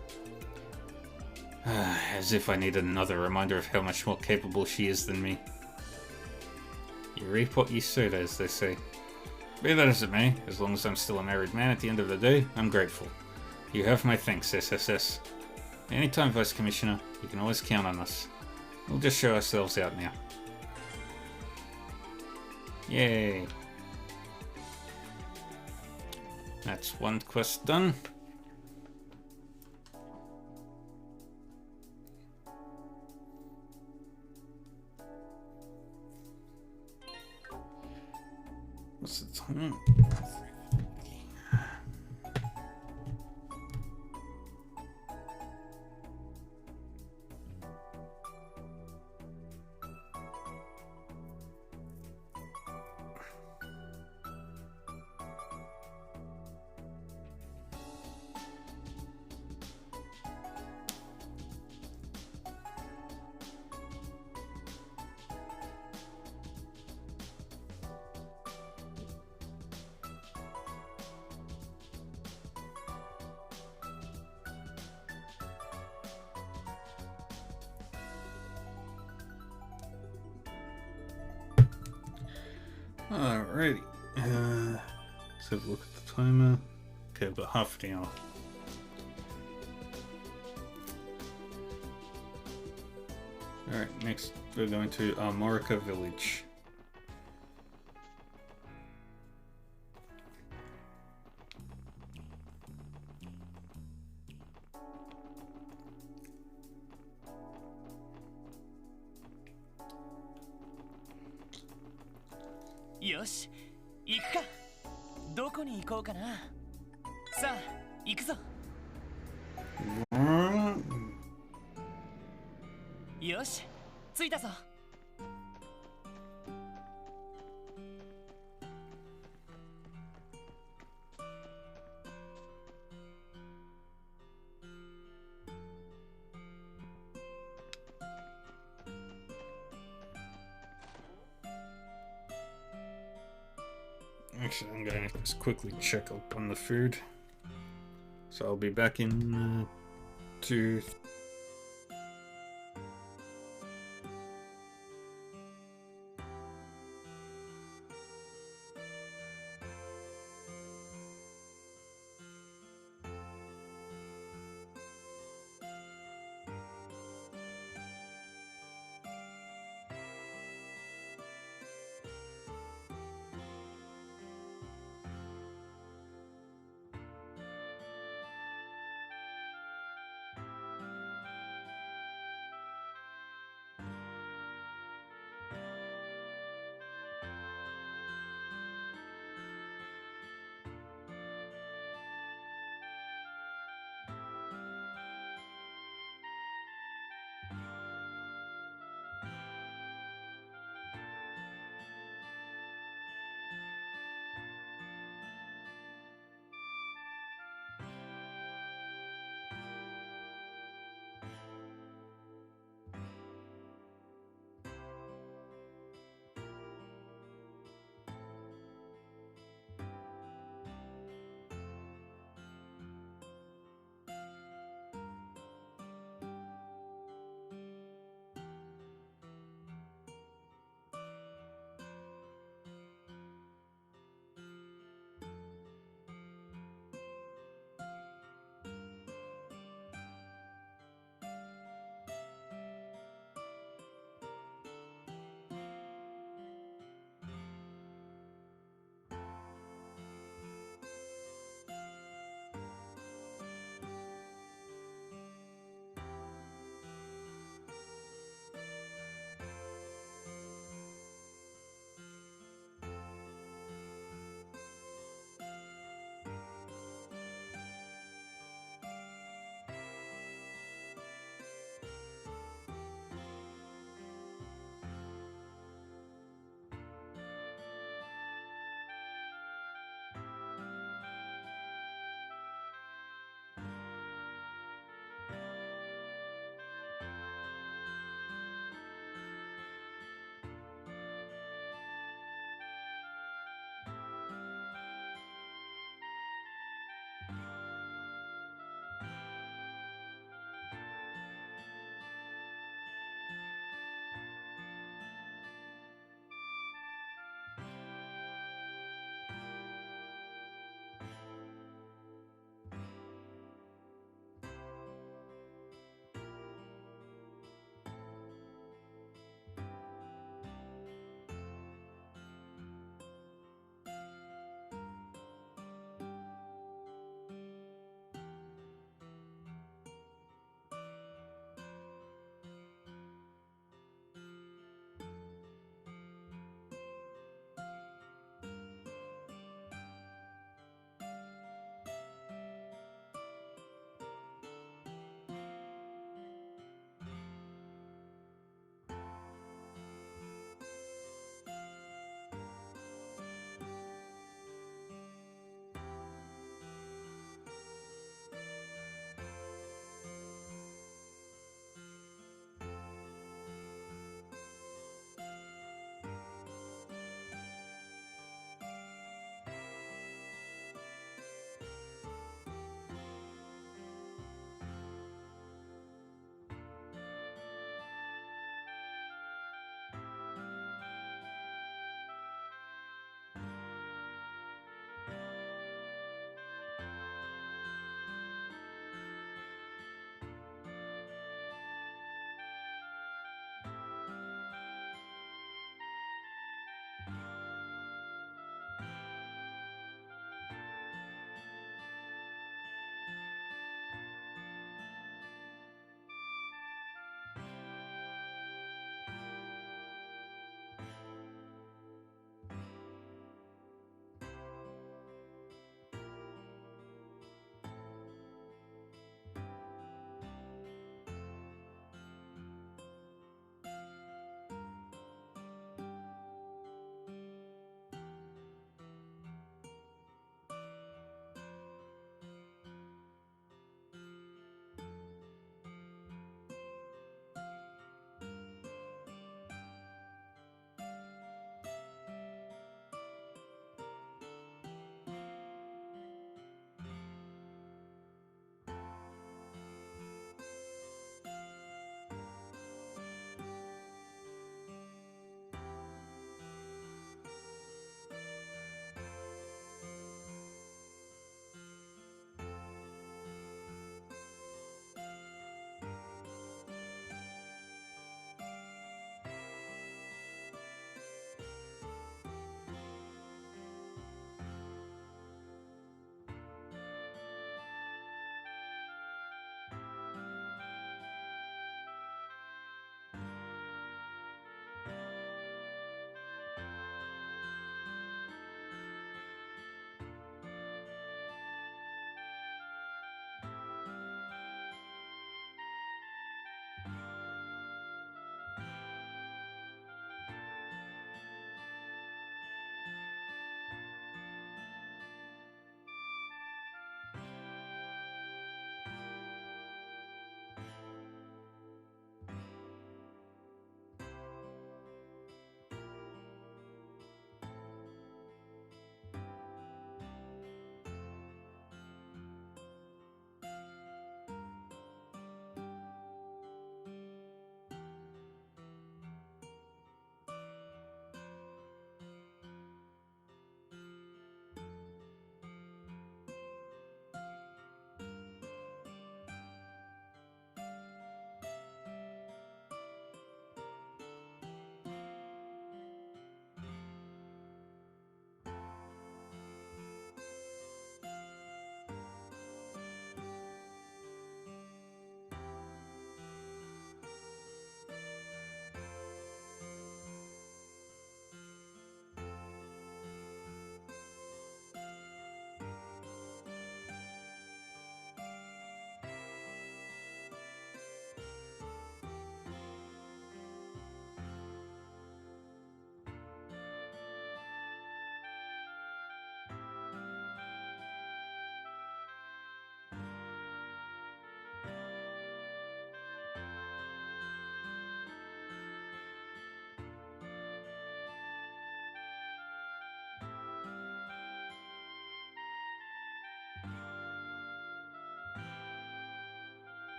As if I needed another reminder of how much more capable she is than me. You reap what you sowed, as they say. Be that as it may, as long as I'm still a married man at the end of the day, I'm grateful. You have my thanks, SSS. Anytime, Vice Commissioner, you can always count on us. We'll just show ourselves out now. Yay! That's one quest done. What's the time? Alrighty. Let's have a look at the timer. Okay, I've got half an hour. Alright, next we're going to Armorica Village. よし、行くか。どこに行こうかな。さあ、行くぞ。よし、着いたぞ。Actually, I'm gonna just quickly check up on the food. So I'll be back in 2.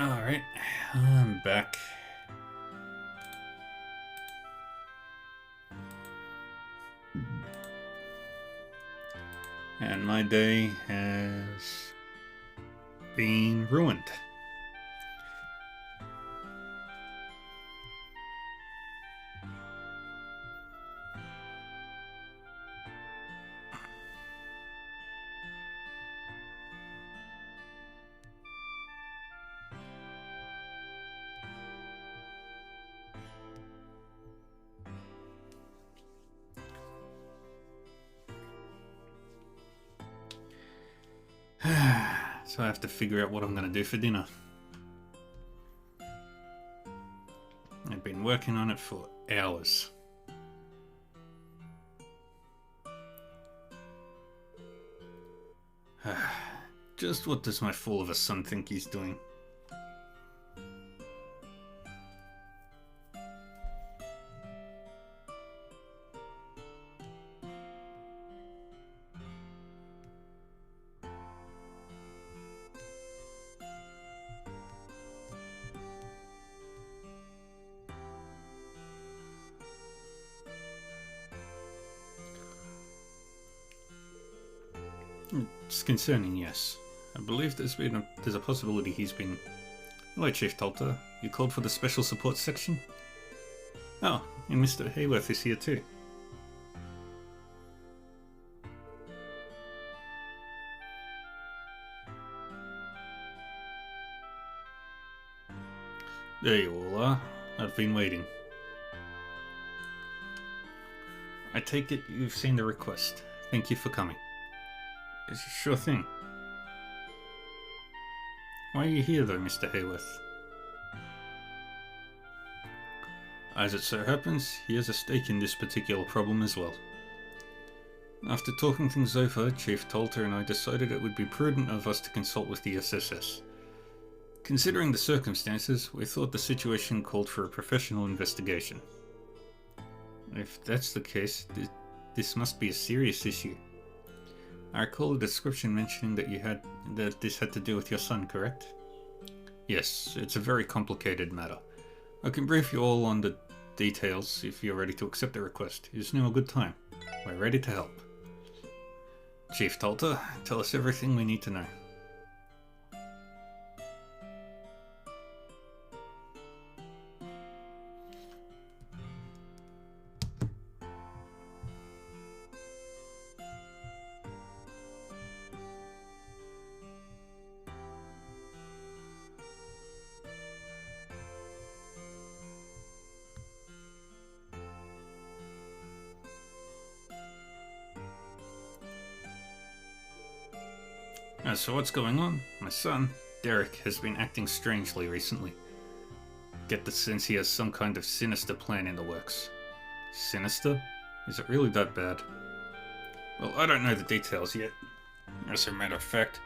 Alright, I'm back. And my day has been ruined. So I have to figure out what I'm going to do for dinner. I've been working on it for hours. Just what does my fool of a son think he's doing? It's concerning, yes. I believe there's a possibility he's been... Hello, Chief Talter. You called for the special support section? Oh, and Mr. Hayworth is here too. There you all are. I've been waiting. I take it you've seen the request. Thank you for coming. Sure thing. Why are you here though, Mr. Hayworth? As it so happens, he has a stake in this particular problem as well. After talking things over, Chief Talter and I decided it would be prudent of us to consult with the SSS. Considering the circumstances, we thought the situation called for a professional investigation. If that's the case, this must be a serious issue. I recall a description mentioning that this had to do with your son, correct? Yes, it's a very complicated matter. I can brief you all on the details if you're ready to accept the request. Is now a good time? We're ready to help. Chief Talter, tell us everything we need to know. So what's going on? My son, Derek, has been acting strangely recently. Get the sense he has some kind of sinister plan in the works. Sinister? Is it really that bad? Well, I don't know the details yet. As a matter of fact,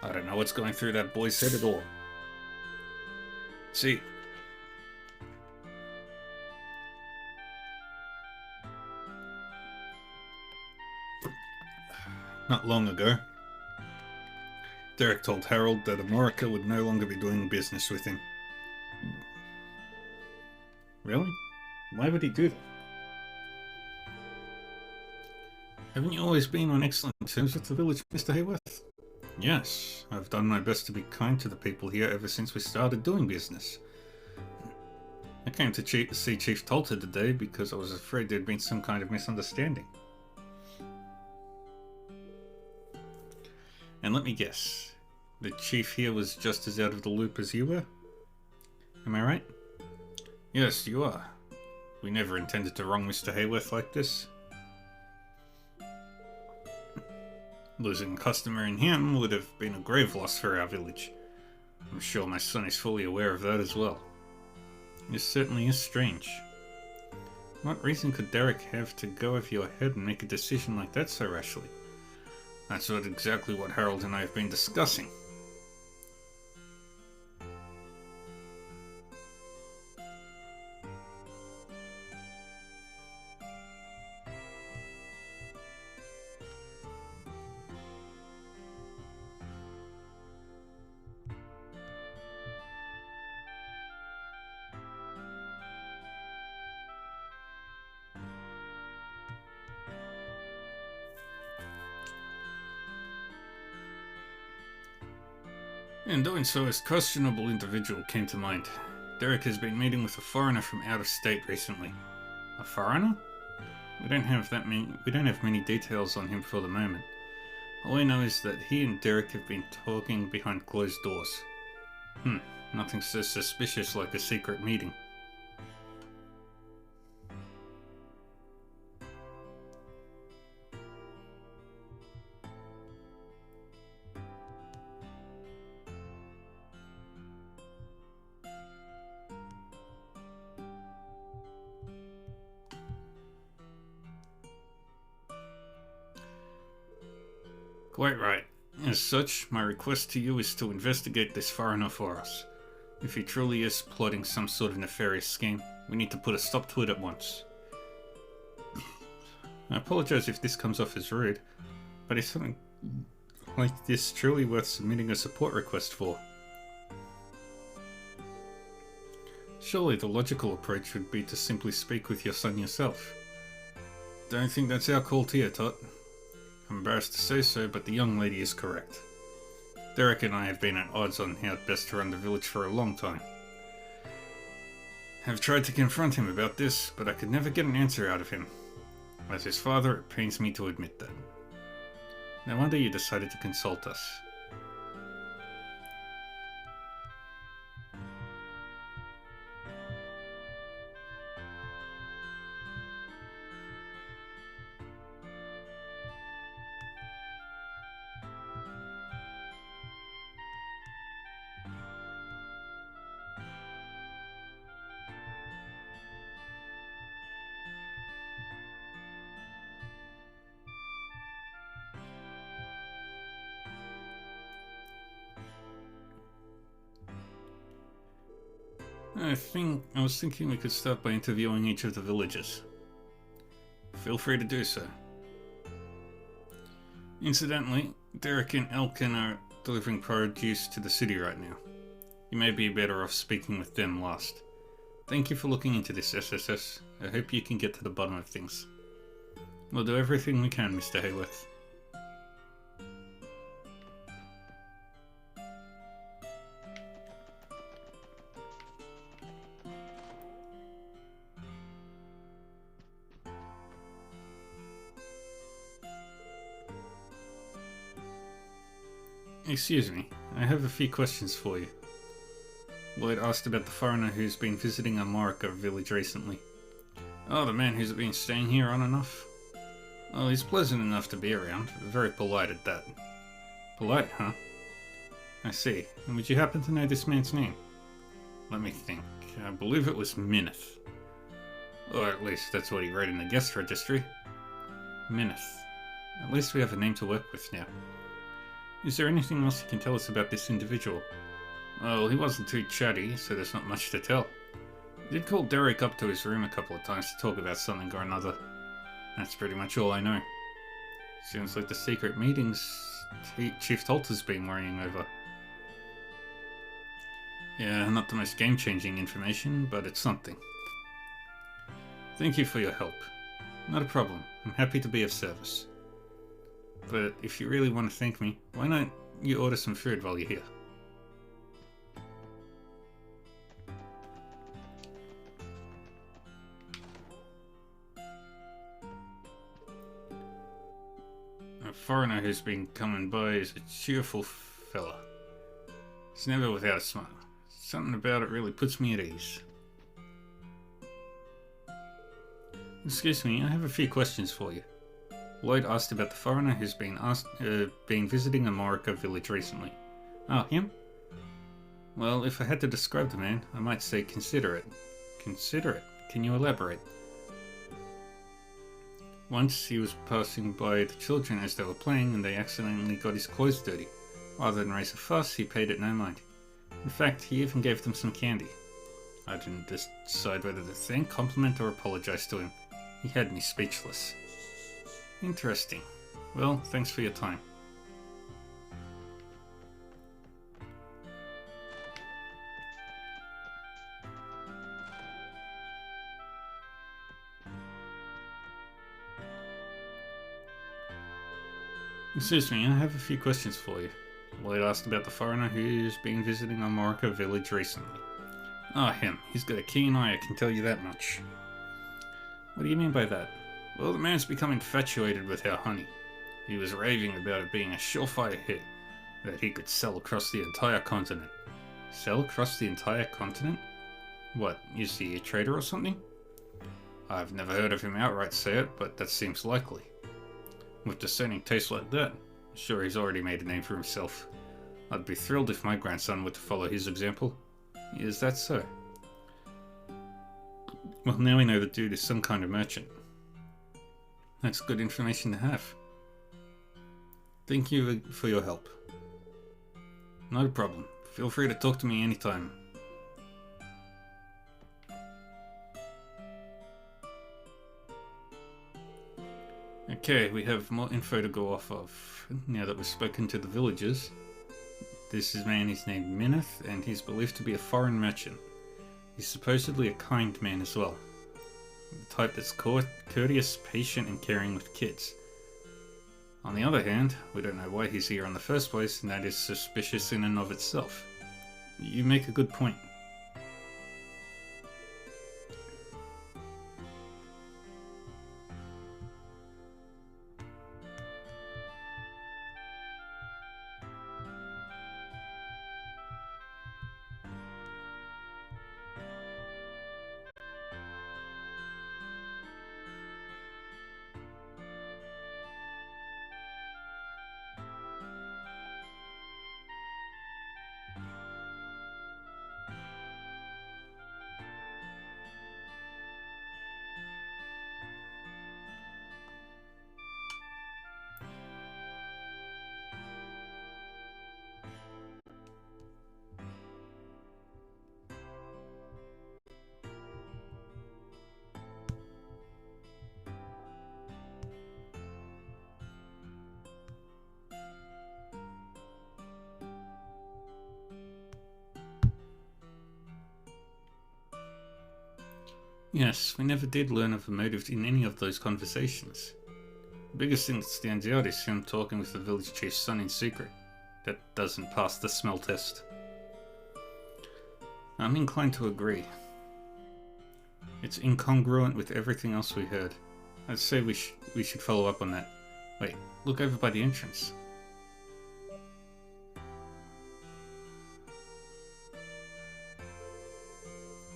I don't know what's going through that boy's head at all. See, not long ago, Derek told Harold that Amorica would no longer be doing business with him. Really? Why would he do that? Haven't you always been on excellent terms with the village, Mr. Hayworth? Yes, I've done my best to be kind to the people here ever since we started doing business. I came to see Chief Talter today because I was afraid there'd been some kind of misunderstanding. And let me guess, the chief here was just as out of the loop as you were? Am I right? Yes, you are. We never intended to wrong Mr. Hayworth like this. Losing a customer in him would have been a grave loss for our village. I'm sure my son is fully aware of that as well. This certainly is strange. What reason could Derek have to go over your head and make a decision like that so rashly? That's not exactly what Harold and I have been discussing. In doing so, a questionable individual came to mind. Derek has been meeting with a foreigner from out of state recently. A foreigner? We don't have many details on him for the moment. All I know is that he and Derek have been talking behind closed doors. Nothing so suspicious like a secret meeting. Quite right. As such, my request to you is to investigate this foreigner for us. If he truly is plotting some sort of nefarious scheme, we need to put a stop to it at once. I apologize if this comes off as rude, but is something like this truly worth submitting a support request for? Surely the logical approach would be to simply speak with your son yourself. Don't think that's our call to you, Tot. I'm embarrassed to say so, but the young lady is correct. Derek and I have been at odds on how best to run the village for a long time. I've tried to confront him about this, but I could never get an answer out of him. As his father, it pains me to admit that. No wonder you decided to consult us. I was thinking we could start by interviewing each of the villagers. Feel free to do so. Incidentally, Derek and Elkin are delivering produce to the city right now. You may be better off speaking with them last. Thank you for looking into this, SSS. I hope you can get to the bottom of things. We'll do everything we can, Mr. Hayworth. Excuse me, I have a few questions for you. Lloyd asked about the foreigner who's been visiting America village recently. Oh, the man who's been staying here on and off? Well, he's pleasant enough to be around, very polite at that. Polite, huh? I see. And would you happen to know this man's name? Let me think. I believe it was Mineth. Or at least that's what he wrote in the guest registry. Mineth. At least we have a name to work with now. Is there anything else you can tell us about this individual? Well, he wasn't too chatty, so there's not much to tell. He did call Derek up to his room a couple of times to talk about something or another. That's pretty much all I know. Seems like the secret meetings Chief Tolter's been worrying over. Yeah, not the most game-changing information, but it's something. Thank you for your help. Not a problem. I'm happy to be of service. But if you really want to thank me, why not you order some food while you're here? A foreigner who's been coming by is a cheerful fella. He's never without a smile. Something about it really puts me at ease. Excuse me, I have a few questions for you. Lloyd asked about the foreigner who's been visiting America village recently. Oh, him? Well, if I had to describe the man, I might say considerate. Considerate? Can you elaborate? Once he was passing by the children as they were playing and they accidentally got his clothes dirty. Rather than raise a fuss, he paid it no mind. In fact, he even gave them some candy. I didn't decide whether to thank, compliment, or apologize to him. He had me speechless. Interesting. Well, thanks for your time. Excuse me, I have a few questions for you. Lloyd asked about the foreigner who's been visiting our Morocco village recently. Ah, him. He's got a keen eye, I can tell you that much. What do you mean by that? Well, the man's become infatuated with our honey. He was raving about it being a surefire hit that he could sell across the entire continent. Sell across the entire continent? What, is he a trader or something? I've never heard of him outright say it, but that seems likely. With discerning taste like that, I'm sure he's already made a name for himself. I'd be thrilled if my grandson were to follow his example. Is that so? Well, now we know the dude is some kind of merchant. That's good information to have. Thank you for your help. Not a problem. Feel free to talk to me anytime. Okay, we have more info to go off of now that we've spoken to the villagers. This man is named Mineth, and he's believed to be a foreign merchant. He's supposedly a kind man as well. The type that's courteous, patient, and caring with kids. On the other hand, we don't know why he's here in the first place, and that is suspicious in and of itself. You make a good point. Yes, we never did learn of a motive in any of those conversations. The biggest thing that stands out is him talking with the village chief's son in secret. That doesn't pass the smell test. I'm inclined to agree. It's incongruent with everything else we heard. I'd say we should follow up on that. Wait, look over by the entrance.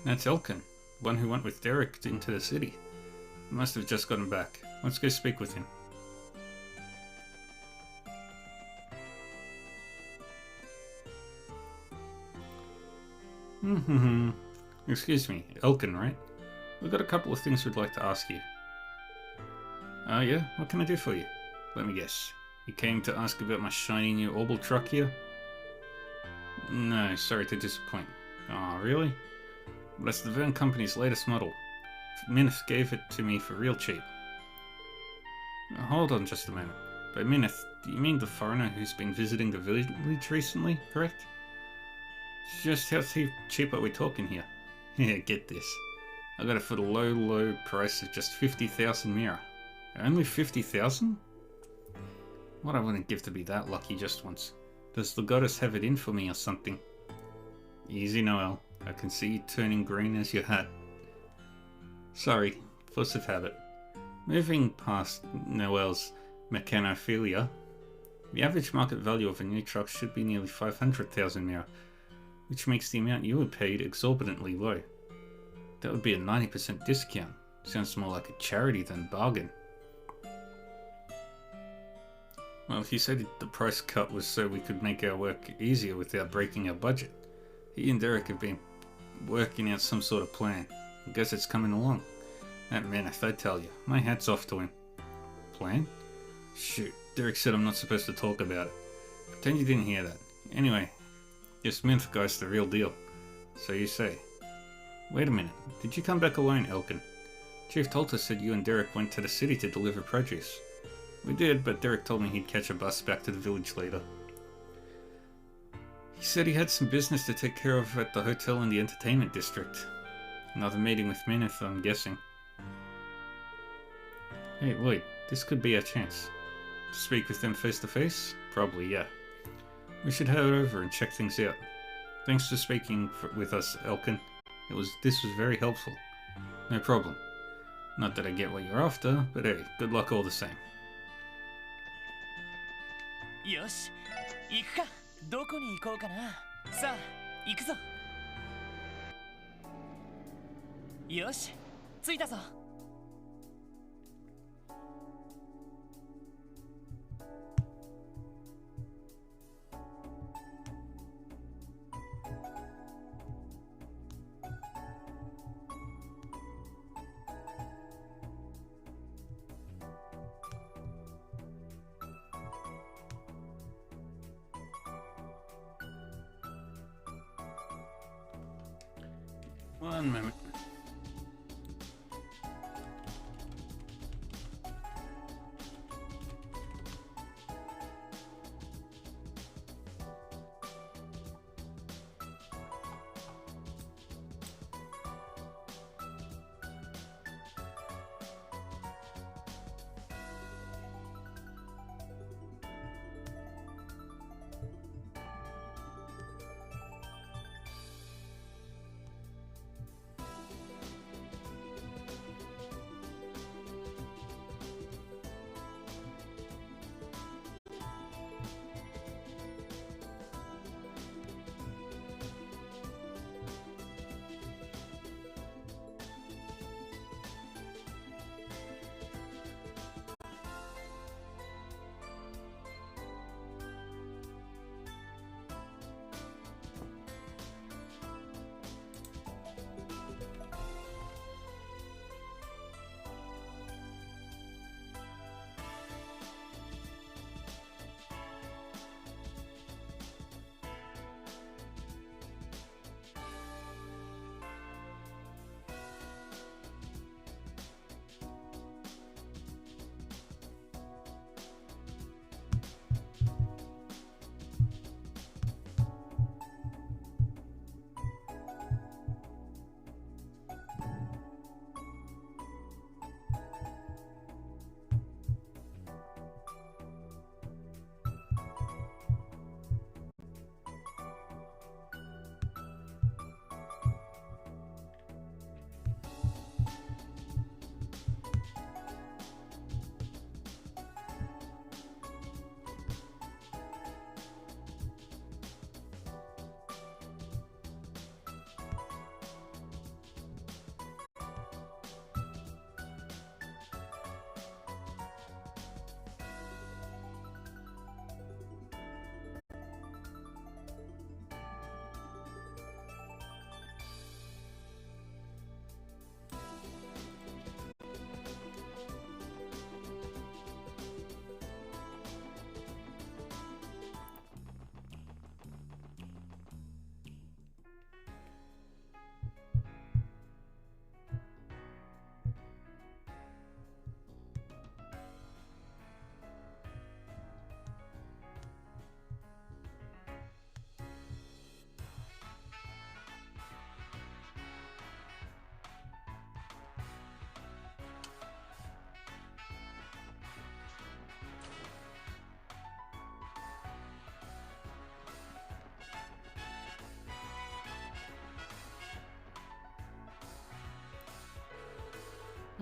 That's Elkin. One who went with Derek into the city. He must have just gotten back. Let's go speak with him. Excuse me, Elkin, right? We've got a couple of things we'd like to ask you. Oh yeah? What can I do for you? Let me guess. You came to ask about my shiny new Orbital truck here? No, sorry to disappoint. Oh, really? But it's the Verne Company's latest model. Mineth gave it to me for real cheap. Now, hold on just a moment. By Mineth, do you mean the foreigner who's been visiting the village recently, correct? Just how cheap are we talking here? Yeah, get this. I got it for the low price of just 50,000 mira. Only 50,000? What I wouldn't give to be that lucky just once. Does the goddess have it in for me or something? Easy, Noel. I can see you turning green as your hat. Sorry, force of habit. Moving past Noel's mechanophilia, the average market value of a new truck should be nearly 500,000 mira, which makes the amount you were paid exorbitantly low. That would be a 90% discount. Sounds more like a charity than bargain. Well, he said the price cut was so we could make our work easier without breaking our budget. He and Derek have been working out some sort of plan. I guess it's coming along. That Mineth, I tell you, my hat's off to him. Plan? Shoot, Derek said I'm not supposed to talk about it. Pretend you didn't hear that. Anyway, this Mineth guy's the real deal. So you say. Wait a minute, did you come back alone, Elkin? Chief Tolta said you and Derek went to the city to deliver produce. We did, but Derek told me he'd catch a bus back to the village later. He said he had some business to take care of at the hotel in the entertainment district. Another meeting with Mineth, I'm guessing. Hey, wait, this could be our chance. To speak with them face to face? Probably, yeah. We should head over and check things out. Thanks for speaking with us, Elkin. This was very helpful. No problem. Not that I get what you're after, but hey, good luck all the same. よし行くか。どこに行こうかな。さあ行くぞ。よし着いたぞ。One moment.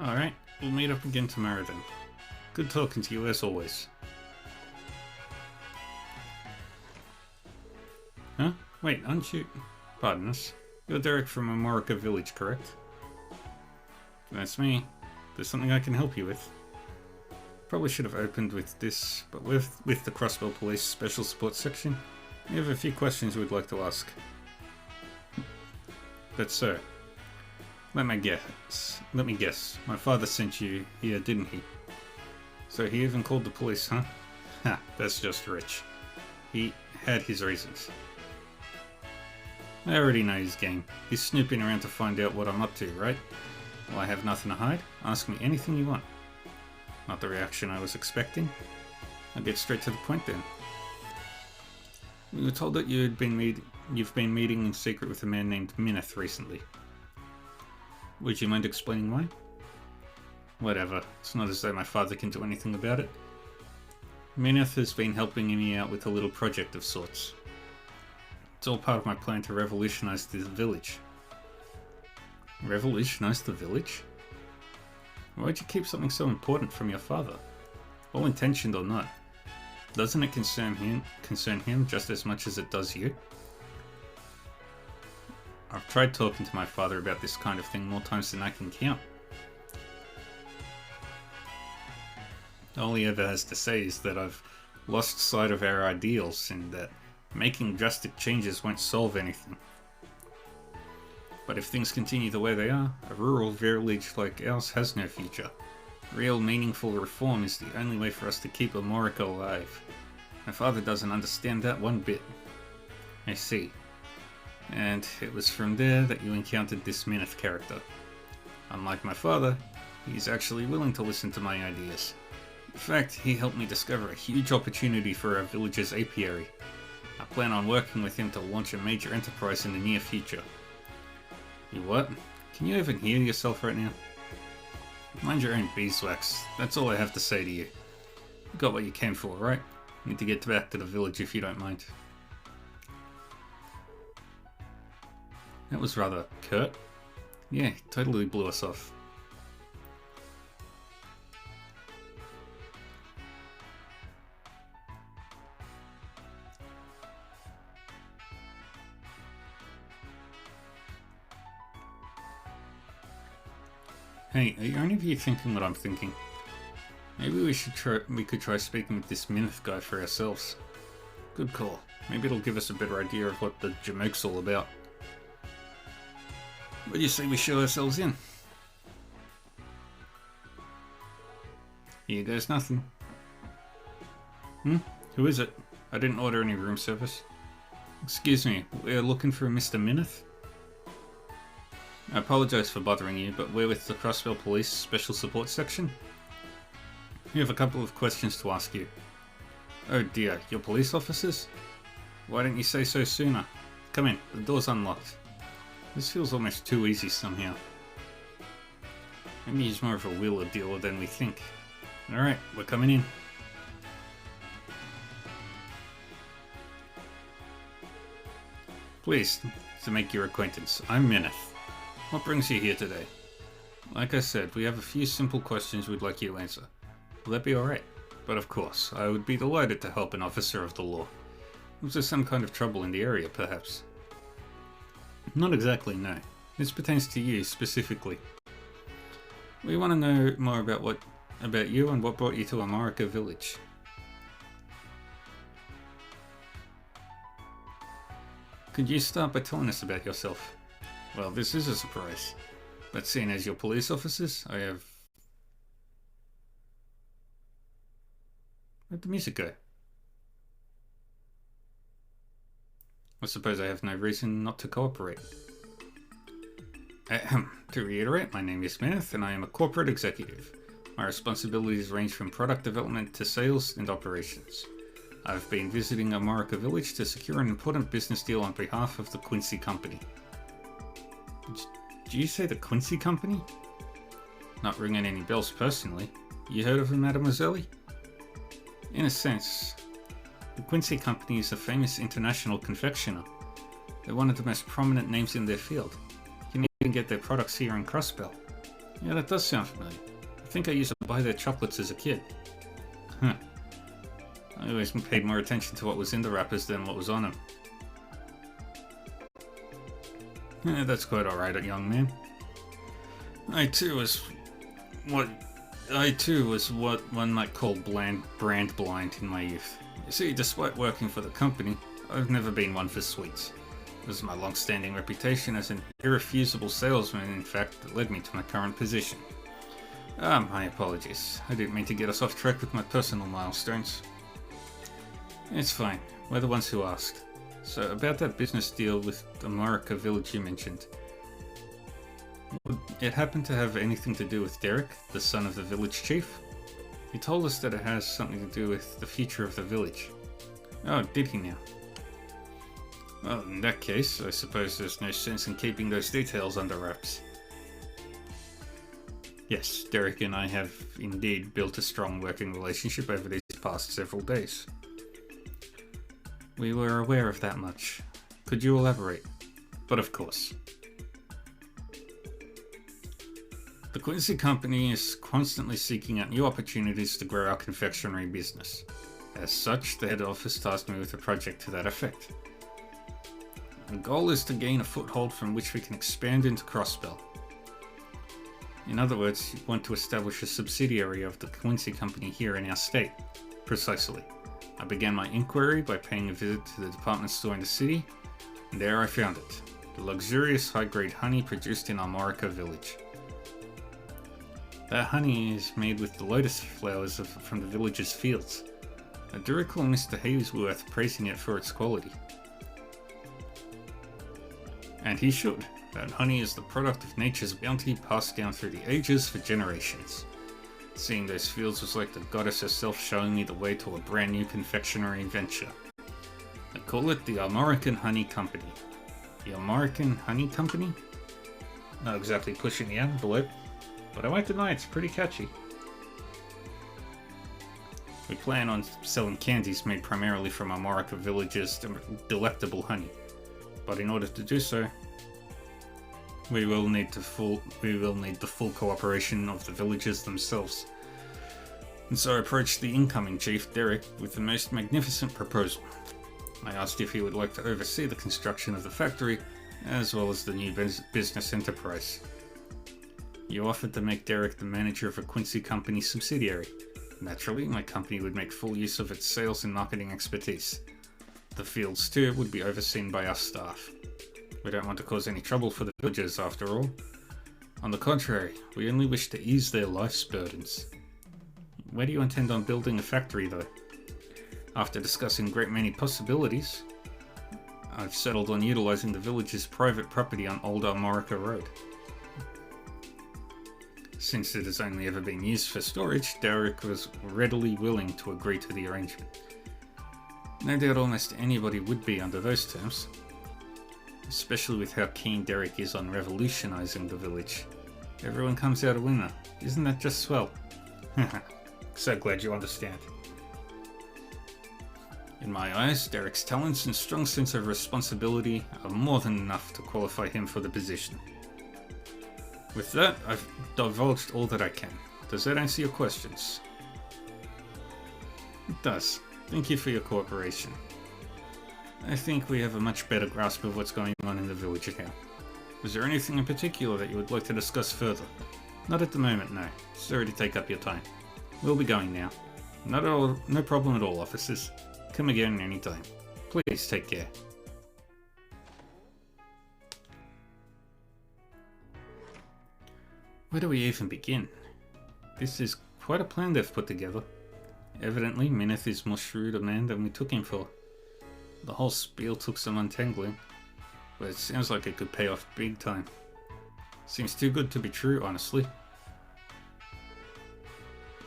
Alright, we'll meet up again tomorrow then. Good talking to you as always. Huh? Wait, aren't you... Pardon us. You're Derek from Amorica Village, correct? That's me. There's something I can help you with. Probably should have opened with this, but with the Crossbell Police Special Support section, we have a few questions we'd like to ask. But sir, let me guess. My father sent you here, didn't he? So he even called the police, huh? Ha, that's just rich. He had his reasons. I already know his game. He's snooping around to find out what I'm up to, right? Well, I have nothing to hide. Ask me anything you want. Not the reaction I was expecting. I'll get straight to the point then. We were told that you've been meeting in secret with a man named Mineth recently. Would you mind explaining why? Whatever. It's not as though my father can do anything about it. Mineth has been helping me out with a little project of sorts. It's all part of my plan to revolutionize the village. Revolutionize the village? Why'd you keep something so important from your father? Well intentioned or not, doesn't it concern him just as much as it does you? I've tried talking to my father about this kind of thing more times than I can count. All he ever has to say is that I've lost sight of our ideals and that making drastic changes won't solve anything. But if things continue the way they are, a rural village like ours has no future. Real meaningful reform is the only way for us to keep Amorica alive. My father doesn't understand that one bit. I see. And it was from there that you encountered this Mineth character. Unlike my father, he's actually willing to listen to my ideas. In fact, he helped me discover a huge opportunity for our village's apiary. I plan on working with him to launch a major enterprise in the near future. You what? Can you even hear yourself right now? Mind your own beeswax. That's all I have to say to you. You got what you came for, right? Need to get back to the village if you don't mind. That was rather curt. Yeah, totally blew us off. Hey, are any of you thinking what I'm thinking? Maybe we could try speaking with this Mineth guy for ourselves. Good call. Maybe it'll give us a better idea of what the jamoke's all about. What do you say we show ourselves in? Here goes nothing. Who is it? I didn't order any room service. Excuse me, we're looking for a Mr. Mineth? I apologize for bothering you, but we're with the Crossville Police Special Support Section. We have a couple of questions to ask you. Oh dear, you're police officers? Why didn't you say so sooner? Come in, the door's unlocked. This feels almost too easy somehow. Maybe he's more of a wheeler dealer than we think. Alright, we're coming in. Pleased to make your acquaintance. I'm Mineth. What brings you here today? Like I said, we have a few simple questions we'd like you to answer. Will that be alright? But of course, I would be delighted to help an officer of the law. Was there some kind of trouble in the area, perhaps? Not exactly, no. This pertains to you, specifically. We want to know more about you and what brought you to Amorica Village. Could you start by telling us about yourself? Well, this is a surprise. But seeing as you're police officers, I have... Where'd the music go? I suppose I have no reason not to cooperate. To reiterate, my name is Mineth and I am a corporate executive. My responsibilities range from product development to sales and operations. I've been visiting Amorica Village to secure an important business deal on behalf of the Quincy Company. Did you say the Quincy Company? Not ringing any bells personally. You heard of them, Mademoiselle? In a sense, the Quincy Company is a famous international confectioner. They're one of the most prominent names in their field. You can even get their products here in Crossbell. Yeah, that does sound familiar. I think I used to buy their chocolates as a kid. Huh. I always paid more attention to what was in the wrappers than what was on them. Yeah, that's quite alright, young man. I too was what one might call brand blind in my youth. You see, despite working for the company, I've never been one for sweets. It was my long-standing reputation as an irrefusable salesman, in fact, that led me to my current position. My apologies. I didn't mean to get us off track with my personal milestones. It's fine. We're the ones who asked. So, about that business deal with Amorica Village you mentioned. Would it happen to have anything to do with Derek, the son of the village chief? He told us that it has something to do with the future of the village. Oh, did he now? Well, in that case, I suppose there's no sense in keeping those details under wraps. Yes, Derek and I have indeed built a strong working relationship over these past several days. We were aware of that much. Could you elaborate? But of course. The Quincy Company is constantly seeking out new opportunities to grow our confectionery business. As such, the head office tasked me with a project to that effect. The goal is to gain a foothold from which we can expand into Crossbell. In other words, you want to establish a subsidiary of the Quincy Company here in our state. Precisely. I began my inquiry by paying a visit to the department store in the city, and there I found it. The luxurious high-grade honey produced in Armorica village. That honey is made with the lotus flowers from the village's fields. I do recall Mr. Haysworth praising it for its quality. And he should. That honey is the product of nature's bounty passed down through the ages for generations. Seeing those fields was like the goddess herself showing me the way to a brand new confectionery venture. I call it the Armorican Honey Company. The Armorican Honey Company? Not exactly pushing the envelope, but I won't deny it's pretty catchy. We plan on selling candies made primarily from Armorica Village's delectable honey, but in order to do so, we will need the full cooperation of the villagers themselves. And so I approached the incoming chief, Derek, with the most magnificent proposal. I asked if he would like to oversee the construction of the factory, as well as the new business enterprise. You offered to make Derek the manager of a Quincy Company subsidiary. Naturally, my company would make full use of its sales and marketing expertise. The fields too would be overseen by our staff. We don't want to cause any trouble for the villagers after all. On the contrary, we only wish to ease their life's burdens. Where do you intend on building a factory though? After discussing a great many possibilities, I've settled on utilizing the village's private property on Old Armorica Road. Since it has only ever been used for storage, Derek was readily willing to agree to the arrangement. No doubt almost anybody would be under those terms, especially with how keen Derek is on revolutionizing the village. Everyone comes out a winner. Isn't that just swell? So glad you understand. In my eyes, Derek's talents and strong sense of responsibility are more than enough to qualify him for the position. With that, I've divulged all that I can. Does that answer your questions? It does. Thank you for your cooperation. I think we have a much better grasp of what's going on in the village now. Was there anything in particular that you would like to discuss further? Not at the moment, no. Sorry to take up your time. We'll be going now. Not at all, no problem at all, officers. Come again anytime. Please take care. Where do we even begin? This is quite a plan they've put together. Evidently, Mineth is more shrewd a man than we took him for. The whole spiel took some untangling, but it sounds like it could pay off big time. Seems too good to be true, honestly.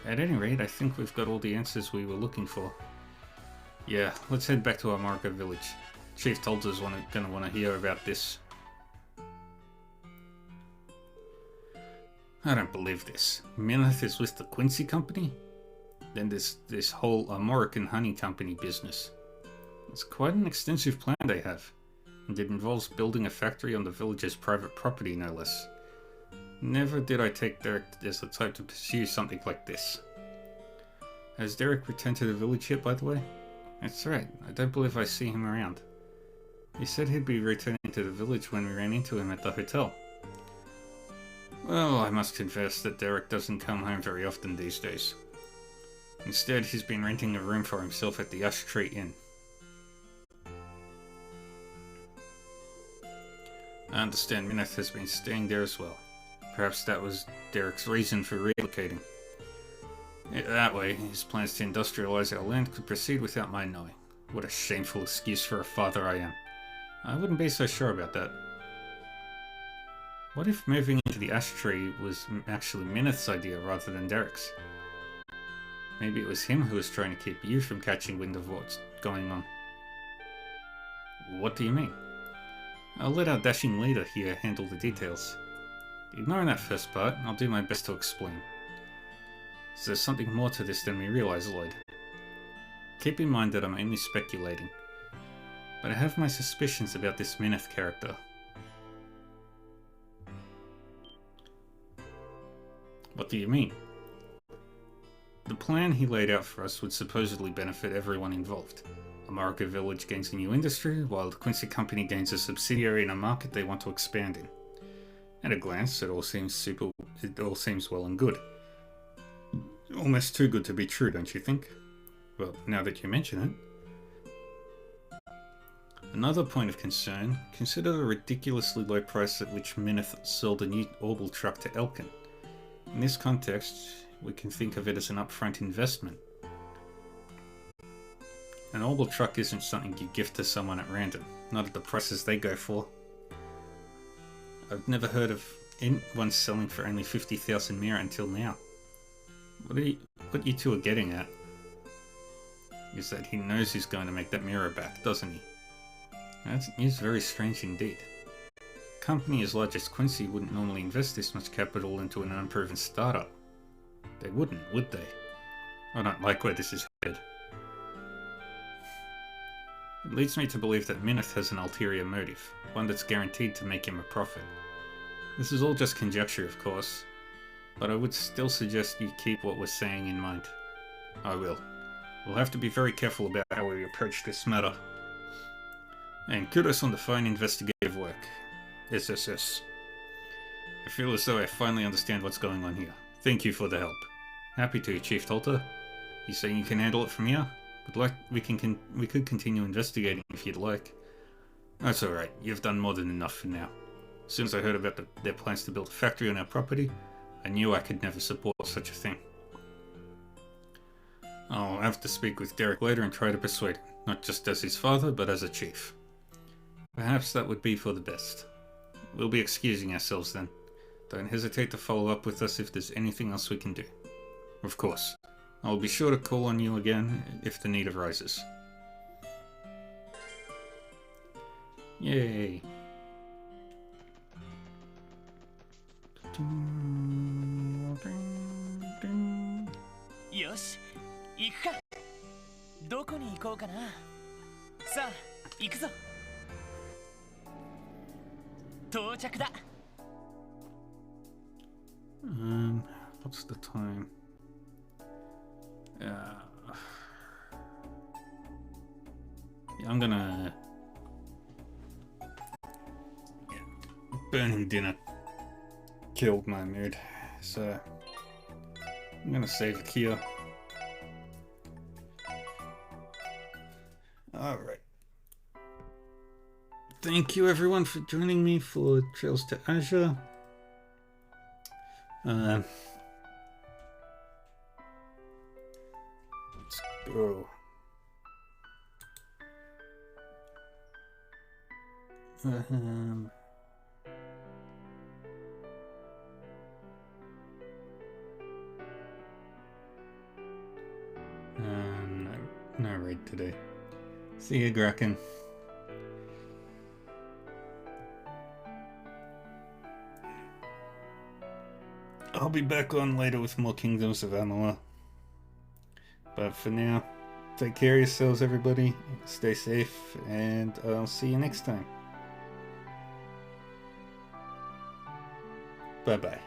At any rate, I think we've got all the answers we were looking for. Yeah, let's head back to Armorica Village. Chief told us gonna want to hear about this. I don't believe this. Mineth is with the Quincy Company? Then there's this whole Armorican Honey Company business. It's quite an extensive plan they have, and it involves building a factory on the village's private property, no less. Never did I take Derek as the type to pursue something like this. Has Derek returned to the village yet, by the way? That's right, I don't believe I see him around. He said he'd be returning to the village when we ran into him at the hotel. Well, I must confess that Derek doesn't come home very often these days. Instead, he's been renting a room for himself at the Ash Tree Inn. I understand Mineth has been staying there as well. Perhaps that was Derek's reason for relocating. That way, his plans to industrialize our land could proceed without my knowing. What a shameful excuse for a father I am. I wouldn't be so sure about that. What if moving into the Ash Tree was actually Mineth's idea rather than Derek's? Maybe it was him who was trying to keep you from catching wind of what's going on. What do you mean? I'll let our dashing leader here handle the details. Ignoring that first part, I'll do my best to explain. So there's something more to this than we realize, Lloyd. Keep in mind that I'm only speculating, but I have my suspicions about this Mineth character. What do you mean? The plan he laid out for us would supposedly benefit everyone involved. America Village gains a new industry, while the Quincy Company gains a subsidiary in a market they want to expand in. At a glance, it all seems well and good. Almost too good to be true, don't you think? Well, now that you mention it. Another point of concern, consider the ridiculously low price at which Mineth sold a new Orbital truck to Elkin. In this context, we can think of it as an upfront investment. An Orbital truck isn't something you gift to someone at random, not at the prices they go for. I've never heard of anyone selling for only 50,000 Mira until now. What you two are getting at is that he knows he's going to make that Mira back, doesn't he? That is very strange indeed. A company as large as Quincy wouldn't normally invest this much capital into an unproven startup. They wouldn't, would they? I don't like where this is headed. It leads me to believe that Mineth has an ulterior motive, one that's guaranteed to make him a profit. This is all just conjecture, of course, but I would still suggest you keep what we're saying in mind. I will. We'll have to be very careful about how we approach this matter. And kudos on the fine investigative work. SSS. I feel as though I finally understand what's going on here. Thank you for the help. Happy to, Chief Tolter. You saying you can handle it from here? We could continue investigating if you'd like. That's alright, you've done more than enough for now. As soon as I heard about their plans to build a factory on our property, I knew I could never support such a thing. I'll have to speak with Derek later and try to persuade him, not just as his father, but as a chief. Perhaps that would be for the best. We'll be excusing ourselves then. Don't hesitate to follow up with us if there's anything else we can do. Of course. I'll be sure to call on you again if the need arises. Yay!よし、行くか。どこに行こうかな。さあ、行くぞ。到着だ。What's the time? Yeah, I'm gonna... Burning dinner killed my mood, so I'm gonna save it here. Alright. Thank you everyone for joining me for Trails to Azure. Let's go. No raid today. See you, Graken. I'll be back on later with more Kingdoms of Amalur. But for now, take care of yourselves, everybody. Stay safe, and I'll see you next time. Bye-bye.